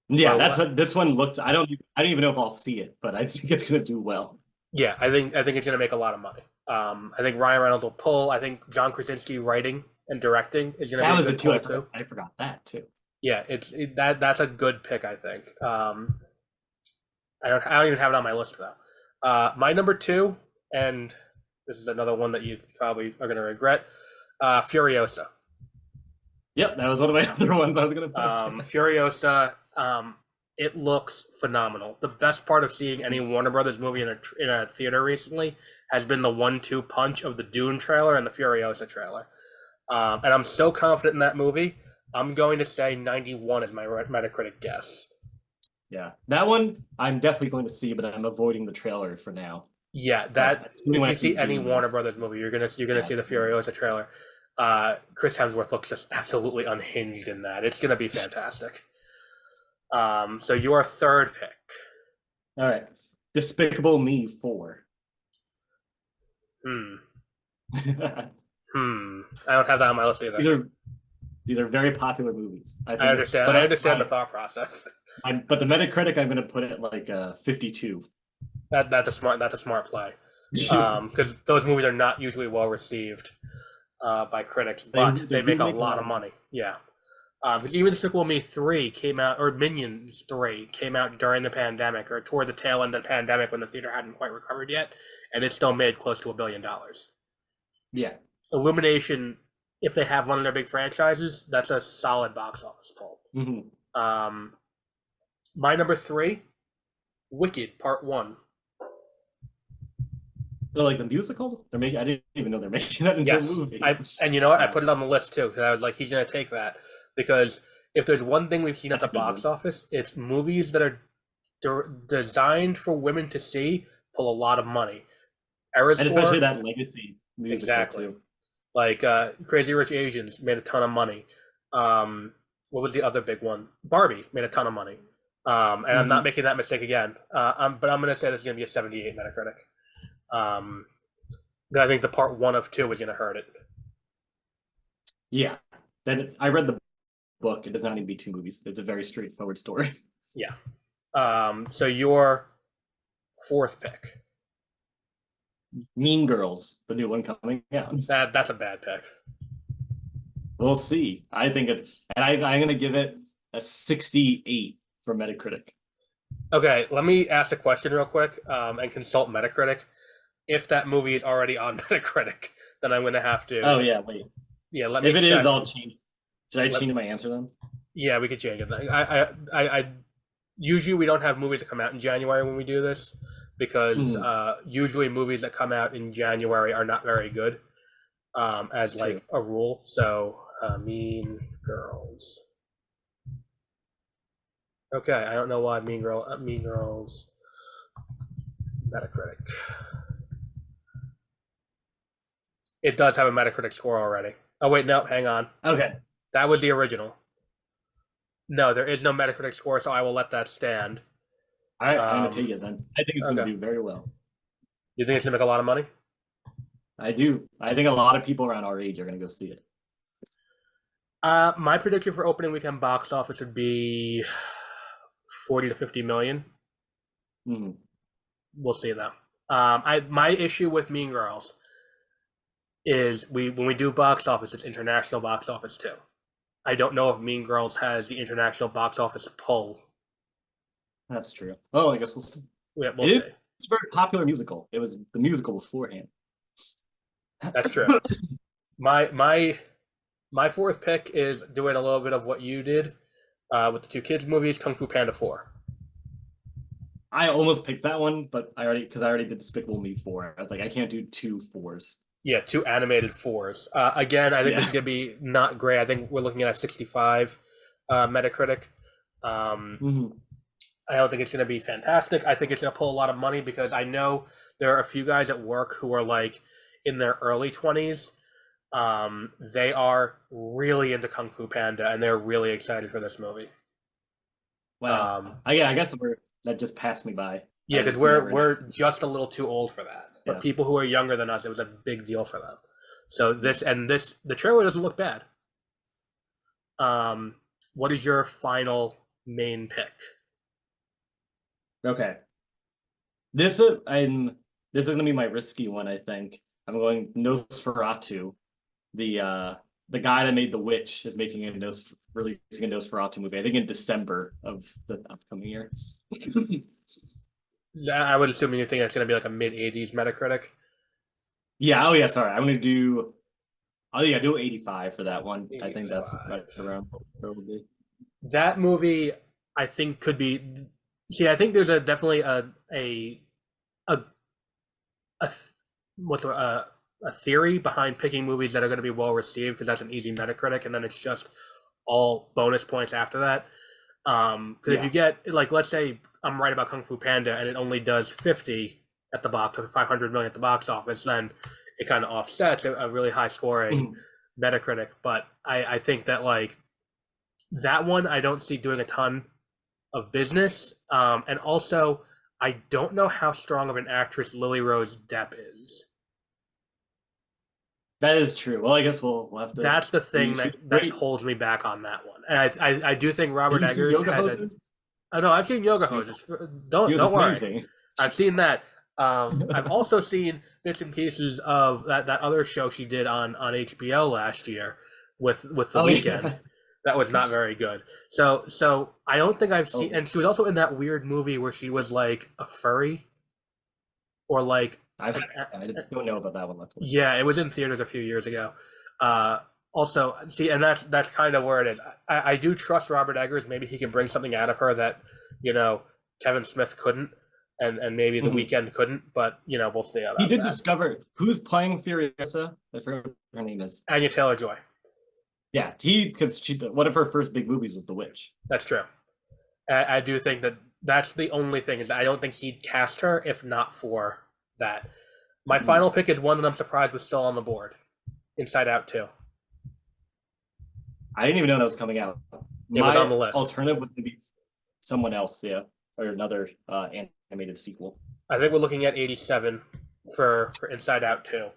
C: Yeah, that's what this one looked. I don't even know if I'll see it, but I think it's gonna do well.
B: Yeah, I think it's gonna make a lot of money. I think Ryan Reynolds will pull. I think John Krasinski writing and directing is gonna be a good pull too.
C: I forgot that too.
B: Yeah, that's a good pick. I think. I don't even have it on my list though. My number 2, and this is another one that you probably are gonna regret. Furiosa.
C: Yep, that was one of my other ones I was gonna
B: put. Furiosa. It looks phenomenal. The best part of seeing any Warner Brothers movie in a theater recently has been the 1-2 punch of the Dune trailer and the Furiosa trailer. And I'm so confident in that movie. I'm going to say 91 is my Metacritic guess.
C: Yeah, that one I'm definitely going to see, but I'm avoiding the trailer for now.
B: Yeah, if you see any Warner Brothers movie, you're gonna see the Furiosa trailer. Chris Hemsworth looks just absolutely unhinged in that. It's gonna be fantastic. So your third pick.
C: All right. Despicable Me 4.
B: I don't have that on my list either.
C: These are very popular movies. I
B: understand. I understand the thought process.
C: But the Metacritic, I'm going to put it like 52.
B: That's a smart play. Because those movies are not usually well received by critics, but they make a lot of money. Yeah. Even Despicable Me 3 came out, or Minions 3 came out during the pandemic, or toward the tail end of the pandemic when the theater hadn't quite recovered yet, and it still made close to $1 billion.
C: Yeah.
B: Illumination, if they have one of their big franchises, that's a solid box office pull. My number 3, Wicked Part 1.
C: So like the musical, they're making. I didn't even know they're making that into a
B: Yes,
C: movie.
B: and you know what? I
C: Wow,
B: put it on the list too because I was like, he's gonna take that because if there's one thing we've seen at
C: that's
B: the
C: a good
B: box
C: one.
B: office, it's movies that are designed for women to see pull a lot of money. Eras
C: And especially
B: 4,
C: that legacy musical
B: exactly.
C: too.
B: Like Crazy Rich Asians made a ton of money. What was the other big one? Barbie made a ton of money. And I'm not
C: Hmm.
B: making that mistake again. But I'm gonna say this is gonna be a 78 Metacritic. Um, I think the part one of two is gonna hurt it.
C: Yeah. Then I read the book. It does not need to be two movies. It's a very straightforward story.
B: Yeah. So your fourth pick.
C: Mean Girls, the new one coming out.
B: That's a bad pick.
C: We'll see. I think it, and I'm gonna give it a 68 for Metacritic.
B: Okay, let me ask a question real quick and consult Metacritic. If that movie is already on Metacritic, then I'm gonna have to.
C: Oh yeah, wait.
B: Yeah, let me
C: If it
B: check.
C: is, I'll change. Should I
B: Let-
C: change my answer then?
B: Yeah, we could change it. I usually we don't have movies that come out in January when we do this because usually movies that come out in January are not very good, as
C: True.
B: like a rule. So, Mean Girls. Okay, I don't know why Mean Girls Metacritic. It does have a Metacritic score already. Oh wait, no, hang on.
C: Okay.
B: That was the original. No, there is no Metacritic score, so I will let that stand.
C: All right, I'm gonna take it then. I think it's gonna
B: Okay.
C: do very well.
B: You think it's gonna make a lot of money?
C: I do. I think a lot of people around our age are gonna go see it.
B: My prediction for opening weekend box office would be 40 to 50 million.
C: Hmm.
B: We'll see though. My issue with Mean Girls is when we do box office, it's international box office too. I don't know if Mean Girls has the international box office pull.
C: That's true. Oh, I guess we'll see.
B: We'll
C: It is-
B: see.
C: It's a very popular musical. It was the musical beforehand.
B: That's true. My fourth pick is doing a little bit of what you did with the two kids movies, Kung Fu Panda 4.
C: I almost picked that one, but I already did Despicable Me 4. I was like, I can't do two fours.
B: Yeah, two animated 4s. Again, I think this
C: Yeah.
B: is gonna be not great. I think we're looking at a 65 Metacritic.
C: Mhm.
B: I don't think it's gonna be fantastic. I think it's gonna pull a lot of money because I know there are a few guys at work who are like in their early 20s. They are really into Kung Fu Panda and they're really excited for this movie.
C: Wow. I guess that just passed me by.
B: Yeah,
C: I
B: because
C: just never-
B: we're just a little too old for that. But
C: Yeah.
B: people who are younger than us, it was a big deal for them. So the trailer doesn't look bad. What is your final main pick?
C: Okay. This is gonna be my risky one, I think. I'm going Nosferatu. The guy that made The Witch is making releasing a Nosferatu movie. I think in December of the upcoming year.
B: I would assume you think it's going to be like a mid 80s Metacritic.
C: Yeah. Oh yeah. Sorry. I'm gonna do. Oh yeah. Do 85 for that one. I think that's
B: 85.
C: right around probably.
B: That movie, I think, could be. See, I think there's definitely a theory behind picking movies that are going to be well received because that's an easy Metacritic, and then it's just all bonus points after that. Because if you get like, let's say I'm right about Kung Fu Panda and it only does 50 at the box, or 500 million at the box office, then it kind of offsets a really high scoring Metacritic. But I think that like that one I don't see doing a ton of business, and also I don't know how strong of an actress Lily Rose Depp is.
C: That is true. Well, I guess we'll have to.
B: That's the thing that
C: Wait.
B: holds me back on that one. And I do think Robert
C: Have you seen
B: Eggers
C: Yoga
B: has
C: Hosers?
B: Oh no, I've seen Yoga
C: He
B: Hoses.
C: was
B: Don't worry.
C: amazing.
B: I've seen that. I've also seen bits and pieces of that other show she did on HBO last year with The Weeknd.
C: Yeah.
B: That was not very good. So I don't think I've seen.
C: Oh.
B: And she was also in that weird movie where she was like a furry, or like
C: I don't know about that one. Luckily.
B: yeah, it was in theaters a few years ago. Also, see, and that's kind of where it is. I do trust Robert Eggers. Maybe he can bring something out of her that Kevin Smith couldn't. and maybe the
C: Mhm.
B: weekend couldn't, but we'll see about
C: He did
B: that.
C: discover who's playing Furiosa. I forget what her name is.
B: Anya Taylor-Joy.
C: Yeah, because one of her first big movies was The Witch.
B: That's true. I do think that's the only thing is I don't think he'd cast her if not for that. My final pick is one that I'm surprised was still on the board. Inside Out 2.
C: I didn't even know that was coming out.
B: It was on the list.
C: Alternative was to be someone else, yeah, or another animated sequel.
B: I think we're looking at 87 for Inside Out 2.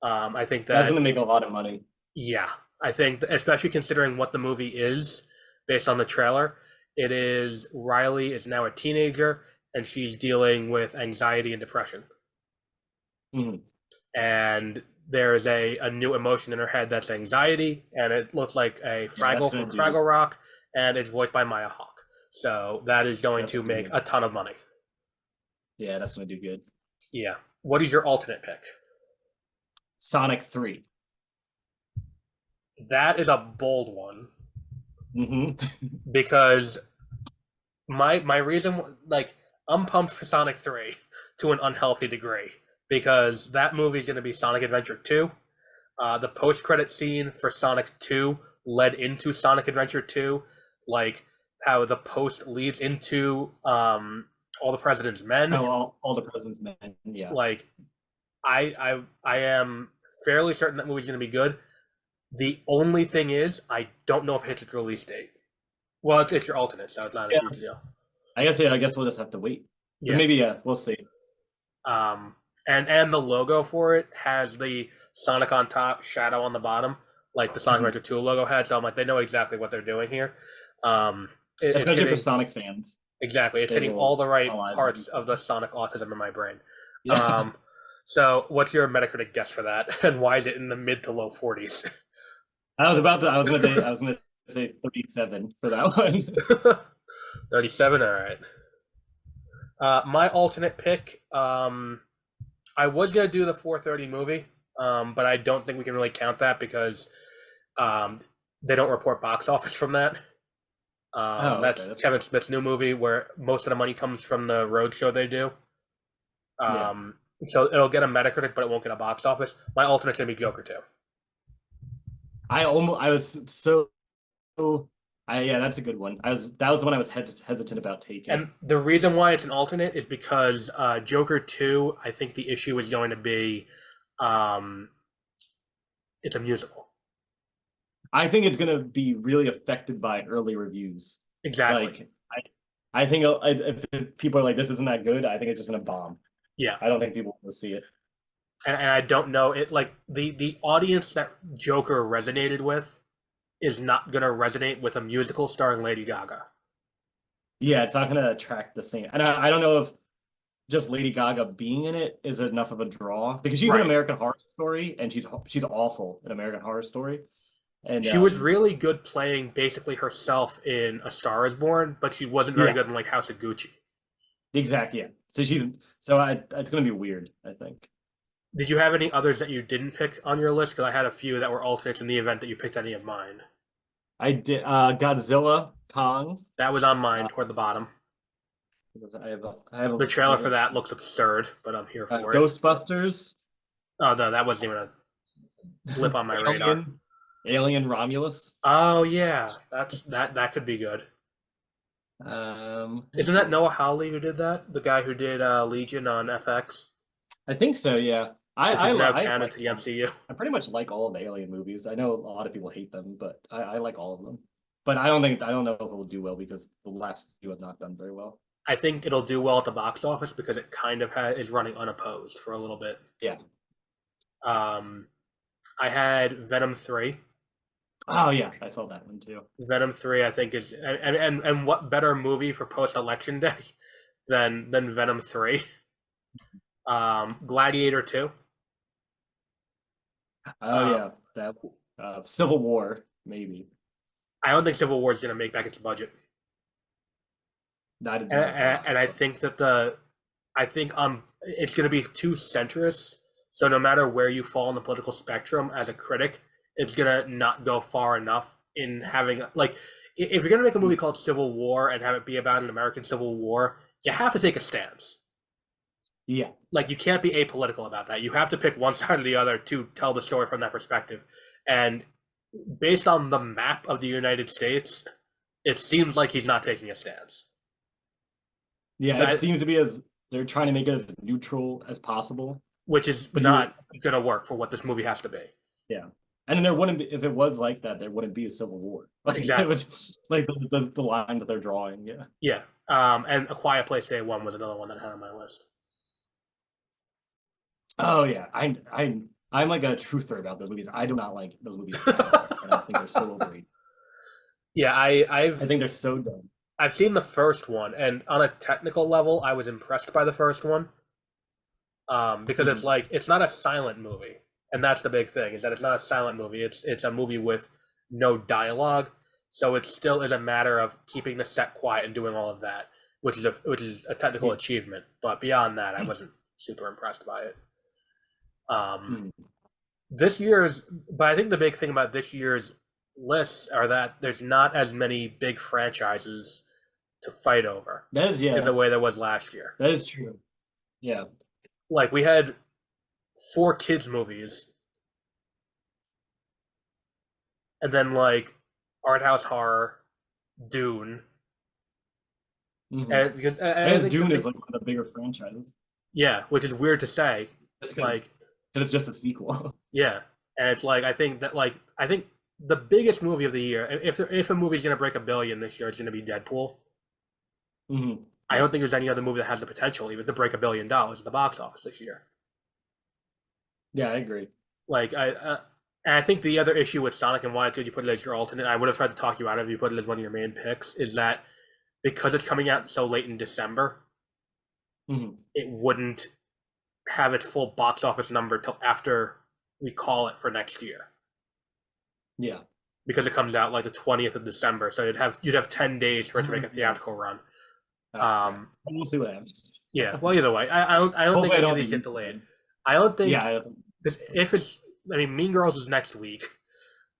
B: I think
C: That's
B: that
C: going to make a lot of money.
B: yeah, I think especially considering what the movie is based on the trailer, it is Riley is now a teenager and she's dealing with anxiety and depression.
C: Mhm.
B: And there is a new emotion in her head that's anxiety, and it looks like a Fraggle from Fraggle Rock, and it's voiced by Maya Hawke. So that is going to make a ton of money.
C: Yeah, that's going to do good.
B: Yeah. What is your alternate pick?
C: Sonic 3.
B: That is a bold one.
C: Mm-hmm.
B: Because my reason, like, I'm pumped for Sonic 3 to an unhealthy degree. Because that movie is going to be Sonic Adventure 2. The post-credit scene for Sonic 2 led into Sonic Adventure 2. Like, how the post leads into All the President's Men.
C: Oh, all the President's Men, yeah.
B: Like, I am fairly certain that movie's going to be good. The only thing is, I don't know if it hits its release date. Well, it's your alternate, so it's not a huge deal.
C: I guess we'll just have to wait. But
B: Yeah.
C: maybe, we'll see.
B: And the logo for it has the Sonic on top, Shadow on the bottom, like the Sonic Adventure 2 logo had. So I'm like, they know exactly what they're doing here.
C: Especially for Sonic fans.
B: Exactly. It's hitting all the right parts of the Sonic autism in my brain.
C: Yeah.
B: So what's your Metacritic guess for that? And why is it in the mid to low 40s?
C: I was gonna say 37 for that one.
B: 37, all right. My alternate pick, I was gonna do the 4:30 movie, but I don't think we can really count that because they don't report box office from that. That's Kevin Smith's new movie where most of the money comes from the road show they do. So it'll get a Metacritic, but it won't get a box office. My alternate's gonna be Joker 2.
C: Yeah, that's a good one. That was the one I was hesitant about taking.
B: And the reason why it's an alternate is because Joker 2, I think the issue is going to be it's a musical.
C: I think it's going to be really affected by early reviews.
B: Exactly.
C: Like, I think if people are like, this isn't that good, I think it's just going to bomb.
B: Yeah.
C: I don't think people will see it.
B: And I don't know it, like the audience that Joker resonated with is not going to resonate with a musical starring Lady Gaga.
C: Yeah, it's not going to attract the same. And I don't know if just Lady Gaga being in it is enough of a draw because she's an American Horror Story and she's awful in American Horror Story. And
B: she was really good playing basically herself in A Star Is Born, but she wasn't very good in like House of Gucci.
C: Exactly. Yeah. So it's going to be weird, I think.
B: Did you have any others that you didn't pick on your list? Because I had a few that were alternates in the event that you picked any of mine.
C: I did Godzilla, Kong.
B: That was on mine toward the bottom.
C: I have
B: the trailer for that looks absurd, but I'm here for it.
C: Ghostbusters.
B: Oh no, that wasn't even a blip on my radar.
C: Alien Romulus.
B: Oh yeah, that could be good. Isn't that Noah Hawley who did that? The guy who did Legion on FX?
C: I think so. Yeah.
B: I now canon to the MCU.
C: I pretty much like all of the Alien movies. I know a lot of people hate them, but I like all of them. But I don't know if it will do well because the last few have not done very well.
B: I think it'll do well at the box office because it kind of is running unopposed for a little bit.
C: Yeah.
B: I had Venom 3.
C: Oh yeah, I saw that one too.
B: Venom 3, I think is and what better movie for post-election day than Venom 3? Gladiator 2.
C: Oh yeah, that Civil War maybe.
B: I don't think Civil War is going to make back its budget. And I think that it's going to be too centrist. So no matter where you fall on the political spectrum as a critic, it's going to not go far enough in having like if you're going to make a movie called Civil War and have it be about an American Civil War, you have to take a stance.
C: Yeah.
B: Like, you can't be apolitical about that. You have to pick one side or the other to tell the story from that perspective. And based on the map of the United States, it seems like he's not taking a stance.
C: Yeah,
B: So
C: it seems to be as they're trying to make it as neutral as possible.
B: which is
C: But
B: not going to work for what this movie has to be.
C: yeah. And then there wouldn't be, if it was like that, there wouldn't be a civil war. Like
B: Exactly.
C: it was like the line that they're drawing. Yeah.
B: Yeah. And A Quiet Place Day 1 was another one that I had on my list.
C: Oh yeah. I'm like a truther about those movies. I do not like those movies at all. And I think they're so overrated.
B: Yeah,
C: I think they're so dumb.
B: I've seen the first one, and on a technical level, I was impressed by the first one. Because it's like, it's not a silent movie, and that's the big thing, is that it's not a silent movie. It's a movie with no dialogue, so it still is a matter of keeping the set quiet and doing all of that, which is a technical achievement. But beyond that, I wasn't super impressed by it. This year's, but I think the big thing about this year's lists are that there's not as many big franchises to fight over
C: That is, yeah.
B: in the way there was last year.
C: That is true. Yeah.
B: Like, we had 4 kids movies, and then like art house horror, Dune, and because
C: I guess Dune is like one of the bigger franchises.
B: Yeah, which is weird to say. Like,
C: and it's just a sequel.
B: Yeah, and it's like, I think the biggest movie of the year, if a movie's gonna break $1 billion this year, it's gonna be Deadpool. I don't think there's any other movie that has the potential even to break $1 billion at the box office this year.
C: Yeah, I agree.
B: Like, and I think the other issue with Sonic, and why did you put it as your alternate, I would have tried to talk you out of it if you put it as one of your main picks, is that because it's coming out so late in December, it wouldn't have its full box office number till after we call it for next year.
C: Yeah.
B: Because it comes out like the 20th of December, so you'd have 10 days for it to make a theatrical run.
C: We'll see what happens.
B: Yeah. Well, either way, I don't think any of these get delayed. I don't think.
C: Yeah.
B: Because if it's, I mean, Mean Girls is next week.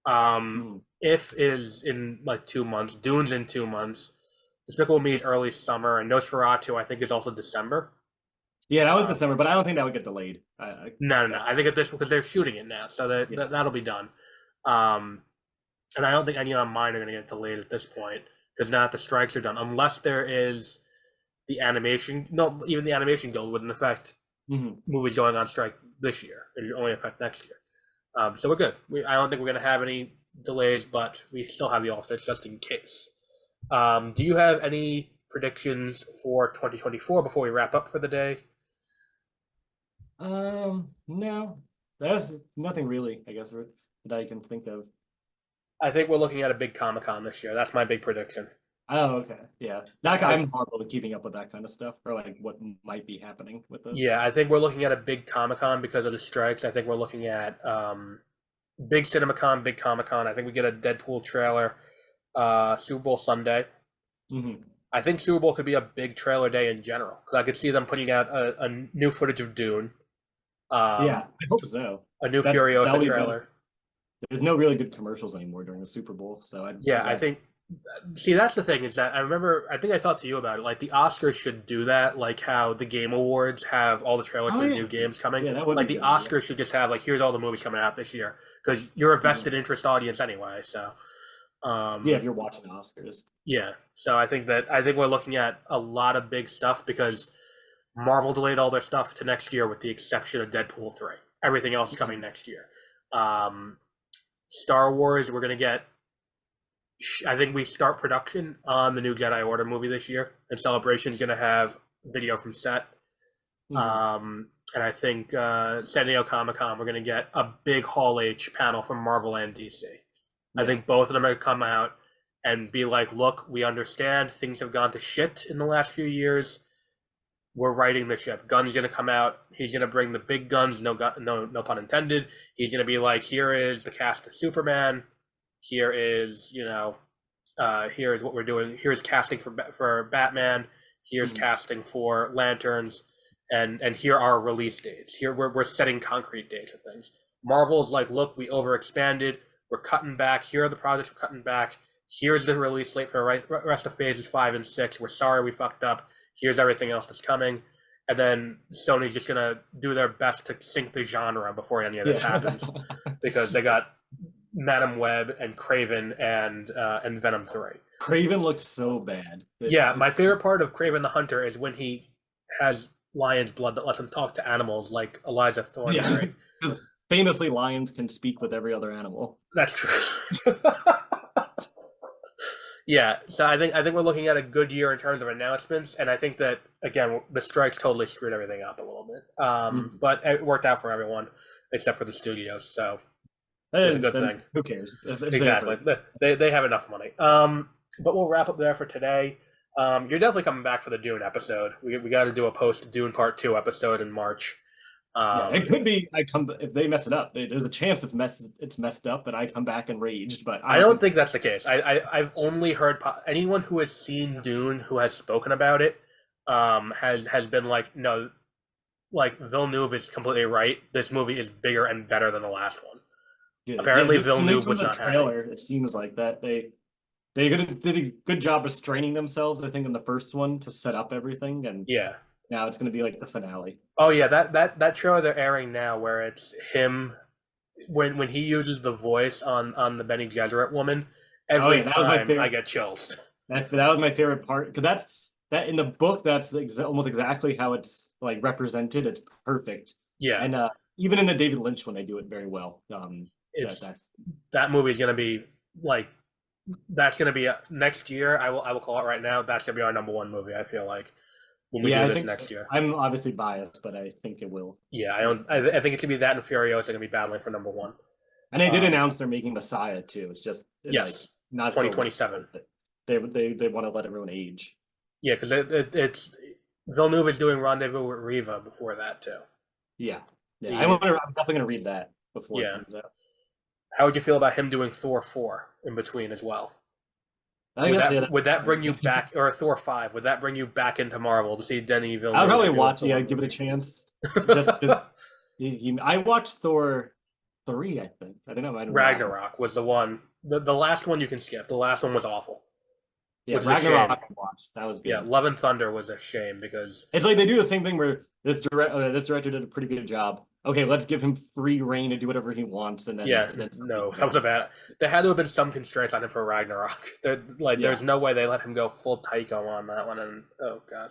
B: If is in like 2 months, Dune's in 2 months, Despicable Me is early summer, and Nosferatu I think is also December.
C: Yeah, that was December, but I don't think that would get delayed.
B: No. I think at this, because they're shooting it now, so that'll be done. And I don't think any of mine are going to get delayed at this point, because now that the strikes are done, unless there is the animation. No, even the animation guild wouldn't affect movies going on strike this year. It would only affect next year. So we're good. I don't think we're going to have any delays, but we still have the alternates just in case. Do you have any predictions for 2024 before we wrap up for the day?
C: No, there's nothing really, I guess, that I can think of.
B: I think we're looking at a big Comic-Con this year. That's my big prediction.
C: Oh, okay. Yeah. I'm horrible with keeping up with that kind of stuff, or like what might be happening with those.
B: Yeah, I think we're looking at a big Comic-Con because of the strikes. I think we're looking at big CinemaCon, big Comic-Con. I think we get a Deadpool trailer, Super Bowl Sunday. I think Super Bowl could be a big trailer day in general, because I could see them putting out a new footage of Dune.
C: Yeah, I hope so.
B: A new Furiosa trailer.
C: There's no really good commercials anymore during the Super Bowl, so
B: I think. See, that's the thing, is that I think I talked to you about it. Like, the Oscars should do that, like how the Game Awards have all the trailers for the new games coming.
C: Yeah, that would
B: like
C: be
B: the
C: good,
B: Oscars should just have, like, here's all the movies coming out this year, because you're a vested interest audience anyway. So,
C: yeah, if you're watching the Oscars.
B: Yeah, so I think we're looking at a lot of big stuff, because Marvel delayed all their stuff to next year, with the exception of Deadpool 3. Everything else is coming next year. Star Wars, we're gonna get. I think we start production on the new Jedi Order movie this year, and Celebration is gonna have video from set. And I think San Diego Comic-Con, we're gonna get a big Hall H panel from Marvel and DC. I think both of them are gonna come out and be like, look, we understand things have gone to shit in the last few years. We're righting the ship. Gunn's gonna come out. He's gonna bring the big guns. No pun intended. He's gonna be like, here is the cast of Superman. Here is, here is what we're doing. Here's casting for Batman. Here's casting for Lanterns, and here are release dates. Here we're setting concrete dates and things. Marvel's like, look, we overexpanded. We're cutting back. Here are the projects we're cutting back. Here's the release slate for the rest of phases 5 and 6. We're sorry we fucked up. Here's everything else that's coming. and then Sony's just gonna do their best to sink the genre before any of this happens, because they got Madam Web and Craven and Venom 3.
C: Craven looks so bad.
B: Yeah, my favorite part of Craven the Hunter is when he has lion's blood that lets him talk to animals like Eliza Thorne.
C: Yeah, because famously lions can speak with every other animal.
B: That's true. Yeah, so I think we're looking at a good year in terms of announcements, and I think that again the strikes totally screwed everything up a little bit. But it worked out for everyone except for the studios, so it's a good thing.
C: Who cares?
B: Exactly, they have enough money. But we'll wrap up there for today. You're definitely coming back for the Dune episode. We got to do a post Dune Part 2 episode in March.
C: Yeah, it could be I come if they mess it up. There's a chance it's messed up, and I come back enraged. But
B: I don't think that's the case. I've only heard anyone who has seen Dune who has spoken about it has been like, no, like Villeneuve is completely right. This movie is bigger and better than the last one.
C: Yeah,
B: apparently Villeneuve was not
C: trailer. Happy. It seems like that they did a good job restraining themselves. I think in the first one to set up everything, and
B: yeah.
C: Now it's going to be like the finale.
B: Oh yeah, that trailer they're airing now, where it's him when he uses the voice on the Bene Gesserit woman. Every time I get chills.
C: That was my favorite part, because that in the book that's almost exactly how it's like represented. It's perfect.
B: Yeah,
C: and even in the David Lynch one, they do it very well.
B: That movie is going to be like that's going to be next year. I will call it right now. That's going to be our number one movie. I feel like. When we do this next year.
C: I'm obviously biased, but I think it will.
B: Yeah, I think it's gonna be that and Furiosa are gonna be battling for number one.
C: And they did announce they're making Messiah too. It's just
B: not 2027.
C: They want to let everyone age.
B: Yeah, because it's Villeneuve is doing Rendezvous with Riva before that too.
C: Yeah. I'm definitely gonna read that before it comes out.
B: How would you feel about him doing Thor 4 in between as well? Would that bring you back, or Thor 5? Would that bring you back into Marvel to see Denis Villeneuve?
C: I'll probably watch it. Yeah, give it a chance. Just I watched Thor 3. I think I might have
B: Ragnarok was the one. The last one you can skip. The last one was awful.
C: Yeah, Ragnarok I watched. That was good.
B: Yeah, Love and Thunder was a shame because
C: it's like they do the same thing where this director did a pretty good job. Okay, let's give him free reign to do whatever he wants, and then
B: that was a bad. There had to have been some constraints on him for Ragnarok. There's no way they let him go full Taiko on that one, and oh god.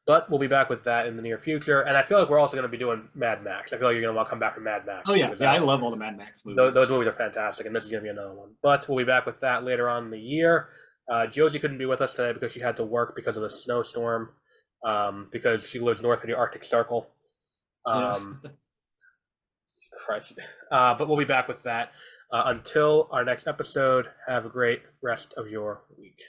B: But we'll be back with that in the near future, and I feel like we're also going to be doing Mad Max. I feel like you're going to want to come back from Mad Max.
C: Oh yeah, I love all the Mad Max movies.
B: Those movies are fantastic, and this is going to be another one. But we'll be back with that later on in the year. Josie couldn't be with us today because she had to work because of the snowstorm, because she lives north of the Arctic Circle. Christ. But we'll be back with that. Until our next episode, have a great rest of your week.